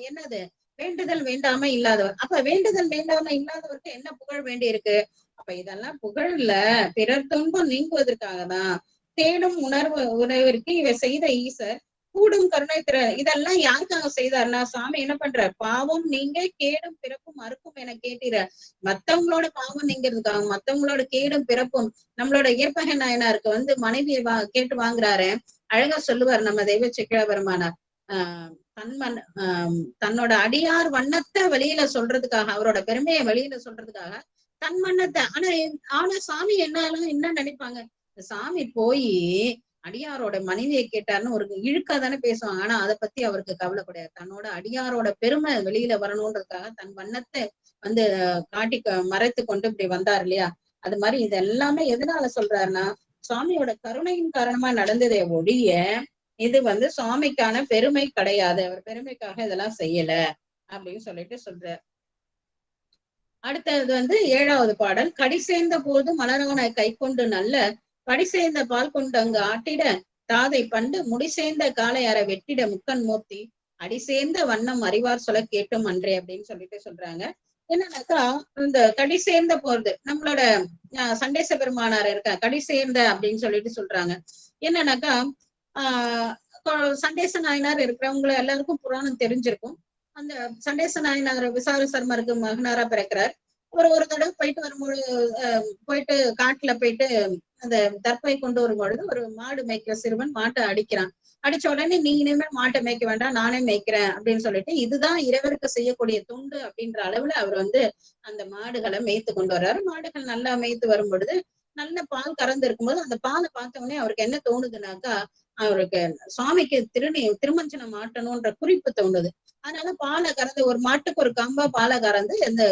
என்னது வேண்டுதல் வேண்டாம இல்லாதவர். அப்ப வேண்டுதல் வேண்டாம இல்லாதவருக்கு என்ன புகழ் வேண்டி இருக்கு? அப்ப இதெல்லாம் புகழ் இல்ல, பிறர் துன்பம் நீங்குவதற்காக தான். தேடும் உணர்விற்கு இவை செய்த ஈசர் கூடும் கருணை இதெல்லாம் யாருக்காக செய்தாருன்னா சாமி என்ன பண்றார், பாவம் நீங்க கேடும் பிறப்பும் மறுக்கும் என கேட்டீர. மத்தவங்களோட பாவம் நீங்கிறதுக்காக, மத்தவங்களோட கேடும் பிறப்பும். நம்மளோட இயற்பகை நாயனாருக்கு வந்து மனைவியை கேட்டு வாங்குறாரு. அழகா சொல்லுவார் நம்ம தெய்வ செக்கிழ பெருமானார். தன்னோட அடியார் வண்ணத்தை வெளியில சொல்றதுக்காக, அவரோட பெருமையை வெளியில சொல்றதுக்காக தன் வண்ணத்தை. ஆனா சாமி என்ன நினைப்பாங்க, சாமி போய் அடியாரோட மனைவியை கேட்டாருன்னு ஒரு இழுக்கா தானே பேசுவாங்க. ஆனா அதை பத்தி அவருக்கு கவலை கிடையாது. தன்னோட அடியாரோட பெருமை வெளியில வரணும்ன்றதுக்காக தன் வண்ணத்தை வந்து காட்டி மறைத்து கொண்டு இப்படி வந்தார் இல்லையா. அது மாதிரி இது எல்லாமே எதனால சொல்றாருன்னா சுவாமியோட கருணையின் காரணமா நடந்ததே ஒழிய இது வந்து சுவாமிக்கான பெருமை கிடையாது. அவர் பெருமைக்காக இதெல்லாம் செய்யல அப்படின்னு சொல்லிட்டு சொல்றார். அடுத்தது வந்து 7வது பாடல். கடி சேர்ந்த போது மலரான கை கொண்டு நல்ல படி சேர்ந்த பால் கொண்டு அங்கு ஆட்டிட தாதை பண்டு முடி சேர்ந்த காலை அற வெட்டிட முக்கன் மூர்த்தி அடி சேர்ந்த வண்ணம் அறிவார் சொல்ல கேட்டும் அன்றே அப்படின்னு சொல்லிட்டு சொல்றாங்க. என்னன்னாக்கா இந்த கடி சேர்ந்த போறது நம்மளோட சண்டேச பெருமானார் இருக்க கடி சேர்ந்த அப்படின்னு சொல்லிட்டு சொல்றாங்க. என்னன்னாக்கா சண்டேச நாயனார் இருக்கிறவங்களை எல்லாருக்கும் புராணம் தெரிஞ்சிருக்கும். அந்த சண்டேச நாயனார் விசார சர்மருக்கு மகனாரா பிறக்கிறார். ஒரு தடவை போயிட்டு வரும்பொழுது போயிட்டு காட்டுல போயிட்டு அந்த தர்ப்பை கொண்டு வரும்பொழுது ஒரு மாடு மேய்க்கிற சிறுவன் மாட்டை அடிக்கிறான். அடிச்ச உடனே நீ இனிமேல் மாட்டை மேய்க்க வேண்டாம், நானே மேய்க்கிறேன் அப்படின்னு சொல்லிட்டு இதுதான் இறைவருக்கு செய்யக்கூடிய தொண்டு அப்படின்ற அளவுல அவர் வந்து அந்த மாடுகளை மேய்த்து கொண்டு வர்றாரு. மாடுகள் நல்லா மேய்த்து வரும் பொழுது நல்ல பால் கறந்து இருக்கும்போது அந்த பாலை பார்த்த உடனே அவருக்கு என்ன தோணுதுனாக்கா, அவருக்கு சுவாமிக்கு திருமஞ்சனம் மாட்டணும்ன்ற குறிப்பு தோணுது. அதனால பாலை கறந்து ஒரு மாட்டுக்கு ஒரு கம்பா பாலை கறந்து இந்த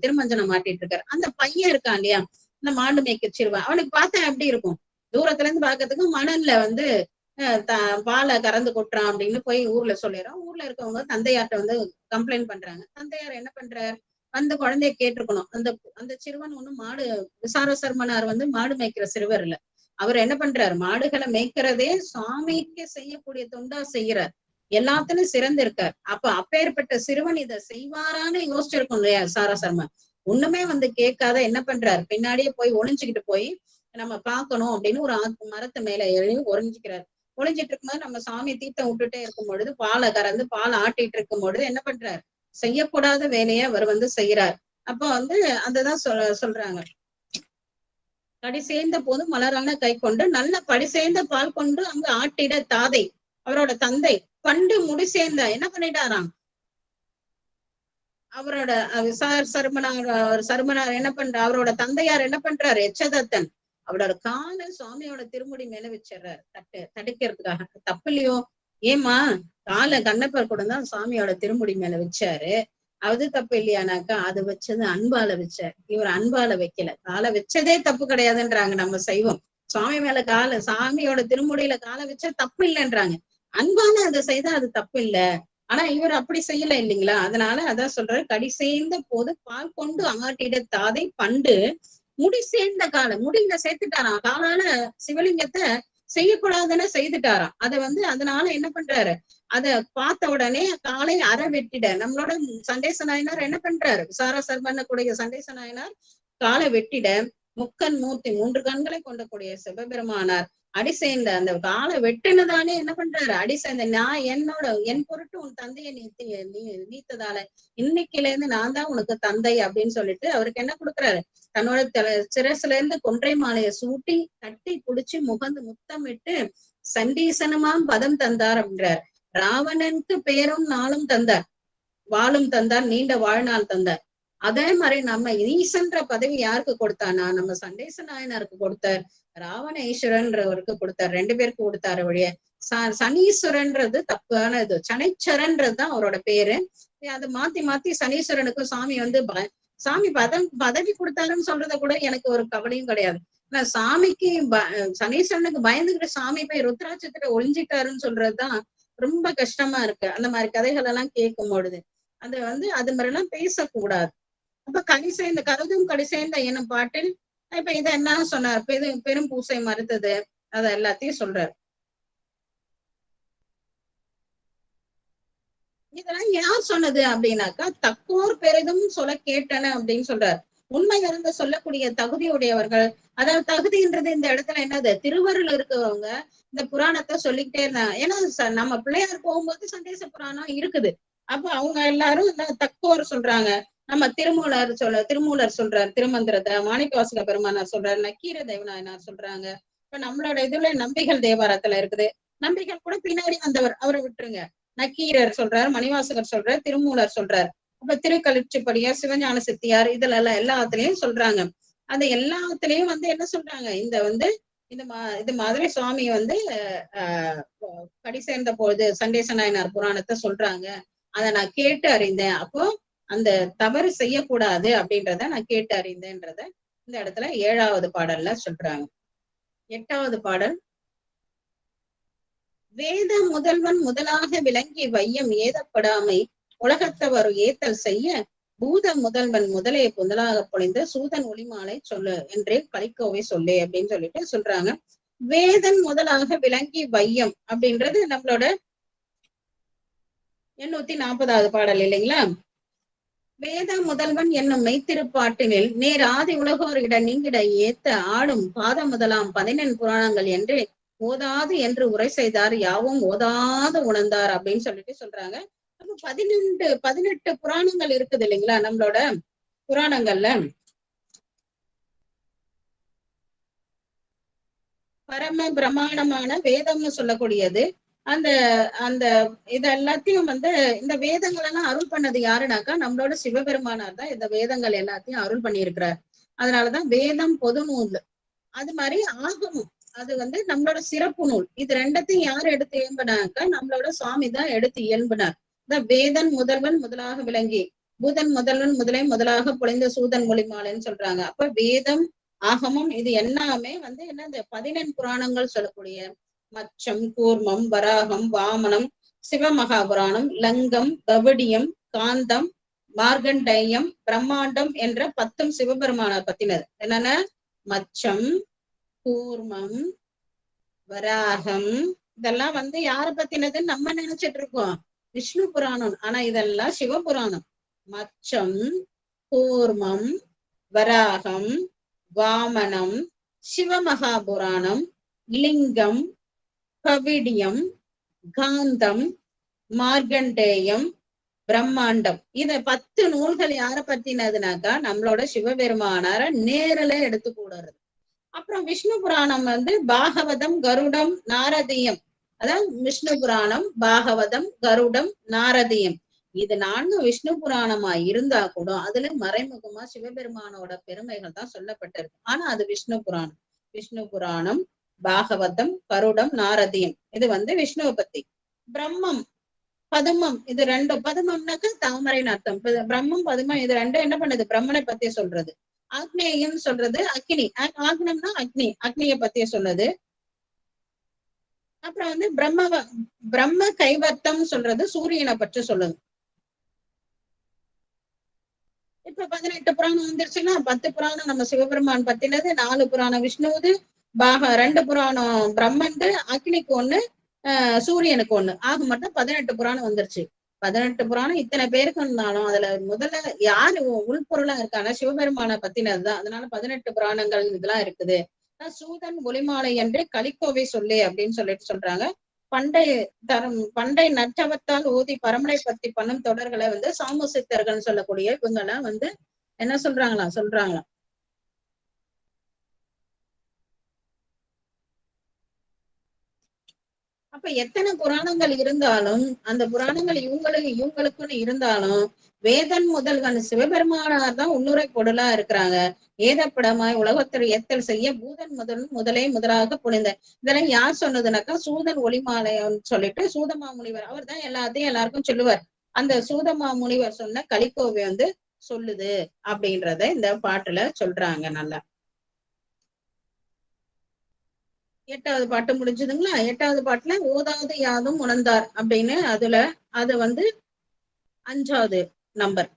திருமஞ்சனம் மாட்டிட்டு இருக்காரு. அந்த பையன் இருக்கான் இல்லையா, இந்த மாடு மேய்ச்சிருவான், அவனுக்கு பார்த்தா எப்படி இருக்கும், தூரத்துல இருந்து பாக்கிறதுக்கு மணல்ல வந்து பாலை கறந்து கொட்டுறான் அப்படின்னு போய் ஊர்ல சொல்லிடுறான். ஊர்ல இருக்கவங்க தந்தையார்ட்ட வந்து கம்ப்ளைண்ட் பண்றாங்க. தந்தையார் என்ன பண்றாரு, அந்த குழந்தைய கேட்டிருக்கணும். அந்த சிறுவன் ஒண்ணும் விசார சர்மனார் வந்து மாடு மேய்க்கிற சிறுவர் இல்ல. அவர் என்ன பண்றாரு, மாடுகளை மேய்க்கிறதே சுவாமிக்கு செய்யக்கூடிய தொண்டா செய்யறார், எல்லாத்துலயும் சிறந்திருக்கார். அப்பேற்பட்ட சிறுவன் இதை செய்வாரான்னு யோசிச்சிருக்கோம் இல்லையா விசார சர்மன். ஒண்ணுமே வந்து கேட்காத என்ன பண்றாரு, பின்னாடியே போய் ஒளிஞ்சுக்கிட்டு போய் நம்ம பார்க்கணும் அப்படின்னு ஒரு மரத்து மேல எழுதி ஒளிஞ்சுக்கிறார். ஒளிஞ்சிட்டு இருக்கும்போது நம்ம சாமி தீர்த்தம் விட்டுட்டே இருக்கும் பொழுது பாலை கறந்து பால் ஆட்டிட்டு இருக்கும் பொழுது என்ன பண்றாரு, செய்யக்கூடாத வேலையை அவர் வந்து செய்யறார். அப்ப வந்து அததான் சொல்றாங்க. கடி சேர்ந்த போது மலரான கை கொண்டு நல்ல படி சேர்ந்த பால் கொண்டு அங்கு ஆட்டிட தாதை, அவரோட தந்தை பண்டு முடி சேர்ந்த என்ன பண்ணிட்டாராம், அவரோட சர்மனார் என்ன பண்ற, அவரோட தந்தையார் என்ன பண்றாரு, எச்சதத்தன் அவரோட காலை சுவாமியோட திருமுடி மேல வச்சிடறாரு தடுக்கிறதுக்காக. தப்பு இல்லையோ, ஏமா காலை கண்ணப்பர் கூட தான் சுவாமியோட திருமுடி மேல வச்சாரு, அது தப்பு இல்லையானாக்கா, அது வச்சது அன்பால வச்சார், இவர் அன்பால வைக்கல. காலை வச்சதே தப்பு கிடையாதுன்றாங்க நம்ம சைவம். சுவாமி மேல சாமியோட திருமுடியில காலை வச்சா தப்பு இல்லைன்றாங்க. அன்பால அதை செய்தா அது தப்பு இல்ல. ஆனா இவர் அப்படி செய்யல இல்லைங்களா. அதனால அதான் சொல்றாரு, கடி சேர்ந்த போது பால் கொண்டு ஆட்டிட தாதை பண்டு முடி சேர்ந்த முடியில சேர்த்துட்டாராம். காலால சிவலிங்கத்தை செய்யக்கூடாதுன்னு செய்துட்டாராம். அதை வந்து அதனால என்ன பண்றாரு, அத பார்த்த உடனே காலை அற வெட்டிட நம்மளோட சண்டேச நாயனார் என்ன பண்றாரு, விசார சர்மனுடைய சண்டேச நாயனார் காலை வெட்டிட முக்கன் மூர்த்தி 3 கண்களை கொண்டக்கூடிய சிவபெருமானார் அடி சேர்ந்த அந்த காலை வெட்டினதானே என்ன பண்றாரு, அடி சேர்ந்த நான் என் பொருட்டு உன் தந்தையை நீத்ததால இன்னைக்குல இருந்து நான் தான் உனக்கு தந்தை அப்படின்னு சொல்லிட்டு அவருக்கு என்ன கொடுக்குறாரு, தன்னோட சிரசுல இருந்து கொன்றை மாலையை சூட்டி கட்டி புடிச்சு முகந்து முத்தமிட்டு சண்டீசனமாம் பதம் தந்தார் அப்படின்றார். ராவணனுக்கு பேரும் நாளும் தந்தார், வாழும் தந்தார், நீண்ட வாழ்நாள் தந்தார். அதே மாதிரி நம்ம ஈசன்ற பதவி யாருக்கு கொடுத்தானா, நம்ம சண்டேச நாயனாருக்கு கொடுத்தார், ராவண ஈஸ்வரன்றவருக்கு கொடுத்தார், 2 பேருக்கு கொடுத்தாரு வழிய. சனீஸ்வரன்றது தப்பான இது, சனைச்சரன்றதுதான் அவரோட பேரு. அதை மாத்தி மாத்தி சனீஸ்வரனுக்கும் சாமி வந்து சாமி பதவி கொடுத்தாருன்னு சொல்றத கூட எனக்கு ஒரு கவலையும் கிடையாது. ஆனா சாமிக்கு சனீஸ்வரனுக்கு பயந்துகிட்டு சாமி போய் ருத்ராட்சத்துல ஒளிஞ்சிட்டாருன்னு சொல்றதுதான் ரொம்ப கஷ்டமா இருக்கு. அந்த மாதிரி கதைகள் எல்லாம் கேட்கும் பொழுது அது வந்து அது மாதிரி எல்லாம் பேசக்கூடாது. அப்ப கடிசேர்ந்த கருதும் கடிசேர்ந்த என்னும் பாட்டில் இப்ப இதை என்ன சொன்னார், பெரும் பூசை மறுத்தது அத எல்லாத்தையும் சொல்றாரு. இதெல்லாம் யார் சொன்னது அப்படின்னாக்கா, தக்கோர் பெரிதும் சொல்ல கேட்டன அப்படின்னு சொல்றாரு. உண்மை இருந்து சொல்லக்கூடிய தகுதியுடையவர்கள். அதாவது தகுதின்றது இந்த இடத்துல என்னது, திருவருள் இருக்கவங்க இந்த புராணத்தை சொல்லிக்கிட்டே இருந்தாங்க. ஏன்னா நம்ம பிள்ளையார் போகும்போது சந்தேச புராணம் இருக்குது. அப்ப அவங்க எல்லாரும் தக்கோர் சொல்றாங்க, நம்ம திருமூலர் சொல்றாரு திருமந்திரத்தை, மாணிக்கவாசக பெருமானார் சொல்றாரு, நக்கீர தேவநாயனார் சொல்றாங்க. இப்ப நம்மளோட இதுல நம்பிகள் தேவாரத்துல இருக்குது. நம்பிகள் கூட பின்னாடி வந்தவர், அவரை விட்டுருங்க. நக்கீரர் சொல்றாரு, மணிவாசகர் சொல்றாரு, திருமூலர் சொல்றாரு. அப்ப திருக்கலிச்சுப்படியார், சிவஞான சித்தியார், இதுல எல்லாம் எல்லாத்துலயும் சொல்றாங்க. அந்த எல்லாத்துலயும் என்ன சொல்றாங்க, இது மாதிரி சுவாமி ஆஹ் கடி சேர்ந்த பொழுது சண்டேச நாயனார் புராணத்தை சொல்றாங்க. அதை நான் கேட்டு அறிந்தேன். அப்போ அந்த தவறு செய்யக்கூடாது அப்படின்றத நான் கேட்டு அறிந்தேன்றத இந்த இடத்துல 7வது பாடல்ல சொல்றாங்க. 8வது பாடல், வேத முதல்வன் முதலாக விளங்கி வையம் ஏதப்படாமை உலகத்தவர் ஏத்தல் செய்ய பூத முதல்வன் முதலே முதலாக பொழிந்த சூதன் ஒளிமாலை சொல்லு என்றே கலிக்கோவை சொல்லு அப்படின்னு சொல்லிட்டு சொல்றாங்க. வேதன் முதலாக விளங்கி வையம் அப்படின்றது நம்மளோட 840வது பாடல் இல்லைங்களா? வேத முதல்வன் என்னும் மெய்த்திருப்பாட்டினில் நேர் ஆதி உலகோரிட நீங்கிட ஏத்த ஆடும் பாத முதலாம் 14 புராணங்கள் என்று ஓதாது என்று உரை செய்தார், யாவும் ஓதாது உணர்ந்தார் அப்படின்னு சொல்லிட்டு சொல்றாங்க. அப்ப 18 புராணங்கள் இருக்குது இல்லைங்களா நம்மளோட புராணங்கள்ல. பரம பிரமாணமான வேதம்னு சொல்லக்கூடியது. அந்த அந்த இது எல்லாத்தையும் இந்த வேதங்கள் எல்லாம் அருள் பண்ணது யாருனாக்கா நம்மளோட சிவபெருமானார் தான் இந்த வேதங்கள் எல்லாத்தையும் அருள் பண்ணியிருக்கிறார். அதனாலதான் வேதம் பொது நூல். அது மாதிரி ஆகமும் அது நம்மளோட சிறப்பு நூல். இது ரெண்டத்தையும் யார் எடுத்து இயம்பினாக்கா நம்மளோட சுவாமி தான் எடுத்து இயம்பினார். வேதன் முதல்வன் முதலாக விளங்கி பூதன் முதல்வன் முதலாக பொழிந்த சூதன் மொழிமாலைன்னு சொல்றாங்க. அப்ப வேதம் ஆகமம் இது எல்லாமே இந்த 14 புராணங்கள் சொல்லக்கூடிய மச்சம், கூர்மம், வராகம், வாமனம், சிவமகாபுராணம், லங்கம், கவடியம், காந்தம், மார்கண்டேயம், பிரம்மாண்டம் என்ற 10 சிவபெருமானார் பத்தினது. என்னன்னா மச்சம், கூர்மம், வராகம், இதெல்லாம் யார பத்தினதுன்னு நம்ம நினைச்சிட்டு இருக்கோம் விஷ்ணு புராணம். ஆனா இதெல்லாம் சிவபுராணம். மச்சம், கூர்மம், வராகம், வாமனம், சிவமகாபுராணம், லிங்கம், கவிடியம், காந்தம், மார்கண்டேயம், பிரம்மாண்டம். இத 10 நூல்கள் யார பத்தினதுனாக்கா நம்மளோட சிவபெருமானார நேரில எடுத்து கூடுறது. அப்புறம் விஷ்ணு புராணம் பாகவதம், கருடம், நாரதியம். அதாவது விஷ்ணு புராணம், பாகவதம், கருடம், நாரதியம் இது 4 விஷ்ணு புராணமா இருந்தா கூட அதுல மறைமுகமா சிவபெருமானோட பெருமைகள் தான் சொல்லப்பட்டிருக்கு. ஆனா அது விஷ்ணு புராணம். விஷ்ணு புராணம், பாகவதம், கருடம், நாரதியம் இது விஷ்ணுவை பத்தி. பிரம்மம், பதுமம் இது ரெண்டும், பதுமம்னாக்க தாமரைன்னு அர்த்தம். பிரம்மம், பதுமம் இது ரெண்டும் என்ன பண்ணுது, பிரம்மனை பத்தி சொல்றது. ஆக்னேயம் சொல்றது அக்னி, ஆக்னம்னா அக்னி, அக்னிய பத்திய சொல்லுது. அப்புறம் பிரம்ம கைவர்த்தம் சொல்றது சூரியனை பற்றி சொல்லுது. இப்ப 18 புராணம் வந்துருச்சுன்னா 10 புராணம் நம்ம சிவபெருமான் பத்தினது, 4 புராணம் விஷ்ணுவது, 2 புராணம் பிரம்மண்டு, அக்னிக்கு 1, சூரியனுக்கு 1, ஆக மட்டும் 18 புராணம் வந்துருச்சு. 18 புராணம் இத்தனை பேருக்கு இருந்தாலும் அதுல முதல்ல யாரு உள்பொருளா இருக்காங்க, சிவபெருமான பத்தினதுதான். அதனால 18 புராணங்கள் இதெல்லாம் இருக்குது. சூதன் ஒளிமாலை என்று கலிக்கோவை சொல்லு அப்படின்னு சொல்லிட்டு சொல்றாங்க. பண்டை நற்றவத்தால் ஓதி பரமனை பத்தி பண்ணும் தொடர்களை சாமுசித்தர்கள் சொல்லக்கூடிய இவங்கெல்லாம் என்ன சொல்றாங்களாம். அப்ப எத்தனை புராணங்கள் இருந்தாலும் அந்த புராணங்கள் இவங்களுக்குன்னு இருந்தாலும் வேதன் முதல்வன் சிவபெருமானார் தான் உன்னுரை பொருளா இருக்கிறாங்க. ஏதப்படமாய் உலகத்தில் ஏத்தல் செய்ய பூதன் முதலாக புனிந்த. இதெல்லாம் யார் சொன்னதுனாக்கா சூதன் ஒளிமாலைன்னு சொல்லிட்டு சூதமா முனிவர், அவர் தான் எல்லாத்தையும் எல்லாருக்கும் சொல்லுவார். அந்த சூதமா முனிவர் சொன்ன கலிக்கோவை சொல்லுது அப்படின்றத இந்த பாட்டுல சொல்றாங்க. நல்லா 8வது பாட்டு முடிஞ்சதுங்களா? 8வது பாட்டுல ஓதாது யாதும் உணர்ந்தார் அப்படின்னு அதுல அது 5வது நம்பர்.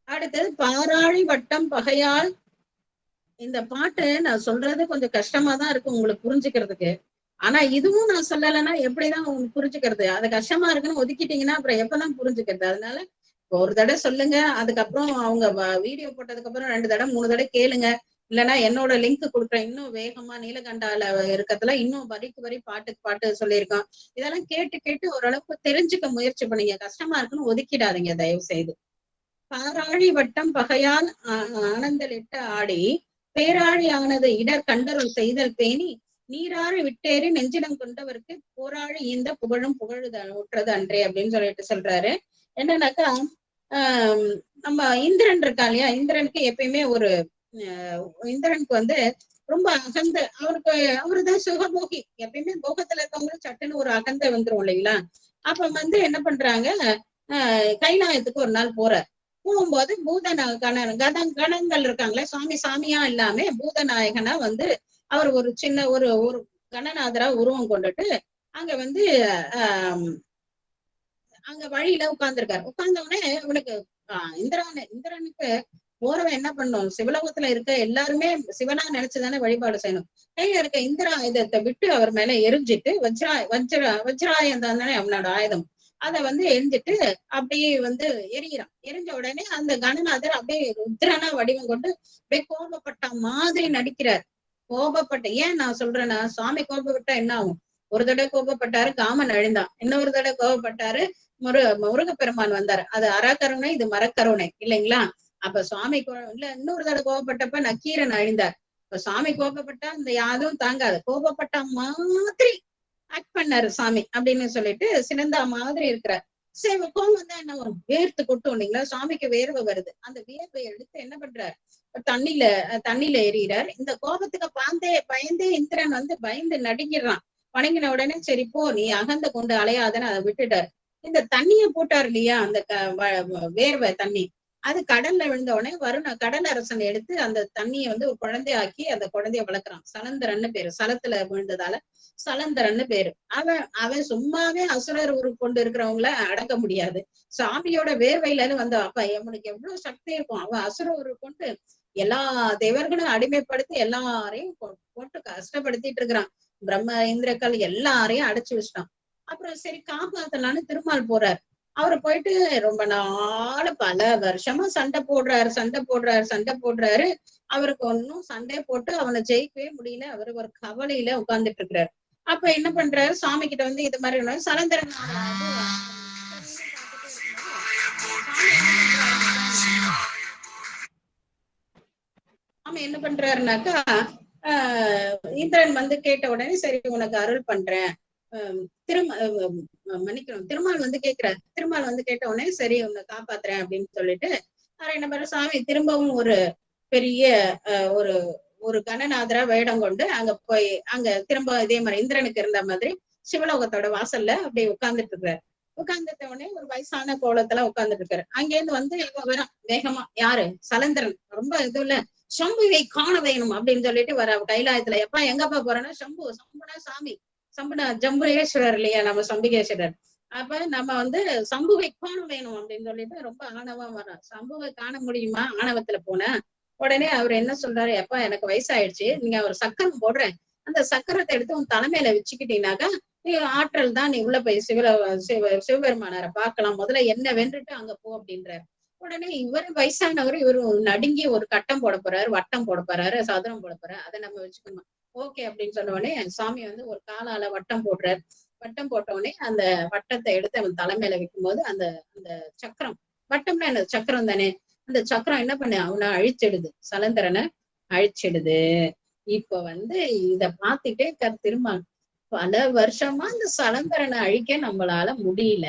அடுத்தது பாராழி வட்டம் பகையால். இந்த பாட்டு நான் சொல்றது கொஞ்சம் கஷ்டமா தான் இருக்கு உங்களுக்கு புரிஞ்சுக்கிறதுக்கு. ஆனா இதுவும் நான் சொல்லலைன்னா எப்படிதான் உங்களுக்கு புரிஞ்சுக்கிறது? அது கஷ்டமா இருக்குன்னு ஒதுக்கிட்டீங்கன்னா அப்புறம் எப்பதான் புரிஞ்சுக்கிறது? அதனால ஒரு தடவை சொல்லுங்க, அதுக்கப்புறம் அவங்க வீடியோ போட்டதுக்கு அப்புறம் 2 தடவை 3 தடவை கேளுங்க. இல்லைன்னா என்னோட லிங்க் கொடுக்குறேன், இன்னும் வேகமா நீலகண்டால இருக்கிறதுல இன்னும் வரிக்கு வரி பாட்டுக்கு பாட்டு சொல்லியிருக்கான். இதெல்லாம் கேட்டு கேட்டு ஓரளவுக்கு தெரிஞ்சுக்க முயற்சி பண்ணீங்க. கஷ்டமா இருக்குன்னு ஒதுக்கிடாதீங்க தயவு செய்து. பாராழி வட்டம் பகையால் ஆனந்தலிட்ட ஆடி பேராழி ஆனது இடர் கண்டருள் செய்தல் பேணி நீராழி விட்டேறி நெஞ்சிடம் கொண்டவருக்கு போராழி இந்த புகழும் புகழுத உற்றது அன்றே அப்படின்னு சொல்லிட்டு சொல்றாரு. என்னன்னாக்கா நம்ம இந்திரன் இருக்கா இல்லையா, இந்திரனுக்கு எப்பயுமே ஒரு இந்திரனுக்கு வந்து ரொம்ப அகந்த, அவருதான் சுகபோகி. எப்பயுமே போகத்துல இருக்கவங்களும் சட்டுன்னு ஒரு அகந்த வந்துரும் இல்லைங்களா. அப்ப வந்து என்ன பண்றாங்க, கைலாயத்துக்கு ஒரு நாள் போறார். போகும்போது கணங்கள் இருக்காங்களே, சாமியா இல்லாம பூதநாயகனா வந்து அவர் ஒரு சின்ன ஒரு கணநாதரா உருவம் கொண்டுட்டு அங்க வந்து அங்க வழியில உட்கார்ந்துருக்காரு. உட்கார்ந்த உடனே இவனுக்கு இந்திரனுக்கு போறவன் என்ன பண்ணும், சிவலோகத்துல இருக்க எல்லாருமே சிவனா நினைச்சுதானே வழிபாடு செய்யணும். கையில இருக்க இந்திர ஆயுதத்தை விட்டு அவர் மேல எரிஞ்சிட்டு வஜ்ராயுதம் தானே அவனோட ஆயுதம், அத வந்து எரிஞ்சிட்டு அப்படியே வந்து எரியிறான். எரிஞ்ச உடனே அந்த கணநாதர் அப்படியே ருத்ரனா வடிவம் கொண்டு அப்படியே கோபப்பட்ட மாதிரி நடிக்கிறார். கோபப்பட்ட, ஏன் நான் சொல்றேன்னா, சுவாமி கோபப்பட்டா என்ன ஆகும்? ஒரு தடவை கோபப்பட்டாரு, காமன் அழிந்தான். இன்னொரு தடவை கோபப்பட்டாரு, முருகப்பெருமான் வந்தாரு. அது அறக்கருணை, இது மரக்கருணை இல்லைங்களா. அப்ப சுவாமி இல்ல, இன்னொரு தடவை கோபப்பட்டப்ப நக்கீரன் அழிந்தார். இப்ப சுவாமி கோபப்பட்டா இந்த யாரும் தாங்காது, கோபப்பட்ட மாதிரி ஆக்ட் பண்ணாரு சாமி அப்படின்னு சொல்லிட்டு சினந்தா மாதிரி இருக்கிறார். சரி, கோபம் வந்தா என்ன வரும், வேர்த்து கொட்டும் இல்லைங்களா. சுவாமிக்கு வேர்வை வருது. அந்த வேர்வை எடுத்து என்ன பண்றாரு, தண்ணியில எறிகிறார். இந்த கோபத்துக்கு பயந்தே இந்திரன் வந்து பயந்து நடுங்கிடுறான். வணங்கின உடனே சரி போ, நீ அகந்த கொண்டு அலையாதன்னு அதை விட்டுட்டாரு. இந்த தண்ணிய போட்டார் இல்லையா, அந்த வேர்வை தண்ணி, அது கடல்ல விழுந்த உடனே கடல் அரசன் எடுத்து அந்த தண்ணியை வந்து ஒரு குழந்தையாக்கி அந்த குழந்தைய வளர்க்குறான். சலந்தரன்னு பேரு, சலத்துல விழுந்ததால சலந்தரன்னு பேரு. அவன் சும்மாவே அசுரர் கொண்டு இருக்கிறவங்கள அடக்க முடியாது. சாமியோட வேர்வையில வந்த அப்ப அவனுக்கு எவ்வளவு சக்தி இருக்கும். அவன் அசுரர் கொண்டு எல்லா தேவர்களும் அடிமைப்படுத்தி எல்லாரையும் போட்டு கஷ்டப்படுத்திட்டு இருக்கிறான். பிரம்ம இந்திரக்கள் எல்லாரையும் அடைச்சு வச்சிட்டான். அப்புறம் சரி காப்பாத்தலான்னு திருமால் போறார். அவரு போயிட்டு ரொம்ப நாள் பல வருஷமா சண்டை போடுறாரு. அவருக்கு ஒன்னும் சண்டை போட்டு அவனை ஜெயிக்கவே முடியல. அவரு ஒரு கவலையில உட்கார்ந்துட்டு இருக்கிறாரு. அப்ப என்ன பண்றாரு, சாமி கிட்ட வந்து இது மாதிரி சலந்தரன் சாமி என்ன பண்றாருனாக்கா, இந்திரன் வந்து கேட்ட உடனே சரி உனக்கு அருள் பண்றேன், மன்னிக்கணும், திருமால் வந்து கேட்கிறார். திருமால் வந்து கேட்ட உடனே சரி உன்னை காப்பாத்துறேன் அப்படின்னு சொல்லிட்டு என்ன பண்ற, சாமி திரும்பவும் ஒரு பெரிய ஒரு கணநாதரா வேடம் கொண்டு அங்க போய் அங்க திரும்ப இதே மாதிரி இந்திரனுக்கு இருந்த மாதிரி சிவலோகத்தோட வாசல்ல அப்படியே உட்கார்ந்துட்டு இருக்காரு. உட்கார்ந்துட்ட உடனே ஒரு வயசான கோலத்துல உட்கார்ந்துட்டு இருக்காரு. அங்கேருந்து வந்து வர வேகமா, யாரு, சலந்தரன் ரொம்ப இதுல சம்புவை காண வேணும் அப்படின்னு சொல்லிட்டு வர கைலாயத்துல. எப்பா எங்கப்பா போறேன்னா, சம்புனா சாமி, சம்புனா ஜம்புகேஸ்வரர் இல்லையா, நம்ம சம்பிகேஸ்வரர். அப்ப நம்ம வந்து சம்புவை காண வேணும் அப்படின்னு சொல்லிட்டு ரொம்ப ஆணவம் வர்றான். சம்புவை காண முடியுமா ஆணவத்துல போன உடனே அவர் என்ன சொல்றாரு, எப்பா எனக்கு வயசாயிடுச்சு, நீங்க ஒரு சக்கரம் போடுறேன், அந்த சக்கரத்தை எடுத்து உன் தலைமையில வச்சுக்கிட்டீங்கன்னாக்கா நீ ஆற்றல் தான், நீ உள்ள போய் சிவபெருமானார பார்க்கலாம், முதல்ல என்ன வென்றுட்டு அங்க போ அப்படின்றாரு. உடனே இவர் வயசானவர், இவரு நடுங்கி ஒரு கட்டம் போட போறாரு, வட்டம் போட போறாரு, சதுரம் போட போறாரு, அதை நம்ம வச்சுக்கணும் ஓகே அப்படின்னு சொன்ன உடனே சாமி வந்து ஒரு காலால வட்டம் போடுறாரு. வட்டம் போட்ட உடனே அந்த வட்டத்தை எடுத்து அவன் தலைமையில வைக்கும் போது அந்த அந்த சக்கரம், வட்டம்னா என்ன, சக்கரம் தானே, அந்த சக்கரம் என்ன பண்ண அவனை அழிச்சிடுது, சலந்தரனை அழிச்சிடுது. இப்ப வந்து இத பார்த்துட்டே திருமால் பல வருஷமா இந்த சலந்தரனை அழிக்க நம்மளால முடியல.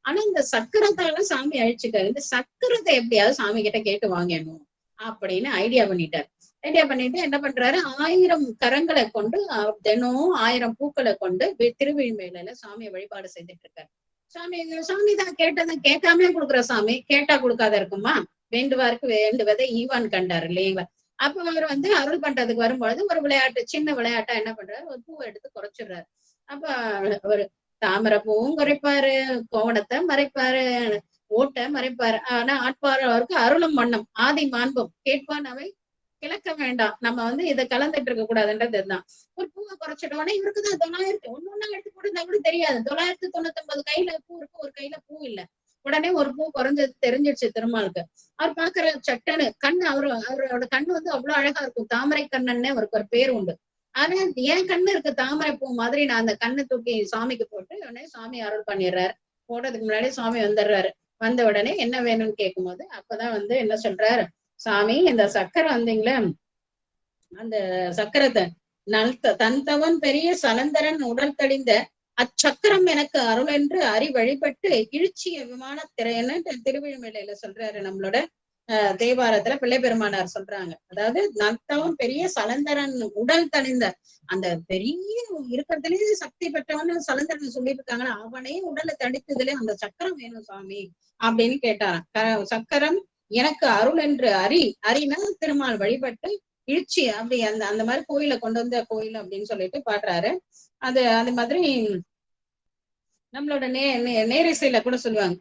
ஆனா இந்த சக்கரத்தால சாமி அழிச்சுட்டாரு. இந்த சக்கரத்தை எப்படியாவது சாமி கிட்ட கேட்டு வாங்கணும் அப்படின்னு ஐடியா பண்ணிட்டாரு. ஐடியா பண்ணிட்டு என்ன பண்றாரு, 1000 கரங்களை கொண்டு தினம் 1000 பூக்களை கொண்டு திருவிழிமேல சாமியை வழிபாடு செய்துட்டு இருக்காரு. சாமி தான் கேட்டதான் கேட்காம கொடுக்குற சாமி, கேட்டா கொடுக்காத இருக்குமா, வேண்டுவாருக்கு வேண்டுவதை ஈவான் கண்டாரு இல்லைங்களா. அப்ப அவர் வந்து அருள் பண்றதுக்கு வரும்பொழுது ஒரு விளையாட்டு, சின்ன விளையாட்டா என்ன பண்றாரு, ஒரு பூவை எடுத்து குறைச்சிடுறாரு. அப்ப அவரு தாமரை பூவும் குறைப்பாரு, கோவணத்தை மறைப்பாரு, ஓட்டை மறைப்பாரு. ஆனா ஆட்பாளருக்கு அருளும் வண்ணம் ஆதி மாண்பும் கேட்பான் அவை கிழக்க வேண்டாம். நம்ம வந்து இதை கலந்துட்டு இருக்க கூடாதுன்றது இதுதான். ஒரு பூவை குறைச்சிட்டோன்னே இவருக்குதான் 900 ஒன்னொன்னா எடுத்து போட்டுருந்தா கூட தெரியாது. 999 கையில பூ இருக்கு, ஒரு கையில பூ இல்ல. உடனே ஒரு பூ குறைஞ்சது தெரிஞ்சிடுச்சு திருமாலுக்கு. அவர் பாக்குற சட்டன்னு கண்ணு அவரோட கண்ணு வந்து அவ்வளவு அழகா இருக்கும். தாமரை கண்ணன்னு அவருக்கு ஒரு பேர் உண்டு. ஆனா என் கண்ணு இருக்கு தாமரை பூ மாதிரி, நான் அந்த கண்ணை தூக்கி சாமிக்கு போட்டு உடனே சாமி அருள் பண்ணிடுறாரு. போடுறதுக்கு முன்னாடி சாமி வந்துடுறாரு. வந்த உடனே என்ன வேணும்னு கேட்கும்போது அப்பதான் வந்து என்ன சொல்றாரு, சாமி இந்த சக்கரை வந்தீங்களே அந்த சக்கரத்தை தந்தவன் பெரிய சலந்தரன் உடல் தடிந்த அச்சக்கரம் எனக்கு அருள் என்று வழிபட்டு இழுச்சிய விமான திரையன்னு திருவிழிமலையில சொல்றாரு. நம்மளோட தேவாரத்துல பிள்ளை பெருமானார் சொல்றாங்க. அதாவது நத்தவன் பெரிய சலந்தரன் உடல் தணிந்த, அந்த பெரிய இருக்கிறதுலயே சக்தி பெற்றவன்னு சலந்தரன் சொல்லிட்டு இருக்காங்கன்னா அவனே உடலை தடித்ததுல அந்த சக்கரம் வேணும் சாமி அப்படின்னு கேட்டாராம். சக்கரம் எனக்கு அருள் என்று அரினா திருமால் வழிபட்டு இழுச்சி அப்படி அந்த அந்த மாதிரி கோயிலை கொண்டு வந்த கோயில் அப்படின்னு சொல்லிட்டு பாடுறாரு. அது மாதிரி நம்மளோட நேரிசையில கூட சொல்லுவாங்க,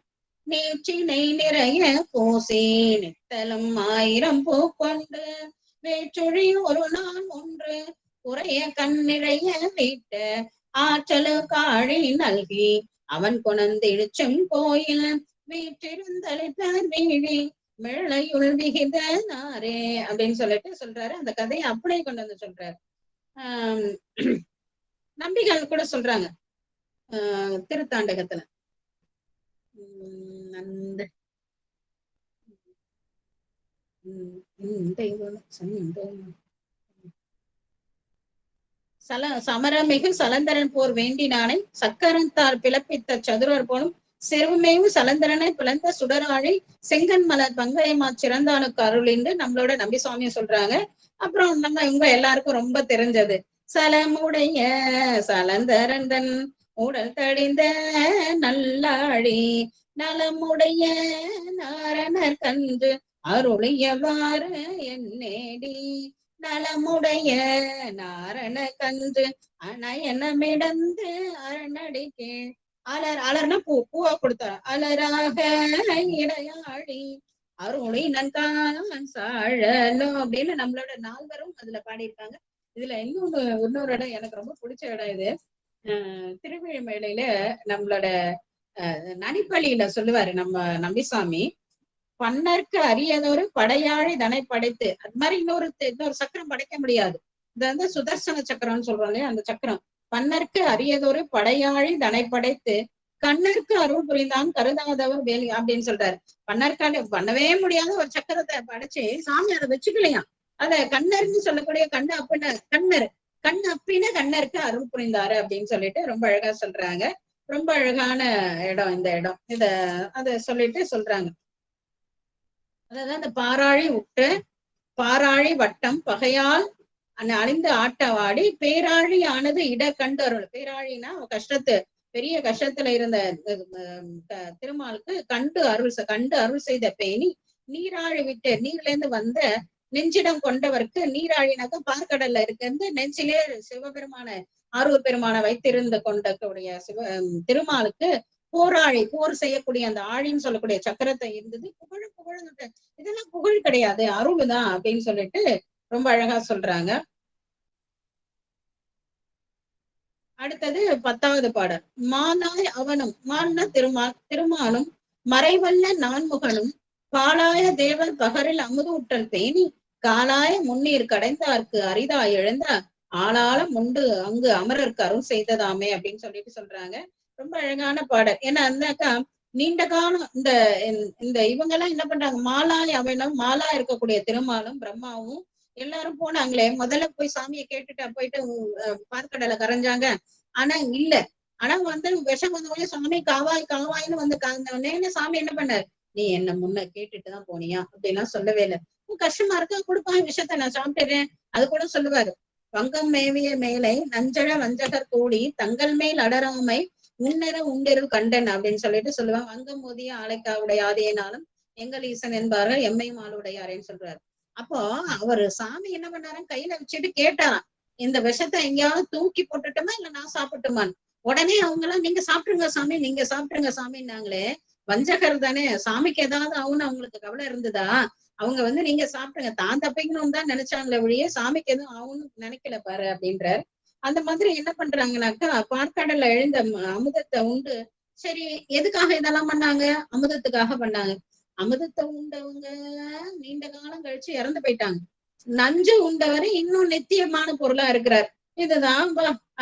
நீச்சினை நிறைய பூசி நித்தலும் 1000 பூ கொண்டு வேற்றுழி ஒரு நாள் ஒன்று உரைய கண்ணிழைய வீட்ட ஆற்றலு காழி நல்கி அவன் கொணந்து இழுச்சும் கோயில் வீற்றிருந்தளித்தார் வீழி மிளையுள் விகிதனாரே அப்படின்னு சொல்லிட்டு சொல்றாரு. அந்த கதையை அப்படியே கொண்டு வந்து சொல்றாரு. நம்பிகள் கூட சொல்றாங்க திருத்தாண்டகத்துல அந்த சமரமிகு சலந்தரன் போர் வேண்டினானை சக்கரத்தார் பிளப்பித்த சதுரர் போலும் செருமையும் சலந்தரனை பிளந்த சுடராழி செங்கன் மலர் பங்கயமா சிறந்தானுக்கு அருளின்னு நம்மளோட நம்பி சுவாமியை சொல்றாங்க. அப்புறம் நம்ம இவங்க எல்லாருக்கும் ரொம்ப தெரிஞ்சது, சலமுடைய சலந்தரந்தன் உடல் தடிந்த நல்லாழி நலமுடைய நாரணர் கன்று அருளியவாறு என்னேடி நலமுடைய நாரண கன்று அனயனமிடந்து அரணடிக்கே அலர்னா பூவா கொடுத்தார். அலராக இடையாழி அருளி நன்கான் சாழலும் அப்படின்னு நம்மளோட நால்வரும் அதுல பாடியிருக்காங்க. இதுல இன்னொரு இடம் எனக்கு ரொம்ப பிடிச்ச இடம் இது. திருவிழிமலையில நம்மளோட நனிப்பள்ளியில சொல்லுவாரு நம்ம நம்பிசாமி, பன்னருக்கு அரியதொரு படையாழி தனை படைத்து, அது மாதிரி இன்னொரு சக்கரம் படைக்க முடியாது. இது வந்து சுதர்சன சக்கரம்னு சொல்றோம் இல்லையா, அந்த சக்கரம் பன்னருக்கு அரியதொரு படையாழி தனை படைத்து கண்ணருக்கு அருள் புரிந்தான் கருதாதவர் வேலி அப்படின்னு சொல்றாரு. பன்னற்கான பண்ணவே முடியாத ஒரு சக்கரத்தை படைச்சு சாமி அதை வச்சுக்கலையா, அத கண்ணர்ன்னு சொல்லக்கூடிய கண் அப்பின கண்ணருக்கு அருள் புரிந்தாரு அப்படின்னு சொல்லிட்டு ரொம்ப அழகா சொல்றாங்க. ரொம்ப அழகான இடம் இந்த இடம். அத சொல்லிட்டு சொல்றாங்க. அதாவது அந்த பாராழி விட்டு பாராழி வட்டம் பகையால் அழிந்து ஆட்டவாடி பேராழி ஆனது இட கண்டு அருள். பேராழினா பெரிய கஷ்டத்துல இருந்த திருமாலுக்கு கண்டு அருள் செய்த பேணி நீராழி விட்டு நீர்ல இருந்து வந்த நெஞ்சிடம் கொண்டவருக்கு, நீராழினாக்க பார்க்கடல்ல இருக்கிறது நெஞ்சிலே சிவபெருமான ஆரூர் பெருமான வைத்திருந்து கொண்டக்கூடிய திருமாலுக்கு போர் செய்யக்கூடிய அந்த ஆழின்னு சொல்லக்கூடிய சக்கரத்தை இருந்தது. புகழ் இதெல்லாம் புகழ் கிடையாது, அருள் தான் அப்படின்னு சொல்லிட்டு ரொம்ப அழகா சொல்றாங்க. அடுத்தது 10வது பாடல். மாலாய் அவனும், மான்னா திருமாலும் மறைவல்ல நான்முகனும் பாலாய தேவர் பகரில் அமுதூட்டல் பேணி காலாய முன்னீர் கடைந்தார்க்கு அரிதா எழுந்த ஆளால முண்டு அங்கு அமரருக்கு அருள் செய்ததாமே அப்படின்னு சொல்லிட்டு சொல்றாங்க. ரொம்ப அழகான பாடல். ஏன்னா அந்தாக்கா நீண்ட காலம் இந்த இவங்க எல்லாம் என்ன பண்றாங்க, மாலாய் அவனும் மாலா இருக்கக்கூடிய திருமாலும் பிரம்மாவும் எல்லாரும் போனாங்களே, முதல்ல போய் சாமியை கேட்டுட்டு போயிட்டு பார்க்கடலை கரைஞ்சாங்க. ஆனா இல்ல, ஆனா வந்து விஷம் வந்தவங்க சாமி காவாய்ன்னு வந்து காய்ந்தவனே சாமி என்ன பண்ணாரு, நீ என்ன முன்ன கேட்டுட்டுதான் போனியா அப்படின்லாம் சொல்லவே இல்லை. கஷ்டமா இருக்கா, கொடுப்பாங்க விஷத்தை, நான் சாப்பிட்டுறேன் அது கூட சொல்லுவாரு. வங்கம் மேவிய மேலை நஞ்சழ வஞ்சகர் கூடி தங்கள் மேல் அடராமை முன்னர உண்டிருள் கண்டன் அப்படின்னு சொல்லிட்டு சொல்லுவாங்க. வங்கம் மோதிய ஆலைக்காவுடைய ஆதியினாலும் எங்கள் ஈசன் என்பார்கள் எம்மையும் ஆளுடையாரேன்னு சொல்றாரு. அப்போ அவரு சாமி என்ன பண்ணாரு, கையில வச்சுட்டு கேட்டாராம், இந்த விஷத்தை எங்கேயாவது தூக்கி போட்டுட்டோமா இல்ல நான் சாப்பிட்டுமான்னு. உடனே அவங்க எல்லாம் நீங்க சாப்பிட்டுருங்க சாமி, நீங்க சாப்பிட்டுருங்க சாமின்னாங்களே, வஞ்சகர் தானே, சாமிக்கு ஏதாவது ஆகுன்னு அவங்களுக்கு கவலை இருந்ததா, அவங்க வந்து நீங்க சாப்பிட்டுங்க தான் தப்பிக்கணும்னு தான் நினைச்சாங்களே ஒழிய சாமிக்கு எதுவும் ஆகும்னு நினைக்கல பாரு அப்படின்றாரு. அந்த மாதிரி என்ன பண்றாங்கன்னாக்கா பார்க்கடல்ல எழுந்த அமுதத்தை உண்டு சரி, எதுக்காக இதெல்லாம் பண்ணாங்க? அமுதத்துக்காக பண்ணாங்க. அமுதத்தை உண்டவங்க நீண்ட காலம் கழிச்சு இறந்து போயிட்டாங்க. நஞ்சு உண்டவரை இன்னும் நித்தியமான பொருளா இருக்கிறார். இதுதான்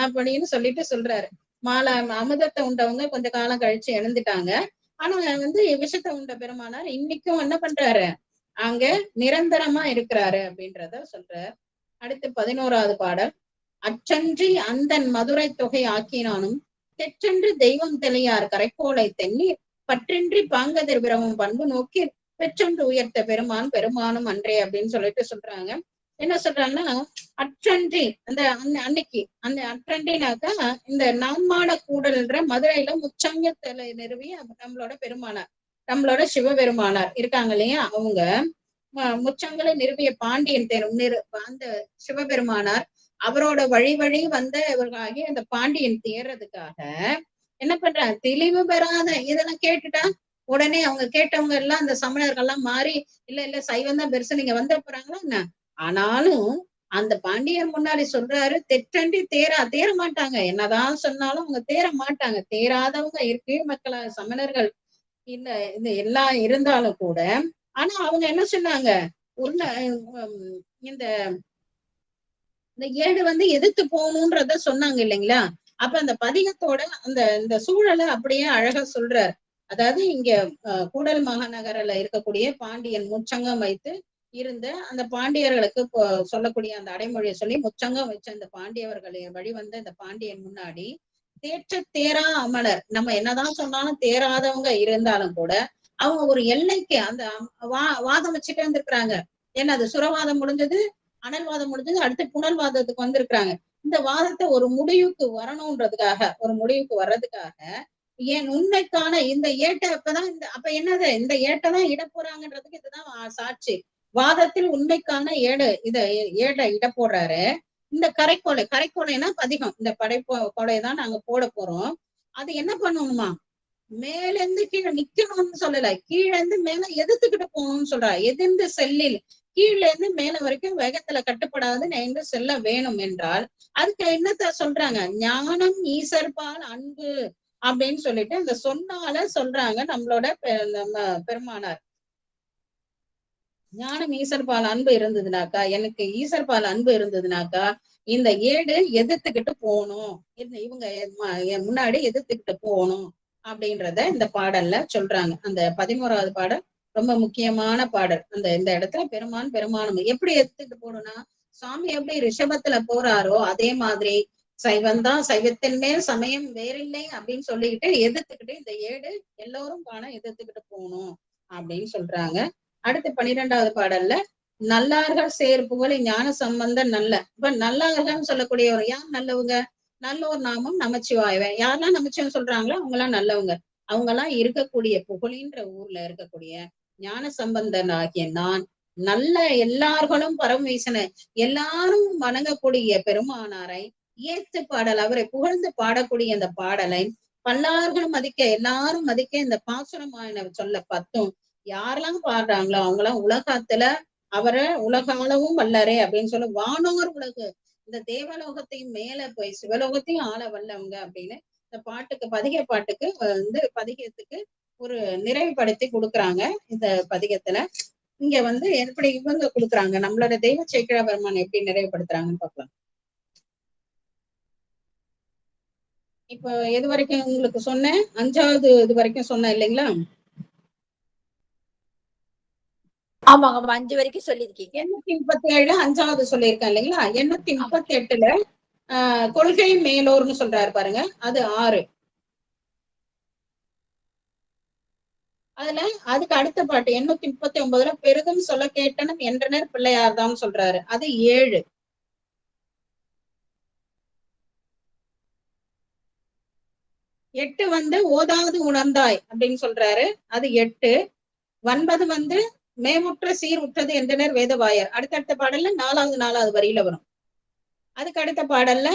அப்படின்னு சொல்லிட்டு சொல்றாரு. மாலா அமுதத்தை உண்டவங்க கொஞ்ச காலம் கழிச்சு இறந்துட்டாங்க. ஆனா விஷத்தை உண்ட பெருமானார் இன்னைக்கும் என்ன பண்றாரு? அங்க நிரந்தரமா இருக்கிறாரு அப்படின்றத சொல்றார். அடுத்து 11வது பாடல். அச்சன்றி அந்தன் மதுரை தொகை ஆக்கினானும் தெற்றென்று தெய்வம் தெளியார் கரைக்கோளை தென்னீர் பற்றின்றி பாங்கதிர் பிரமம் பண்பு நோக்கி பெற்றொன்று உயர்த்த பெருமான் பெருமானும் அன்றே அப்படின்னு சொல்லிட்டு சொல்றாங்க. என்ன சொல்றாங்கன்னா, அற்றன்றி அந்த அன்னைக்கு அந்த அற்றன்றினாக்கா இந்த நான்மாட கூடல்ன்ற மதுரையில முச்சங்கத்தலை நிறுவி நம்மளோட பெருமானார், நம்மளோட சிவபெருமானார் இருக்காங்க இல்லையா, அவங்க முச்சங்களை நிறுவிய பாண்டியன் அந்த சிவபெருமானார் அவரோட வழி வழி வந்த இவர்களாகி அந்த பாண்டியன் தேர்றதுக்காக என்ன பண்றாங்க, தெளிவு பெறாத இதெல்லாம் கேட்டுட்டா உடனே அவங்க கேட்டவங்க எல்லாம் அந்த சமணர்கள் எல்லாம் மாறி இல்ல சைவம் தான் பெருசு நீங்க வந்த போறாங்களா என்ன. ஆனாலும் அந்த பாண்டியன் முன்னாடி சொல்றாரு, தெற்றன்றி தேர மாட்டாங்க, என்னதான் சொன்னாலும் அவங்க தேர மாட்டாங்க. தேராதவங்க கீழ் மக்களா சமணர்கள் இல்ல இந்த எல்லாம் இருந்தாலும் கூட, ஆனா அவங்க என்ன சொன்னாங்க, இந்த இந்த ஏடு எதிர்த்து போகணும்ன்றத சொன்னாங்க இல்லைங்களா. அப்ப அந்த பதிகத்தோட இந்த சூழலை அப்படியே அழகா சொல்றார். அதாவது இங்க கூடல் மாநகரில் இருக்கக்கூடிய பாண்டியன் முச்சங்கம் வைத்து இருந்த அந்த பாண்டியர்களுக்கு சொல்லக்கூடிய அந்த அடைமொழியை சொல்லி முச்சங்கம் வச்ச அந்த பாண்டியவர்களை வழி வந்த இந்த பாண்டியன் முன்னாடி தேரா அமலர், நம்ம என்னதான் சொன்னாலும் தேராதவங்க இருந்தாலும் கூட அவங்க ஒரு எல்லைக்கு அந்த வாதம் வச்சுட்டே இருந்திருக்கிறாங்க. ஏன்னா அது சுரவாதம் முடிஞ்சது, அனல்வாதம் முடிஞ்சது, அடுத்து புனல்வாதத்துக்கு வந்திருக்கிறாங்க. இந்த வாதத்தை ஒரு முடிவுக்கு வரணும்ன்றதுக்காக, ஒரு முடிவுக்கு வர்றதுக்காக ஏன் உண்மைக்கான இந்த ஏட்டை அப்பதான் அப்ப என்னது இந்த ஏட்டை தான் இட போறாங்கன்றதுக்கு இதுதான் சாட்சி. வாதத்தில் உண்மைக்கான ஏடை இட போடுறாரு. இந்த கரைக்கோலைனா பதிகம், இந்த கொலை தான் நாங்க போட போறோம். அது என்ன பண்ணணுமா, மேல இருந்து கீழே நிக்கணும்னு சொல்லல, கீழே இருந்து மேல எதிர்த்துக்கிட்டு போகணும்னு சொல்றா. எதிர்ந்து செல்லில் கீழே இருந்து மேல வரைக்கும் வேகத்துல கட்டுப்படாது எங்க செல்ல வேணும் என்றால் அதுக்கு என்னத்த சொல்றாங்க, ஞானம் ஈசர்பால் அன்பு அப்படின்னு சொல்லிட்டு அந்த சொன்னால சொல்றாங்க நம்மளோட பெருமானார். ஞானம் ஈசர்பால் அன்பு இருந்ததுனாக்கா, எனக்கு ஈசர்பால் அன்பு இருந்ததுனாக்கா இந்த ஏடு எதிர்த்துக்கிட்டு போகணும், இவங்க முன்னாடி எதிர்த்துக்கிட்டு போகணும் அப்படின்றத இந்த பாடல்ல சொல்றாங்க. அந்த 11வது பாடல் ரொம்ப முக்கியமான பாடல். இந்த இடத்துல பெருமானும் எப்படி எடுத்துட்டு போகணும்னா, சுவாமி எப்படி ரிஷபத்துல போறாரோ அதே மாதிரி சைவந்தான், சைவத்தின் மேல் சமயம் வேறில்லை அப்படின்னு சொல்லிக்கிட்டு எதிர்த்துக்கிட்டு இந்த ஏடு எல்லோரும் காண எதிர்த்துக்கிட்டு போகணும் அப்படின்னு சொல்றாங்க. அடுத்து 12வது பாடல்ல நல்லார்கள் சேர் புகழி ஞான சம்பந்தம் நல்ல. இப்ப நல்லார்கள் சொல்லக்கூடியவர் யார் நல்லவங்க, நல்லோர் நாமம் நமச்சிவாயவன். யாரெல்லாம் நமச்சிவன் சொல்றாங்களோ அவங்க எல்லாம் நல்லவங்க. அவங்க எல்லாம் இருக்கக்கூடிய புகழின்ற ஊர்ல இருக்கக்கூடிய ஞான சம்பந்தன் ஆகிய நான் நல்ல எல்லார்களும் பரமேசன எல்லாரும் வணங்கக்கூடிய பெருமானாரை ஏத்து பாடல், அவரை புகழ்ந்து பாடக்கூடிய அந்த பாடலை பல்லார்களும் மதிக்க எல்லாரும் மதிக்க இந்த பாசுரமான சொல்ல 10 யாரெல்லாம் பாடுறாங்களோ அவங்களாம் உலகத்துல அவரை உலகளவும் வல்லரே அப்படின்னு சொல்லி வானோர் உலகு இந்த தேவலோகத்தையும் மேல போய் சிவலோகத்தையும் ஆள வல்லவங்க அப்படின்னு இந்த பாட்டுக்கு பதிகத்துக்கு பதிகத்துக்கு ஒரு நிறைவுபடுத்தி கொடுக்குறாங்க. இந்த பதிகத்துல இங்க எப்படி இவங்க கொடுக்குறாங்க, நம்மளோட தெய்வ சேக்கிழ பெருமான் எப்படி நிறைவுபடுத்துறாங்கன்னு பார்க்கலாம். இப்போ எது வரைக்கும் உங்களுக்கு சொன்னேன், 5வது இது வரைக்கும் சொன்னேன் இல்லைங்களா.
ஆமாங்க, 5 வரைக்கும் சொல்லிருக்கீங்க.
837 5வது சொல்லியிருக்கேன் இல்லைங்களா. 838ல கொள்கை மேலோர்னு சொல்றாரு பாருங்க, அது 6. அதுல அதுக்கு அடுத்த பாட்டு 839ல பெரிதும் சொல்ல கேட்டனும் என்றனர் பிள்ளையார் தான் சொல்றாரு, அது 7. எட்டு ஓதாவது உணர்ந்தாய் அப்படின்னு சொல்றாரு, அது 8. 9 மேமுற்ற சீர் உற்றது என்றனர் வேதவாயர். அடுத்தடுத்த பாடல்ல 4வது வரியில வரும். அதுக்கு அடுத்த பாடல்ல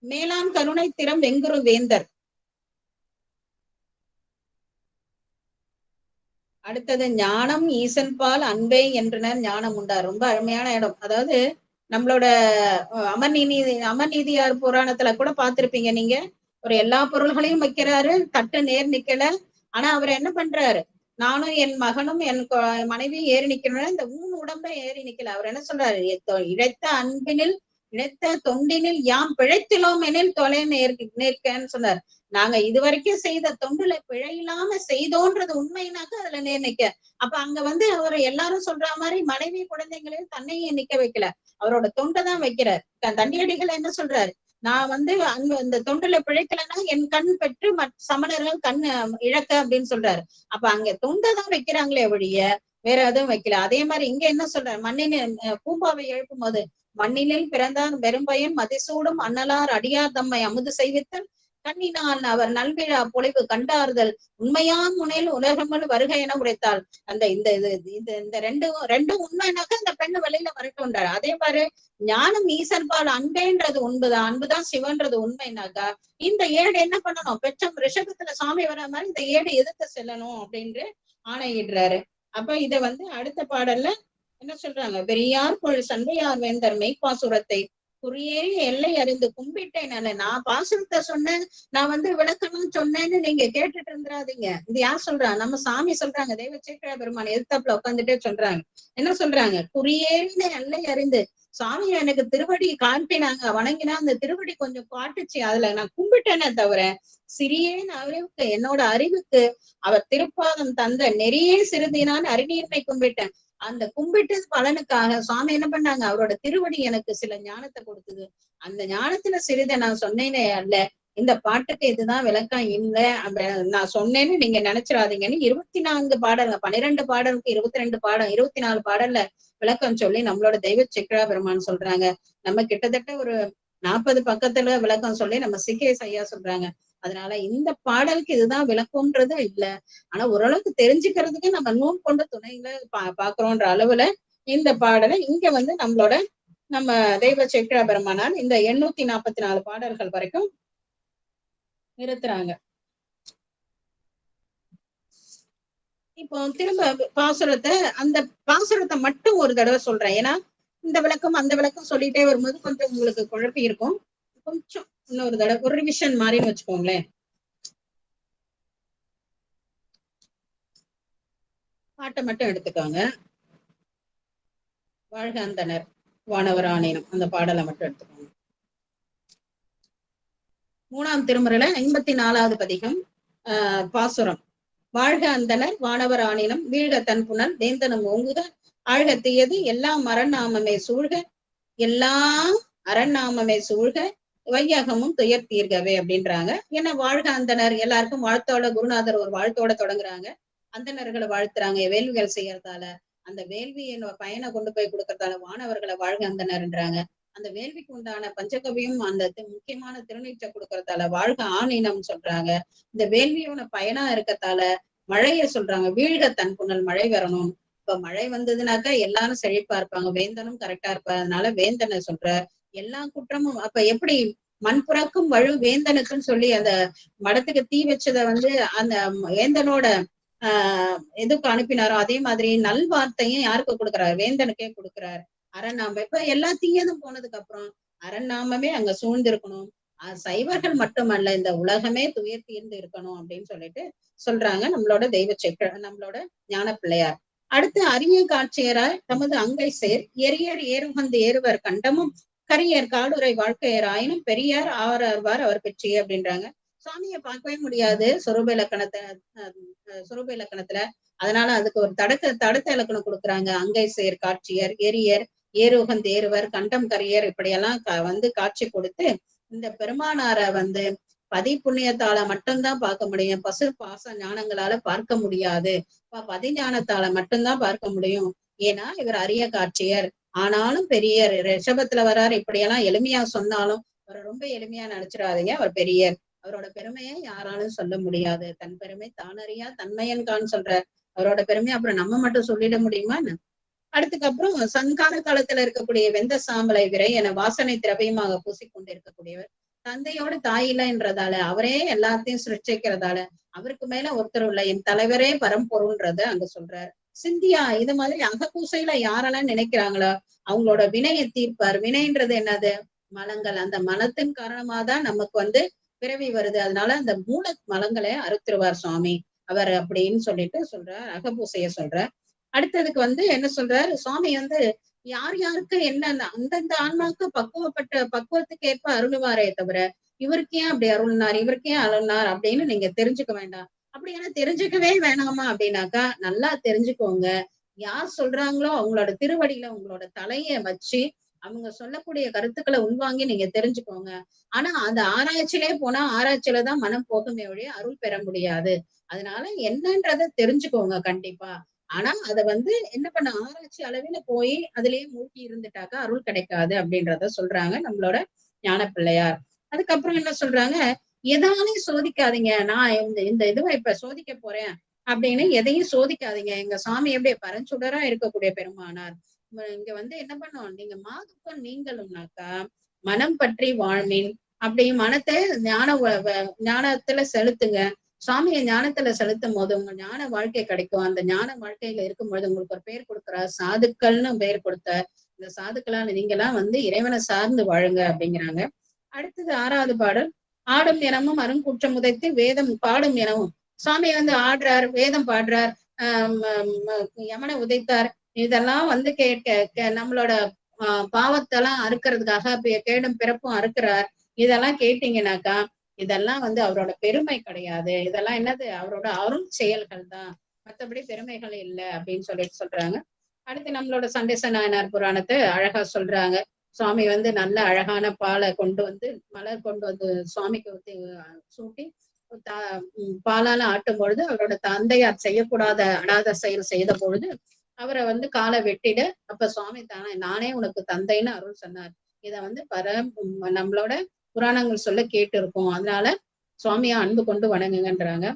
மேலாம் கருணை திறம் வெங்குரு வேந்தர். அடுத்தது ஞானம் ஈசன் பால் அன்பே என்றனர் ஞானம் உண்டார். ரொம்ப அருமையான இடம். அதாவது நம்மளோட அமர்நீதியார் புராணத்துல கூட பார்த்திருப்பீங்க நீங்க. அவர் எல்லா பொருள்களையும் வைக்கிறாரு, தட்டு நேர் நிக்கல. ஆனா அவர் என்ன பண்றாரு, நானும் என் மகனும் என் மனைவியும் ஏறி நிக்கணும், இந்த உடம்ப ஏறி நிக்கல. அவர் என்ன சொல்றாரு, இழைத்த அன்பினில் இழைத்த தொண்டினில் யாம் பிழைத்திலோம் எனில் தொலை நேர்க்கன்னு சொன்னார். நாங்க இதுவரைக்கும் செய்த தொண்டுல பிழை இல்லாம செய்தோன்றது உண்மைனாக்க அதுல நேர் நிக்க. அப்ப அங்க அவர் எல்லாரும் சொல்ற மாதிரி மனைவி குழந்தைங்களையும் தன்னையும் நிக்க வைக்கல, அவரோட தொண்டை தான் வைக்கிறார். தண்டியடிகள் என்ன சொல்றாரு, நான் அங்க இந்த தொண்டுல பிழைக்கலன்னா என் கண் பெற்று சமணர்கள் கண் இழக்க அப்படின்னு சொல்றாரு. அப்ப அங்க தொண்டை தான் வைக்கிறாங்களே ஒழிய வேற எதுவும் வைக்கல. அதே மாதிரி இங்க என்ன சொல்றாரு, மண்ணின் பூம்பாவை எழுப்பும் போது மண்ணினில் பிறந்தார் பெரும்பயன் மதிசூடும் அன்னலார் அடியார் தம்மை அமுது செய்வித்தல் கண்ணினால் அவர் நல்விழா பொழிவு கண்டாறுதல் உண்மையான் முனையில் உலகமல் வருகை என உரைத்தாள். அந்த இந்த இந்த ரெண்டும் உண்மைனாக்க இந்த பெண்ணு வெளியில வரட்டும்ன்றாரு. அதே மாதிரி ஞானம் ஈசன்பால் அன்பேன்றது உண்மைதான், அன்புதான் சிவன்றது உண்மைனாக்கா இந்த ஏடு என்ன பண்ணணும், பெற்றம் ரிஷபத்துல சாமி வர மாதிரி இந்த ஏடு எதிர்த்து செல்லணும் அப்படின்னு ஆணையிடுறாரு. அப்ப இத அடுத்த பாடல்ல என்ன சொல்றாங்க, பெரியார் பொழு சண்டையார் வேந்தர் மெய்ப்பாசுரத்தை குறியேறி எல்லை அறிந்து கும்பிட்டேன். நான் பாசுரத்தை சொன்னேன், நான் விளக்கணும் சொன்னேன்னு நீங்க கேட்டுட்டு இருந்துடாதீங்க. இது யார் சொல்றா, நம்ம சாமி சொல்றாங்க. தெய்வ சேக்கிழா பெருமான் எதிர்த்தாப்புல உட்காந்துட்டே சொல்றாங்க. என்ன சொல்றாங்க, குறியேறின எல்லை அறிந்து சாமி எனக்கு திருவடி காட்டினாங்க, வணங்கினா அந்த திருவடி கொஞ்சம் காட்டுச்சு, அதுல நான் கும்பிட்டேனே தவிர சிறியேன் அறிவுக்கு என்னோட அறிவுக்கு அவர் திருப்பாதம் தந்த நெறியே சிறுதினான் அறிநீர்மை கும்பிட்டேன். அந்த கும்பிட்டது பலனுக்காக சுவாமி என்ன பண்ணாங்க, அவரோட திருவடி எனக்கு சில ஞானத்தை கொடுத்தது, அந்த ஞானத்துல சிறிதை நான் சொன்னேனே அல்ல. இந்த பாட்டுக்கு இதுதான் விளக்கம் இல்லை, நான் சொன்னேன்னு நீங்க நினைச்சிடாதீங்கன்னு 24 பாடல்கள், 12 பாடலுக்கு 22 பாடம் 24 பாடல்ல விளக்கம் சொல்லி நம்மளோட தெய்வ சேக்கிழா பெருமான் சொல்றாங்க. நம்ம கிட்டத்தட்ட ஒரு 40 பக்கத்துல விளக்கம் சொல்லி நம்ம சிகேஸ் ஐயா சொல்றாங்க. அதனால இந்த பாடலுக்கு இதுதான் விளக்கம்ன்றது இல்ல. ஆனா ஓரளவுக்கு தெரிஞ்சுக்கிறதுக்கு நம்ம நூல் கொண்ட துணைகளை பாக்குறோன்ற அளவுல இந்த பாடலை இங்க நம்ம தெய்வ சேக்கிழா பெருமானால் இந்த 844 பாடல்கள் வரைக்கும் நிறுத்துறாங்க. இப்போ திரும்ப அந்த பாசுரத்தை மட்டும் ஒரு தடவை சொல்றேன். ஏன்னா இந்த விளக்கம் அந்த விளக்கம் சொல்லிட்டே வரும்போது கொஞ்சம் உங்களுக்கு குழப்பி இருக்கும். கொஞ்சம் இன்னொரு தடவை ஒரு ரிவிஷன் மாதிரின்னு வச்சுக்கோங்களேன். பாட்டை மட்டும் எடுத்துக்கோங்க. வாழ்க அந்தனர் வானவர் ஆணையம் அந்த பாடலை மட்டும் எடுத்துக்கோங்க. 3ஆம் திருமுறையில 54வது பதிகம் பாசுரம். வாழ்க அந்தனர் வானவர் ஆணினம் வீழ்க தன் புனல் வேந்தனும் ஓங்குக ஆழ்க தீயது எல்லாம் அரண்நாமமே சூழ்க எல்லாம் அரண்நாமமே சூழ்க வையகமும் துயர் தீர்கவே அப்படின்றாங்க. ஏன்னா வாழ்க அந்தனர் எல்லாருக்கும் வாழ்த்தோட குருநாதர் ஒரு வாழ்த்தோட தொடங்குறாங்க. அந்தணர்களை வாழ்த்துறாங்க வேள்விகள் செய்யறதால. அந்த வேள்வியின் பயனை கொண்டு போய் கொடுக்கறதால வானவர்களை வாழ்க அந்தனர்ன்றாங்க. அந்த வேள்விக்கு உண்டான பஞ்சகவியும் அந்த முக்கியமான திருநீற்றை கொடுக்கறதால வாழ்க ஆணினம் சொல்றாங்க. இந்த வேள்வியோட பயனா இருக்கத்தால மழைய சொல்றாங்க, வீழ்க தன் புனல் மழை வரணும். இப்ப மழை வந்ததுனாக்கா எல்லாரும் செழிப்பா இருப்பாங்க, வேந்தனும் கரெக்டா இருப்பாரு, அதனால வேந்தனை சொல்ற. எல்லா குற்றமும் அப்ப எப்படி மண் புறக்கும் வலு வேந்தனுக்குன்னு சொல்லி அந்த மடத்துக்கு தீ வச்சத அந்த வேந்தனோட எதுக்கு அனுப்பினாரோ அதே மாதிரி நல்வார்த்தையும் யாருக்கு கொடுக்குறாரு, வேந்தனுக்கே கொடுக்குறாரு. அரண்நாமம் இப்ப எல்லா தீயதும் போனதுக்கு அப்புறம் அரண்நாமமே அங்க சூழ்ந்திருக்கணும். சைவர்கள் மட்டுமல்ல இந்த உலகமே துயர் தீர்ந்து இருக்கணும் அப்படின்னு சொல்லிட்டு சொல்றாங்க நம்மளோட தெய்வ சேக்கிழ நம்மளோட ஞான பிள்ளையார். அடுத்து அரிய காட்சியராய் தமது அங்கை சேர் எரியர் ஏறுவந்து ஏறுவர் கண்டமும் கரியர் காடுரை வாழ்க்கையர் ஆயினும் பெரியார் ஆவார் அவர் பெற்றிய அப்படின்றாங்க. சுவாமியை பார்க்கவே முடியாது சொரூப இலக்கணத்துல. அதனால அதுக்கு ஒரு தடுத்த இலக்கணம் கொடுக்குறாங்க. அங்கை சேர் காட்சியர் எரியர் ஏறுவந்து ஏறுவர் கண்டம் கரியர் இப்படியெல்லாம் காட்சி கொடுத்து இந்த பெருமானார பதி புண்ணியத்தால மட்டும்தான் பார்க்க முடியும், பசு பாச ஞானங்களால பார்க்க முடியாது. பதி ஞானத்தால மட்டும்தான் பார்க்க முடியும். ஏன்னா இவர் அரிய காட்சியர் ஆனாலும் பெரியர். ரிஷபத்துல வராரு, இப்படியெல்லாம் எளிமையா சொன்னாலும் அவரை ரொம்ப எளிமையா நினைச்சிடாதீங்க, அவர் பெரியர். அவரோட பெருமையை யாராலும் சொல்ல முடியாது. தன் பெருமை தானறியா தன்மையன்கான்னு சொல்ற அவரோட பெருமை அப்புறம் நம்ம மட்டும் சொல்லிட முடியுமா? அடுத்துக்கப்புறம் சங்கார காலத்துல இருக்கக்கூடிய வெந்த சாம்பலை விரை என வாசனை திரவியமாக பூசிக்கொண்டு இருக்கக்கூடியவர். தந்தையோட தாயில்லைன்றதால அவரே எல்லாத்தையும் சிருஷ்டிக்கிறதால அவருக்கு மேல ஒருத்தர் உள்ள என் தலைவரே பரம்பொருள்ன்றத அங்க சொல்றாரு. சிந்தியா இது மாதிரி அகப்பூசையில யாரெல்லாம் நினைக்கிறாங்களோ அவங்களோட வினையை தீர்ப்பார். வினைன்றது என்னது, மலங்கள். அந்த மனத்தின் காரணமாதான் நமக்கு பிறவி வருது, அதனால அந்த மூல மலங்களை அறுத்துருவார் சுவாமி அவர் அப்படின்னு சொல்லிட்டு சொல்றார். அகப்பூசைய சொல்றார். அடுத்ததுக்கு என்ன சொல்றாரு சுவாமி யார் யாருக்கு என்ன அந்தந்த ஆன்மாவுக்கு பக்குவத்துக்கு ஏற்ப அருளுவாரே தவிர இவருக்கு ஏன் அப்படி அருள்னார், இவருக்கு ஏன் அருள்னார் அப்படின்னு நீங்க தெரிஞ்சுக்க வேண்டாம். அப்படி ஏன்னா தெரிஞ்சுக்கவே வேணாமா அப்படின்னாக்கா, நல்லா தெரிஞ்சுக்கோங்க. யார் சொல்றாங்களோ அவங்களோட திருவடியில உங்களோட தலைய வச்சு அவங்க சொல்லக்கூடிய கருத்துக்களை உள்வாங்கி நீங்க தெரிஞ்சுக்கோங்க. ஆனா அந்த ஆராய்ச்சியிலே போனா ஆராய்ச்சியிலதான் மனம் போகுமே ஒழிய அருள் பெற முடியாது. அதனால என்னன்றத தெரிஞ்சுக்கோங்க கண்டிப்பா. ஆனா அத என்ன பண்ண ஆராய்ச்சி அளவில போய் அதுலயே மூழ்கி இருந்துட்டாக்கா அருள் கிடைக்காது அப்படின்றத சொல்றாங்க நம்மளோட ஞான பிள்ளையார். அதுக்கப்புறம் என்ன சொல்றாங்க, எதாலையும் சோதிக்காதீங்க. நான் இந்த இதுவை இப்ப சோதிக்க போறேன் அப்படின்னு எதையும் சோதிக்காதீங்க. எங்க சாமி எப்படி பரஞ்சுடரா இருக்கக்கூடிய பெருமானார் இங்க என்ன பண்ணும், நீங்க மாதுக்கம் நீங்களும்னாக்கா மனம் பற்றி வாழ்மின் அப்படி மனத்தை ஞானத்துல செலுத்துங்க. சுவாமியை ஞானத்துல செலுத்தும் போது உங்க ஞான வாழ்க்கை கிடைக்கும். அந்த ஞான வாழ்க்கையில இருக்கும்பொழுது உங்களுக்கு ஒரு பேர் கொடுக்குறார், சாதுக்கள்னு பேர் கொடுத்த இந்த சாதுக்களான நீங்கெல்லாம் இறைவனை சார்ந்து வாழுங்க அப்படிங்கிறாங்க. அடுத்தது 6வது பாடல். ஆடும் இனமும் அருங்குற்றம் உதைத்து வேதம் பாடும் எனவும் சுவாமி ஆடுறார், வேதம் பாடுறார், யமனை உதைத்தார். இதெல்லாம் நம்மளோட பாவத்தெல்லாம் அறுக்கிறதுக்காக கேடும் பிறப்பும் அறுக்கிறார். இதெல்லாம் கேட்டீங்கன்னாக்கா இதெல்லாம் அவரோட பெருமை கிடையாது. இதெல்லாம் என்னது, அவரோட அருள் செயல்கள் தான், மற்றபடி பெருமைகள் இல்லை அப்படின்னு சொல்லிட்டு சொல்றாங்க. அடுத்து நம்மளோட சண்டேச நாயனார் புராணத்தை அழகா சொல்றாங்க. சுவாமி நல்ல அழகான பாலை மலர் கொண்டு சுவாமிக்கு சூட்டி பாலால ஆட்டும் பொழுது அவரோட தந்தையார் செய்யக்கூடாத அடாத செயல் செய்த பொழுது அவரை காலை வெட்டிட, அப்ப சுவாமி தானே நானே உனக்கு தந்தைன்னு அருள் சொன்னார். இத நம்மளோட புராணங்கள் சொல்ல கேட்டு இருக்கோம். அதனால சுவாமியா அன்பு கொண்டு வணங்குங்கன்றாங்க.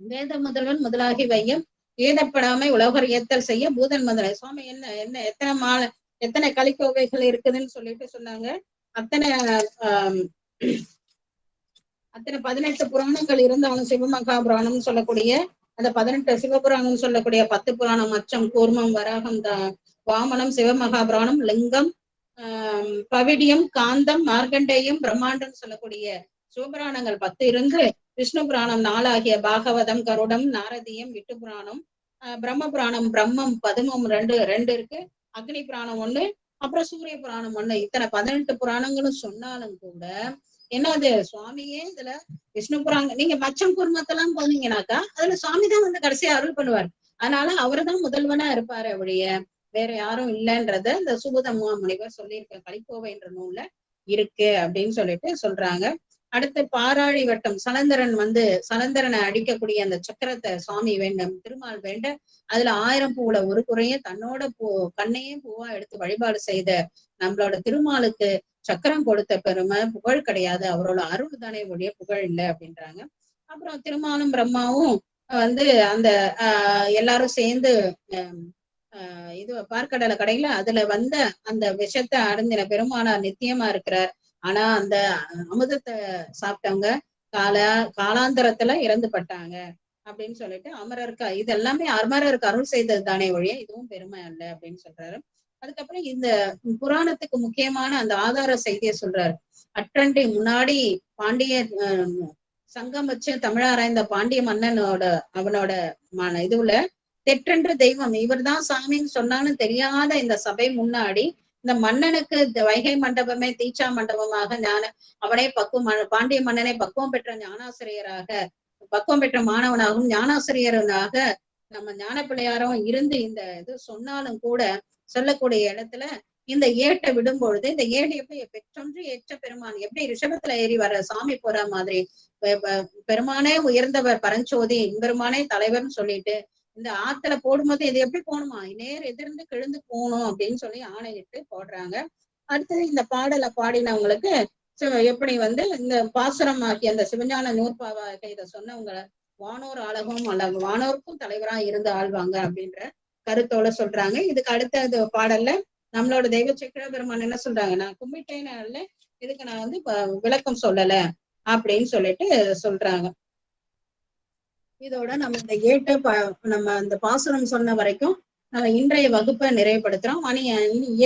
வேத முதல்வன் முதலாகி வையம் ஏதப்படாமை உலகர் ஏத்தல் செய்ய பூதன் முதலை. சுவாமி எத்தனை கலிக்கோவைகள் இருக்குதுன்னு சொல்லிட்டு சொன்னாங்க. அத்தனை 18 புராணங்கள் இருந்தாலும் சிவமகா புராணம் சொல்லக்கூடிய அந்த 18 சிவபுராணம் சொல்லக்கூடிய 10 புராணம் அச்சம், கூர்மம், வராகம், வாமனம், சிவமகா புராணம், லிங்கம், பவிடியம், காந்தம், மார்க்கண்டேயம், பிரம்மாண்டம் சொல்லக்கூடிய சிவபுராணங்கள் 10 இருந்து விஷ்ணு புராணம் 4 ஆகிய பாகவதம், கருடம், நாரதியம், விட்டு புராணம், பிரம்ம புராணம் பிரம்மம் பதுமம் 2 இருக்கு, அக்னி புராணம் 1, அப்புறம் சூரிய புராணம் 1. இத்தனை 18 புராணங்களும் சொன்னாலும் கூட என்னது சுவாமியே இதுல விஷ்ணு புராணம் நீங்க மச்சம் குர்மத்தெல்லாம் போனீங்கன்னாக்கா அதுல சுவாமி தான் கடைசியா அருள் பண்ணுவார். அதனால அவருதான் முதல்வனா இருப்பாரு ஒழிய வேற யாரும் இல்லைன்றத இந்த சுபுத முனிவர் சொல்லியிருக்க கலிக்கோவைன்ற நூல்ல இருக்கு அப்படின்னு சொல்லிட்டு சொல்றாங்க. அடுத்து பாராழி வட்டம் சலந்தரன் சலந்தரனை அடிக்கக்கூடிய அந்த சக்கரத்தை சுவாமி வேண்டும் திருமால் வேண்ட அதுல 1000 பூவுல ஒரு குறைய தன்னோட கண்ணையே பூவா எடுத்து வழிபாடு செய்த நம்மளோட திருமாலுக்கு சக்கரம் கொடுத்த பெருமை புகழ் கிடையாது, அவரோட அருள் தானே ஒழிய புகழ் இல்லை அப்படின்றாங்க. அப்புறம் திருமாலும் பிரம்மாவும் அந்த எல்லாரும் சேர்ந்து இது பார்க்கடலை கடையில அதுல அந்த விஷத்தை அருந்தின பெருமானார் நித்தியமா இருக்கிறார். ஆனா அந்த அமுதத்தை சாப்பிட்டவங்க காலாந்தரத்துல இறந்து பட்டாங்க அப்படின்னு சொல்லிட்டு அமரருக்கு இது எல்லாமே அமரருக்கு அருள் செய்தது தானே ஒழிய இதுவும் பெருமை அல்ல அப்படின்னு சொல்றாரு. அதுக்கப்புறம் இந்த புராணத்துக்கு முக்கியமான அந்த ஆதார செய்தியை சொல்றாரு. அற்றண்டி முன்னாடி பாண்டிய சங்கம் வச்சு தமிழாராய்ந்த பாண்டிய மன்னனோட அவனோட இதுல தெற்றென்று தெய்வம் இவர் தான் சாமின்னு சொன்னாலும் தெரியாத இந்த சபை முன்னாடி இந்த மன்னனுக்கு வைகை மண்டபமே தீட்சா மண்டபமாக அவனே பாண்டிய மன்னனை பக்குவம் பெற்ற ஞானாசிரியராக பக்குவம் பெற்ற மாணவனாகவும் ஞானாசிரியராக நம்ம ஞான பிள்ளையாரும் இருந்து இந்த இது சொன்னாலும் கூட சொல்லக்கூடிய இடத்துல இந்த ஏட்டை விடும் பொழுது இந்த ஏடு எப்படி பெற்றொன்று ஏற்ற பெருமான் எப்படி ரிஷபத்துல ஏறி வர சாமி போற மாதிரி பெருமானே உயர்ந்தவர் பரஞ்சோதி பெருமானே தலைவர்னு சொல்லிட்டு இந்த ஆத்துல போடும்போது இது எப்படி போகணுமா நேர் எதிர்ந்து கிழந்து போகணும் அப்படின்னு சொல்லி ஆணையிட்டு போடுறாங்க. அடுத்தது இந்த பாடலை பாடினவங்களுக்கு எப்படி இந்த பாசுரம் ஆகிய அந்த சிவஞான நூற்பாவ இதை சொன்னவங்க வானோர் ஆளகம் அல்ல வானோருக்கும் தலைவரா இருந்து ஆழ்வாங்க அப்படின்ற கருத்தோட சொல்றாங்க. இதுக்கு அடுத்த பாடல்ல நம்மளோட தெய்வ சக்கர பெருமான் என்ன சொல்றாங்க, நான் கும்பிட்டேன்னு இதுக்கு நான் விளக்கம் சொல்லல அப்படின்னு சொல்லிட்டு சொல்றாங்க. இதோட நம்ம இந்த நம்ம இந்த பாசுரம் சொன்ன வரைக்கும் நம்ம இன்றைய வகுப்பை நிறைவுபடுத்துறோம்.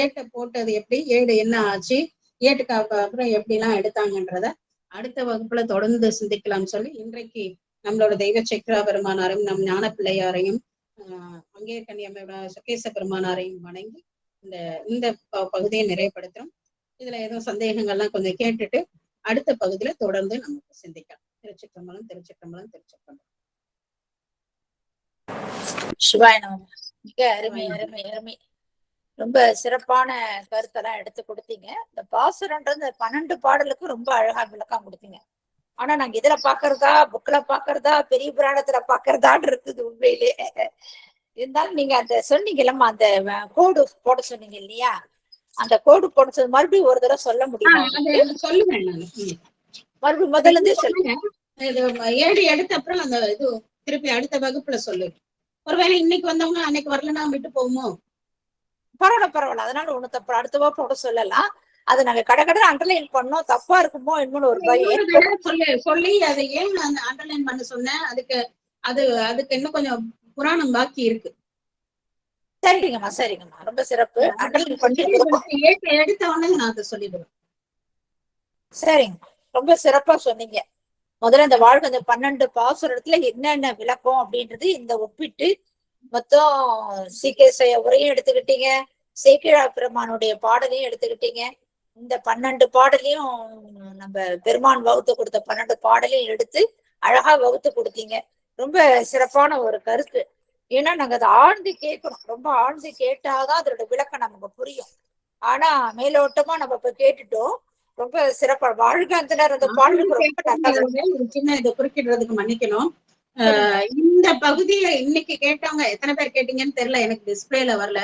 ஏட்டை போட்டது எப்படி, ஏடு என்ன ஆச்சு, ஏட்டுக்கு அப்புறம் எப்படிலாம் எடுத்தாங்கன்றத அடுத்த வகுப்புல தொடர்ந்து சிந்திக்கலாம்னு சொல்லி இன்றைக்கு நம்மளோட தெய்வ சக்ரா பெருமானாரையும் நம் ஞான பிள்ளையாரையும் அங்கே கன்னியம்மையோட சுகேச பெருமானாரையும் வணங்கி இந்த பகுதியை நிறைவுபடுத்துறோம். இதுல எதுவும் சந்தேகங்கள்லாம் கொஞ்சம் கேட்டுட்டு அடுத்த பகுதியில தொடர்ந்து நமக்கு சிந்திக்கலாம். திருச்சிற்றம்பலம், திருச்சிற்றம்பலம், திருச்சிற்றம்பலம்.
சிவாய நம. மிக அருமை அருமை அருமை. ரொம்ப சிறப்பான கருத்தெல்லாம் எடுத்து கொடுத்தீங்க. இந்த பாசுரன்றது 12 பாடலுக்கு ரொம்ப அழகா விளக்கம் கொடுத்தீங்க. ஆனா நாங்க இதுல பாக்குறதா, புக்ல பாக்குறதா, பெரிய புராணத்துல பாக்குறதான்னு இருக்குது உண்மையிலே. இருந்தாலும் நீங்க அந்த சொன்னீங்கல்லம்மா, அந்த கோடு போட சொன்னீங்க இல்லையா, அந்த கோடு போடுறது மறுபடியும் ஒரு தடவை சொல்ல முடியுமா?
சொல்லுவேன்.
மறுபடியும் முதல்ல இருந்தே சொல்லுங்க.
ஏடு எடுத்த அப்புறம் அந்த இது திருப்பி அடுத்த வகுப்புல சொல்லு. ஒருவேளை இன்னைக்கு வந்தவங்க அன்னைக்கு வரலன்னா விட்டு போகுமோ?
பரவாயில்ல. அதனால ஒண்ணு தப்பு, அடுத்த வகுப்போட சொல்லலாம். அதை நாங்க கடை அண்டர்லைன் பண்ணோம், தப்பா இருக்குமோ என்னன்னு ஒரு பயம்
சொல்லி அதை ஏன் அந்த அண்டர்லைன் பண்ண சொன்னேன். அதுக்கு இன்னும் கொஞ்சம் புராணம் பாக்கி இருக்கு.
சரிங்கம்மா, ரொம்ப சிறப்பு. அண்டர்லைன் பண்ணி
எடுத்த உடனே நான் அதை சொல்லிடுவேன்.
சரிங்க, ரொம்ப சிறப்பா சொன்னீங்க. முதல்ல இந்த வாழ்க்கை இந்த 12 பாசுரத்துல என்னென்ன விளக்கம் அப்படின்றது இந்த ஒப்பிட்டு மொத்தம் சீகேசைய உரையும் எடுத்துக்கிட்டீங்க, சேக்கிழா பெருமானுடைய பாடலையும் எடுத்துக்கிட்டீங்க. இந்த 12 பாடலையும் நம்ம பெருமான் வகுத்து கொடுத்த 12 பாடலையும் எடுத்து அழகா வகுத்து கொடுத்தீங்க. ரொம்ப சிறப்பான ஒரு கருத்து. ஏன்னா நாங்க அதை ஆழ்ந்து கேட்கணும். ரொம்ப ஆழ்ந்து கேட்டாதான் அதோட விளக்கம் நமக்கு புரியும். ஆனா மேலோட்டமா நம்ம இப்ப கேட்டுட்டோம். ரொம்ப சிறப்பா வாழ்க அந்தனர் அந்த பாடலுக்கு ரொம்ப நல்லது.
சின்ன இதை குறுக்கிடுறதுக்கு மன்னிக்கணும். இந்த பகுதியில இன்னைக்கு கேட்டவங்க எத்தனை பேர் கேட்டீங்கன்னு தெரியல, எனக்கு டிஸ்பிளேல வரல.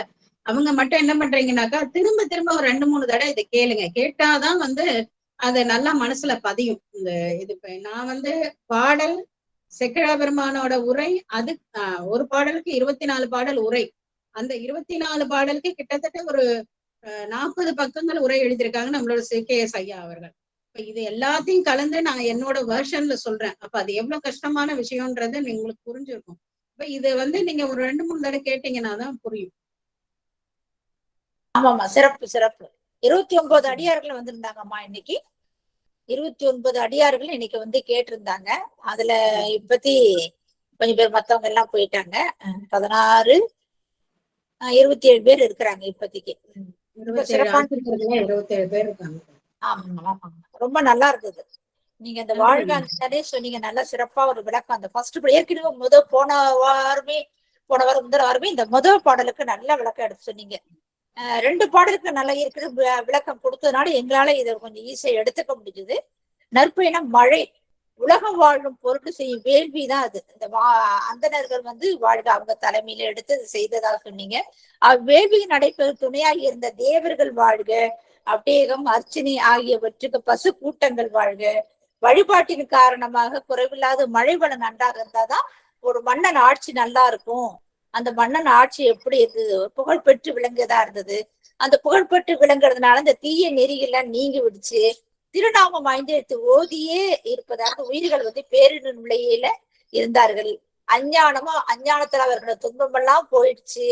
அவங்க மட்டும் என்ன பண்றீங்கன்னாக்கா திரும்ப ஒரு 2-3 தடவை இதை கேளுங்க. கேட்டாதான் அது நல்லா மனசுல பதியும். இந்த இது நான் பாடல் செக்கிழா பெருமானோட உரை, அது ஒரு பாடலுக்கு 24 பாடல் உரை. அந்த 24 பாடலுக்கு கிட்டத்தட்ட ஒரு 40 பக்கங்கள் உரை எழுதியிருக்காங்க நம்மளோட CKS ஐயா அவர்கள். இது எல்லாத்தையும் கலந்து நான் என்னோட வெர்ஷன்ல சொல்றேன். அப்ப அது எவ்வளவு கஷ்டமான விஷயம்ன்றது உங்களுக்கு புரிஞ்சிருக்கும். இப்ப இது நீங்க ஒரு 2-3 தடவை கேட்டீங்கன்னா தான் புரியும்.
ஆமாமா, சிறப்பு. 29 அடியார்கள் வந்திருந்தாங்கம்மா இன்னைக்கு. 29 அடியார்கள் இன்னைக்கு கேட்டிருந்தாங்க. அதுல இப்பத்தி கொஞ்சம் பேர் மத்தவங்க எல்லாம் போயிட்டாங்க. 16 27 பேர் இருக்கிறாங்க இப்பத்திக்கு.
27 பேர் இருக்காங்க.
ஆமா, ரொம்ப நல்லா இருந்தது. நீங்க இந்த வாழ்க அந்த சொன்னீங்க, நல்லா சிறப்பா ஒரு விளக்கம். அந்த ஃபர்ஸ்ட் ஏற்கனவே போன வாரம் முந்தின வாரமே இந்த முதல் பாடலுக்கு நல்ல விளக்கம் எடுத்து சொன்னீங்க. 2 பாடலுக்கு நல்லா இருக்கிற விளக்கம் கொடுத்ததுனால எங்களால இதை கொஞ்சம் ஈஸியா எடுத்துக்க முடிஞ்சது. நற்பயணம் மழை உலகம் வாழும் பொருட்டு செய்யும் வேள்விதான் அது. இந்த அந்தணர்கள் வாழ்க அவங்க தலைமையில எடுத்து செய்ததாக சொன்னீங்க. அவ்வேள்வி நடைபெற துணையாகி இருந்த தேவர்கள் வாழ்க, அபிஷேகம் அர்ச்சனை ஆகியவற்றுக்கு பசு கூட்டங்கள் வாழ்க, வழிபாட்டின் காரணமாக குறைவில்லாத மழை வளம் நன்றாக இருந்தாதான் ஒரு மன்னன் ஆட்சி நல்லா இருக்கும். அந்த மன்னன் ஆட்சி எப்படி இருந்தது, புகழ்பெற்று விளங்குதா இருந்தது. அந்த புகழ்பெற்று விளங்குறதுனால இந்த தீய நெறிகள்லாம் நீங்கி விடுச்சு. திருநாமம் 5 ஓதியே இருப்பதாக உயிர்கள் பேரிடு நிலையில இருந்தார்கள். அஞ்ஞானத்துல அவர்களோட துன்பமெல்லாம் போயிடுச்சு.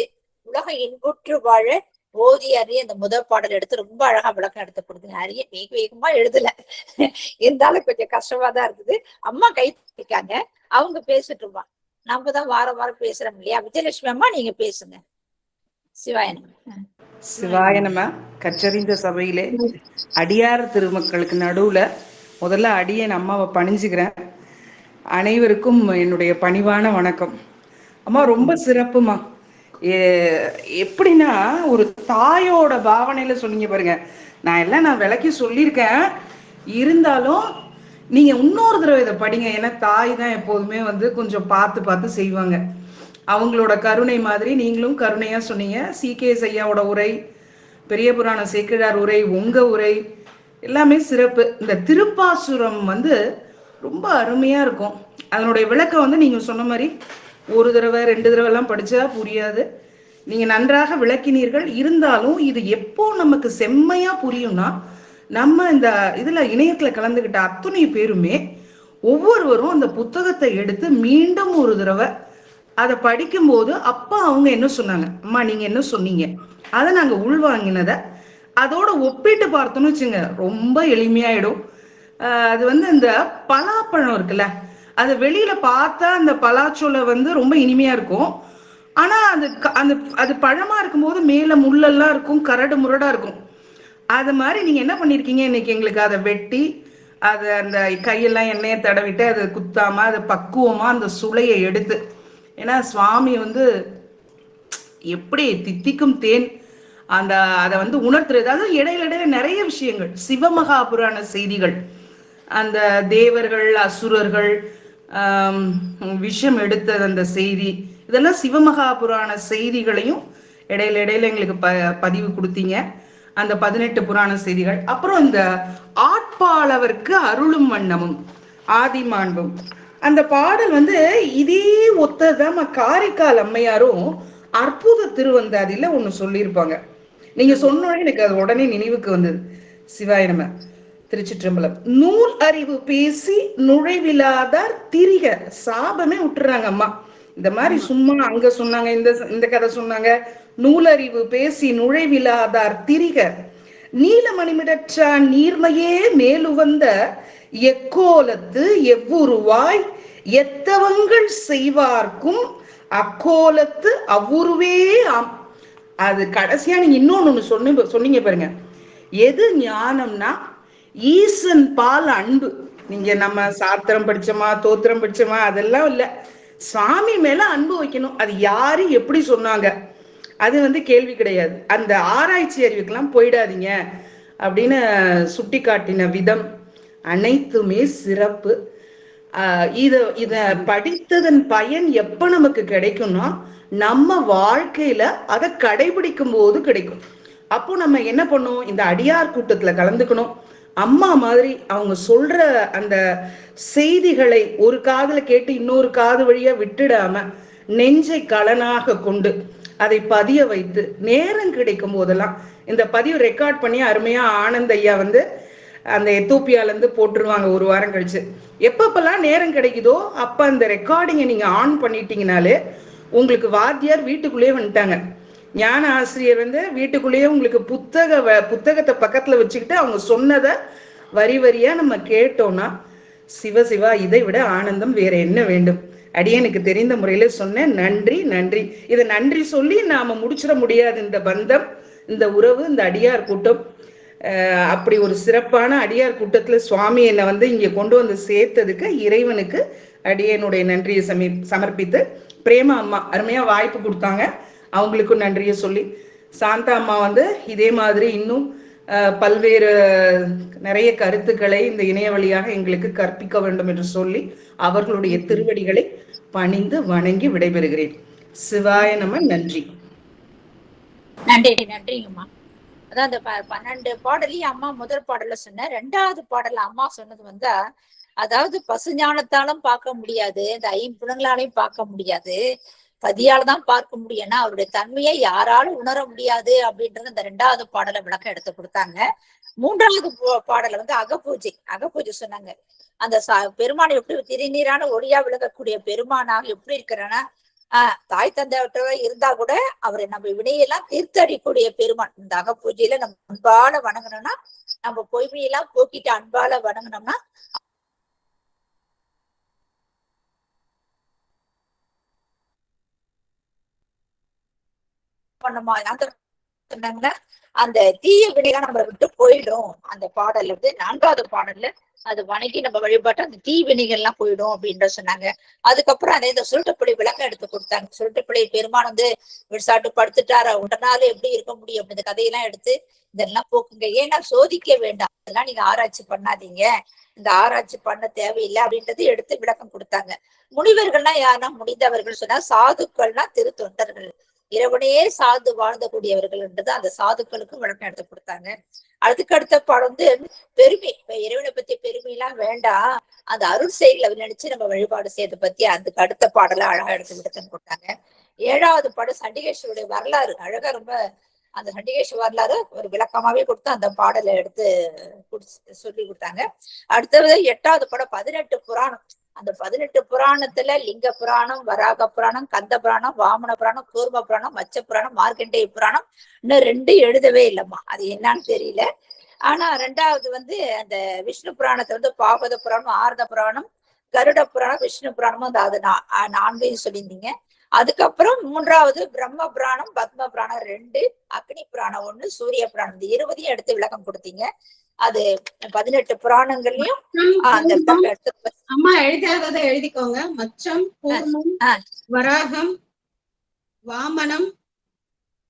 உலகம் இன்புற்று வாழ ஓதி அறிய அந்த முதல் பாடல் எடுத்து ரொம்ப அழகா விளக்கம் எடுத்து கொடுத்தீங்க. அறிய வேகமா எழுதல, இருந்தாலும் கொஞ்சம் கஷ்டமா தான் இருந்தது. அம்மா கை தட்டிக்காங்க, அவங்க பேசிட்டுருமா. நம்ம தான் வாரம் பேசுறோம் இல்லையா. விஜயலட்சுமி அம்மா நீங்க பேசுங்க.
சிவாயனமா. கற்றறிந்த சபையிலே அடியார் திருமக்களுக்கு நடுவுல முதல்ல அடியேன் அம்மாவை பணிஞ்சுக்கிறேன். அனைவருக்கும் என்னுடைய பணிவான வணக்கம். அம்மா ரொம்ப சிறப்புமா. எப்படின்னா ஒரு தாயோட பாவனையில சொன்னீங்க பாருங்க. நான் விளக்கி சொல்லியிருக்கேன், இருந்தாலும் நீங்க இன்னொரு தடவை இதை படிங்க. ஏன்னா தாய் தான் எப்போதுமே கொஞ்சம் பார்த்து செய்வாங்க. அவங்களோட கருணை மாதிரி நீங்களும் கருணையா சொன்னீங்க. CKS ஐயாவோட உரை, பெரிய புராண சேக்கிழார் உரை, உங்க உரை எல்லாமே சிறப்பு. இந்த திருப்பாசுரம் ரொம்ப அருமையா இருக்கும். அதனுடைய விளக்கம் நீங்க சொன்ன மாதிரி ஒரு தடவை 2 தடவை எல்லாம் படிச்சா புரியாது. நீங்க நன்றாக விளக்கினீர்கள். இருந்தாலும் இது எப்போ நமக்கு செம்மையா புரியும்னா, நம்ம இந்த இதுல இணையத்துல கலந்துகிட்ட அத்தனை பேருமே ஒவ்வொருவரும் அந்த புத்தகத்தை எடுத்து மீண்டும் ஒரு தடவை அதை படிக்கும்போது அப்ப அவங்க என்ன சொன்னாங்க, அம்மா நீங்க என்ன சொன்னீங்க, அதை நாங்க உள்வாங்கினதை அதோட ஒப்பிட்டு பார்த்தோம்னு வச்சுங்க ரொம்ப எளிமையாயிடும். அது வந்து இந்த பலாப்பழம் இருக்குல்ல, அது வெளியில பார்த்தா அந்த பலாச்சோலை வந்து ரொம்ப இனிமையா இருக்கும். ஆனா அந்த அது பழமா இருக்கும்போது மேல முள்ளெல்லாம் இருக்கும், கரடு முரடா இருக்கும். அது மாதிரி நீங்க என்ன பண்ணிருக்கீங்க, இன்னைக்கு எங்களுக்கு அதை வெட்டி அதை அந்த கையெல்லாம் எண்ணெயை தடவிட்டு அதை குத்தாம அதை பக்குவமா அந்த சுளையை எடுத்து, ஏன்னா சுவாமி வந்து எப்படி தித்திக்கும் தேன் அந்த அதை வந்து உணர்த்துறது. அதாவது இடையில இடையில நிறைய விஷயங்கள், சிவமகாபுராண செய்திகள், அந்த தேவர்கள் அசுரர்கள் விஷம் எடுத்தது அந்த செய்தி, இதெல்லாம் சிவமகாபுராண செய்திகளையும் இடையில இடையில எங்களுக்கு பதிவு கொடுத்தீங்க. அந்த 18 புராண செய்திகள், அப்புறம் இந்த ஆட்பாளவர்க்கு அருளும் வண்ணமும் ஆதிமாண்பும், அந்த பாடல் வந்து இதே ஒத்ததான் காரைக்கால் அம்மையாரும் அற்புத திருவந்தாதியில ஒண்ணு சொல்லியிருப்பாங்க. நீங்க சொன்ன எனக்கு அது உடனே நினைவுக்கு வந்தது. சிவாய நம. திருச்சிற்றம்பலம். நூல் அறிவு பேசி நுழைவிலாதார் திரிக, சாபமே விட்டுறாங்க அம்மா. இந்த மாதிரி சும்மா அங்க சொன்னாங்க, இந்த கதை சொன்னாங்க. நூலறிவு பேசி நுழைவிலாதார் திரிக, நீலமணிமிடற்றான் நீர்மையே மேலுவந்த எக்கோலத்து எவ்வுருவாய் எத்தவங்கள் செய்வார்க்கும் அக்கோலத்து அவ்வுருவே ஆம். அது கடைசியா நீங்க இன்னொன்னு சொன்னீங்க பாருங்க, எது ஞானம்னா ஈசன் பால் அன்பு. நீங்க நம்ம சாத்திரம் படிச்சோமா தோத்திரம் படிச்சோமா அதெல்லாம் இல்ல, சுவாமி மேல அன்பு வைக்கணும். அது யாரு எப்படி சொன்னாங்க அது வந்து கேள்வி கிடையாது. அந்த ஆராய்ச்சி அறிவுக்கெல்லாம் போயிடாதீங்க அப்படின்னு சுட்டி காட்டின விதம் அனைத்துமே சிறப்பு. இத படித்ததன் பயன் எப்ப நமக்கு கிடைக்கும்னா, நம்ம வாழ்க்கையில அதை கடைபிடிக்கும் போது கிடைக்கும். அப்போ நம்ம என்ன பண்ணுவோம், இந்த அடியார் கூட்டத்துல கலந்துக்கணும். அம்மா மாதிரி அவங்க சொல்ற அந்த செய்திகளை ஒரு காதுல கேட்டு இன்னொரு காது வழியா விட்டுடாம நெஞ்சை கலனாக கொண்டு அதை பதிய வைத்து, நேரம் கிடைக்கும் போதெல்லாம் இந்த பதிவு ரெக்கார்ட் பண்ணி அருமையா ஆனந்த் ஐயா வந்து அந்த எத்தோப்பியால இருந்து போட்டுருவாங்க ஒரு வாரம் கழிச்சு. எப்பப்பெல்லாம் நேரம் கிடைக்குதோ அப்ப அந்த ரெக்கார்டிங்கை நீங்க ஆன் பண்ணிட்டீங்கனாலே உங்களுக்கு வாத்தியார் வீட்டுக்குள்ளேயே வந்துட்டாங்க. ஞான ஆசிரியர் வந்து வீட்டுக்குள்ளேயே உங்களுக்கு புத்தகத்தை பக்கத்துல வச்சுக்கிட்டு அவங்க சொன்னதை வரி வரியா நம்ம கேட்டோம்னா, சிவசிவா இதை விட ஆனந்தம் வேற என்ன வேண்டும்? அடியனுக்கு தெரிந்த முறையில சொன்னேன். நன்றி நன்றி. இதை நன்றி சொல்லி நாம முடிச்சிட முடியாது. இந்த பந்தம், இந்த உறவு, இந்த அடியார் கூட்டம், அப்படி ஒரு சிறப்பான அடியார் கூட்டத்துல சுவாமி என்னை வந்து இங்க கொண்டு வந்து சேர்த்ததுக்கு இறைவனுக்கு அடியனுடைய நன்றியை சமர்ப்பித்து, பிரேமா அம்மா அருமையா வாய்ப்பு கொடுத்தாங்க, அவங்களுக்கும் நன்றியை சொல்லி, சாந்தா அம்மா வந்து இதே மாதிரி இன்னும் பல்வேறு நிறைய கருத்துக்களை இந்த இணைய வழியாக எங்களுக்கு கற்பிக்க வேண்டும் என்று சொல்லி அவர்களுடைய திருவடிகளை பணிந்து வணங்கி விடைபெறுகிறேன். சிவாய நம. நன்றி.
நன்றி நன்றிங்கம்மா. அதான் அந்த 12 பாடலையும் அம்மா முதல் பாடல்ல சொன்ன, 2வது பாடல்ல அம்மா சொன்னது வந்து, அதாவது பசுஞானத்தாலும் பார்க்க முடியாது, இந்த 5 புலங்களாலையும் பார்க்க முடியாது, பதியால தான் பார்க்க முடியும்னா அவருடைய தன்மையை யாராலும் உணர முடியாது அப்படின்றது அந்த 2வது பாடலை விளக்கம் எடுத்து கொடுத்தாங்க. 3வது பாடலை வந்து அகப்பூஜை சொன்னாங்க. அந்த பெருமானை எப்படி திருநீரான ஒளியா விளக்கக்கூடிய பெருமானாக எப்படி இருக்கிறான்னா, தாய் தந்தையற்ற இருந்தா கூட அவரை நம்ம வினையெல்லாம் தீர்த்தடிக்கூடிய பெருமான். இந்த அகப்பூஜையில நம்ம அன்பால வணங்கணும்னா, நம்ம பொய்மையெல்லாம் போக்கிட்டு அன்பால வணங்கினோம்னா அந்த தீய வினையெல்லாம் நம்ம விட்டு போயிடும். அந்த பாடல்ல வந்து 4வது பாடல்ல அது வணங்கி நம்ம வழிபாட்டு அந்த தீ வினைகள் எல்லாம் போயிடும் அப்படின்ற சொன்னாங்க. அதுக்கப்புறம் அதே இந்த சுருட்டுப்படி விளக்கம் எடுத்து கொடுத்தாங்க. சுருட்டுப்படி பெருமான் வந்து விசாட்டு படுத்துட்டாரா, உடனால எப்படி இருக்க முடியும் அப்படி இந்த கதையெல்லாம் எடுத்து இதெல்லாம் போக்குங்க, ஏன்னா சோதிக்க வேண்டாம், இதெல்லாம் நீங்க ஆராய்ச்சி பண்ணாதீங்க, இந்த ஆராய்ச்சி பண்ண தேவையில்லை அப்படின்றது எடுத்து விளக்கம் கொடுத்தாங்க. முனிவர்கள்னா யாருன்னா முடிந்தவர்கள் சொன்னா, சாதுக்கள்னா திருத்தொண்டர்கள், இறைவனையே சார்ந்து வாழ்ந்தக்கூடியவர்கள் என்றது அந்த சாதுக்களுக்கும் விளக்கம் எடுத்து கொடுத்தாங்க. அதுக்கு அடுத்த பாடம் வந்து பெருமை. இப்ப இறைவனை பத்தி பெருமை எல்லாம் வேண்டாம், அந்த அருள் செயல்களை நினைச்சு நம்ம வழிபாடு செய்யறதை பத்தி அதுக்கு அடுத்த பாடல அழகா எடுத்து விடுத்துன்னு கொடுத்தாங்க. 7வது பாடம் சண்டிகேஸ்வருடைய வரலாறு, அழகா ரொம்ப அந்த சண்டிகேஸ்வர வரலாறு ஒரு விளக்கமாவே கொடுத்து அந்த பாடலை எடுத்து சொல்லி கொடுத்தாங்க. அடுத்தது 8வது பாடம் 18 புராணம். அந்த 18 புராணத்துல லிங்க புராணம், வராக புராணம், கந்த புராணம், வாமன புராணம், கூர்ம புராணம், மச்ச புராணம், மார்க்கண்டேய புராணம், இன்னும் 2 எழுதவே இல்லைம்மா, அது என்னன்னு தெரியல. ஆனா ரெண்டாவது வந்து அந்த விஷ்ணு புராணத்தை வந்து பாகவத புராணம், ஆரத புராணம், கருட புராணம், விஷ்ணு புராணமும் அதாவது நான்கையும் சொல்லியிருந்தீங்க. அதுக்கப்புறம் மூன்றாவது பிரம்ம புராணம், பத்ம புராணம் 2, அக்னி புராணம் 1, சூரிய புராணம் இந்த 20ஐயும் எடுத்து விளக்கம் கொடுத்தீங்க. அது 18 புராணங்கள்லயும்
அம்மா எழுதாததை எழுதிக்கோங்க. மச்சம், கூர்மம், வராகம், வாமனம்,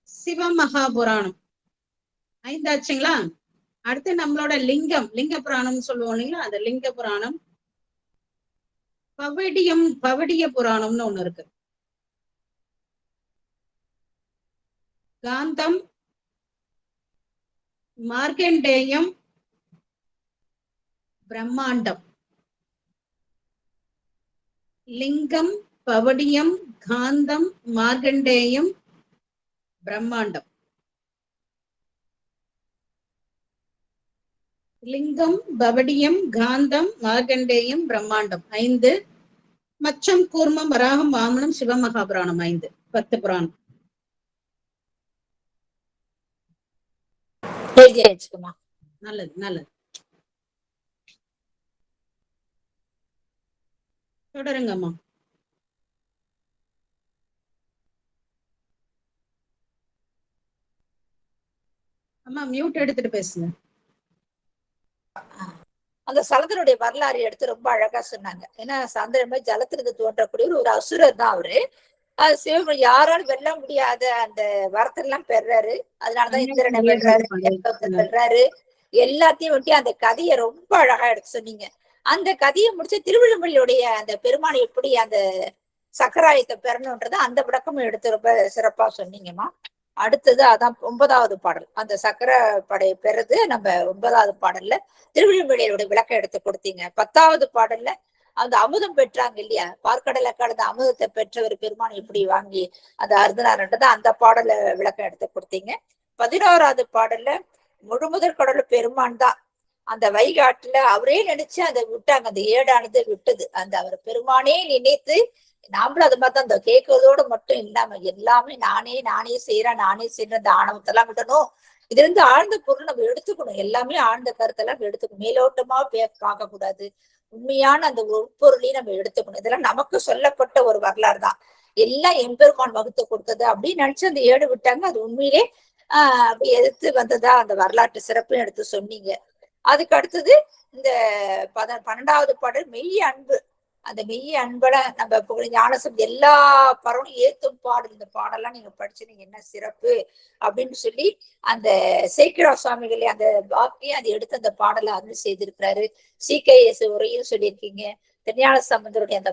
சிவமகாபுராணம் 5 ஆச்சுங்களா? அடுத்து நம்மளோட லிங்க புராணம் சொல்லுவோம் இல்லைங்களா, அந்த லிங்க புராணம். பவிடிய புராணம்னு ஒண்ணு இருக்கு. காந்தம், மார்க்கண்டேயம், பிரம்மாண்டம். லிங்கம், பவடியம், காந்தம், மார்க்கண்டேயம், பிரம்மாண்டம். லிங்கம், பவடியம், காந்தம், மார்க்கண்டேயம், பிரம்மாண்டம் 5. மச்சம், கூர்மம், வராகம், வாமனம், சிவமகாபுராணம் 5. 10 புராணம். நல்லது. தொடருங்கம்மா. அம்மா மியூட் எடுத்துட்டு பேசுங்க.
அந்த சலந்தருடைய வரலாறு எடுத்து ரொம்ப அழகா சொன்னாங்க. ஏன்னா சந்திரன் ஜலத்திலிருந்து தோன்றக்கூடிய ஒரு அசுரர் தான் அவரு. அது சிவபெருமான் யாராலும் வெல்ல முடியாத அந்த வரத்தெல்லாம் பெறாரு. அதனாலதான் இந்திரனை வெல்றாரு. எல்லாத்தையும் விட்டு அந்த கதையை ரொம்ப அழகா எடுத்து சொன்னீங்க. அந்த கதையை முடிச்சு திருவிழுமலையுடைய அந்த பெருமானை எப்படி அந்த சக்கராயத்தை பெறணும்ன்றத அந்த விளக்கமும் எடுத்து ரொம்ப சிறப்பா சொன்னீங்கம்மா. அடுத்தது அதான் 9வது பாடல். அந்த சக்கர படை பெறது நம்ம 9வது பாடல்ல திருவிழுமலையோட விளக்கம் எடுத்து கொடுத்தீங்க. 10வது பாடல்ல அந்த அமுதம் பெற்றாங்க இல்லையா, பார்க்கடலை கடந்த அமுதத்தை பெற்றவர் பெருமான் எப்படி வாங்கி அந்த அருந்தனார்ன்றத அந்த பாடல விளக்கம் எடுத்து கொடுத்தீங்க. 11வது பாடல்ல முழுமுதற் கடவுள் பெருமான் தான் அந்த வைகாட்டுல அவரே நினைச்சு அதை விட்டாங்க. அந்த ஏடானது விட்டது. அந்த அவர் பெருமானே நினைத்து நாமளும் அது மாதிரிதான் அந்த கேட்கறதோட மட்டும் இல்லாம எல்லாமே நானே செய்யறேன் அந்த ஆணவத்தெல்லாம் விடணும். இதுல இருந்து ஆழ்ந்த பொருள் நம்ம எடுத்துக்கணும். எல்லாமே ஆழ்ந்த கருத்தெல்லாம் எடுத்துக்கணும். மேலோட்டமா பார்க்க கூடாது. உண்மையான அந்த உட்பொருளையும் நம்ம எடுத்துக்கணும். இதெல்லாம் நமக்கு சொல்லப்பட்ட ஒரு வரலாறு தான். எல்லாம் எம்பெருமான் வகுத்து கொடுத்தது அப்படின்னு நினைச்சு அந்த ஏடு விட்டாங்க. அது உண்மையிலே அப்படி எதிர்த்து வந்ததா அந்த வரலாற்று சிறப்பும் எடுத்து சொன்னீங்க. அதுக்கு அடுத்தது இந்த 12வது பாடல் மெய்ய அன்பு. அந்த மெய்ய அன்பல நம்ம ஞானசம் எல்லா பரவலும் ஏத்தும் பாடல். இந்த பாடெல்லாம் நீங்க படிச்சுனீங்க என்ன சிறப்பு அப்படின்னு சொல்லி அந்த சேக்கிரா சுவாமிகளே அந்த வாக்கியம் அதை எடுத்து அந்த பாடலை அருள் செய்திருக்கிறாரு. CKS உரையும் சொல்லியிருக்கீங்க. திருஞான சம்பந்தருடைய அந்த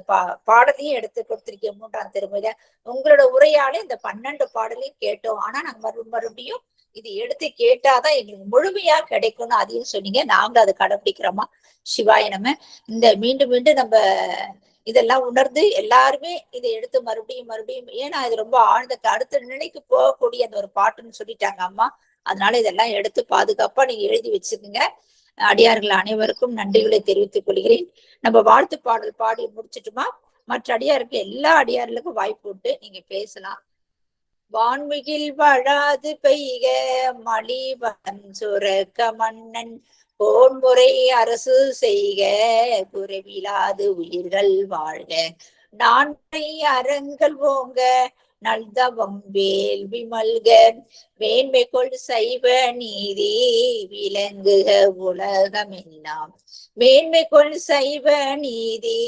பாடலையும் எடுத்து கொடுத்திருக்கீங்க 3ஆம் திருமுறையில. உங்களோட உரையாலே இந்த 12 பாடலையும் கேட்டோம். ஆனா நாங்க மறுபடியும் இது எடுத்து கேட்டாதான் எங்களுக்கு முழுமையா கிடைக்கும்னு அதையும் சொன்னீங்க. நாங்களும் அதை கடைபிடிக்கிறோமா. சிவாய நம்ம இந்த மீண்டும் நம்ம இதெல்லாம் உணர்ந்து எல்லாருமே இதை எடுத்து மறுபடியும் ஏன்னா இது ரொம்ப ஆழ்ந்த அடுத்த நிலைக்கு போகக்கூடிய அந்த ஒரு பாட்டுன்னு சொல்லிட்டாங்க அம்மா. அதனால இதெல்லாம் எடுத்து பாதுகாப்பா நீங்க எழுதி வச்சுக்கோங்க. அடியார்கள் அனைவருக்கும் நன்றிகளை தெரிவித்துக் கொள்கிறேன். நம்ம வாழ்த்து பாடல் பாடி முடிச்சுட்டுமா மற்ற அடியாருக்கு எல்லா அடியார்களுக்கும் வாய்ப்பு விட்டு நீங்க பேசலாம். வான்மிகில் வாழாது பெய்க மலிவன் சுரக்க மன்னன் போன்முறை அரசு செய்க குறைவிலாது உயிர்கள் வாழ்க நான்கை அறங்கள் ஓங்க நல்தவம் வேள்வி மல்க மேன்மை கொள் சைவ நீதி விளங்குக உலகமெல்லாம் மேன்மை கொள் சைவ நீதி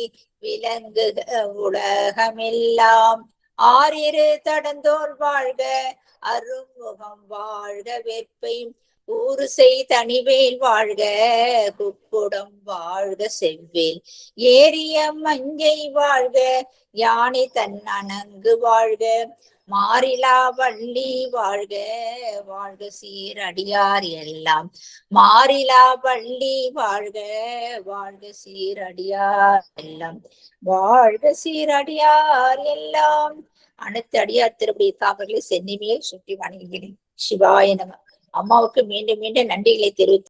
விளங்குக உலகமெல்லாம் ஆறிரு தடந்தோர் வாழ்க அருமுகம் வாழ்க வேற்பை ஊறு செய் தனிவேல் வாழ்க குக்குடம் வாழ்க செவ்வேல் ஏரிய மஞ்சை வாழ்க யானை தன் அணங்கு வாழ்க மாறிலா வள்ளி வாழ்க வாழ்க சீரடியார் எல்லாம் மாறிலா வள்ளி வாழ்க வாழ்க சீரடியார் எல்லாம் வாழ்க சீரடியார் எல்லாம். அனைத்து அடியார் திருப்பதி தாமர்களை சென்னிமையை சுற்றி வணங்குகிறேன். சிவாய நம. அம்மாவுக்கு மீண்டும் நன்றிகளை தெரிவித்து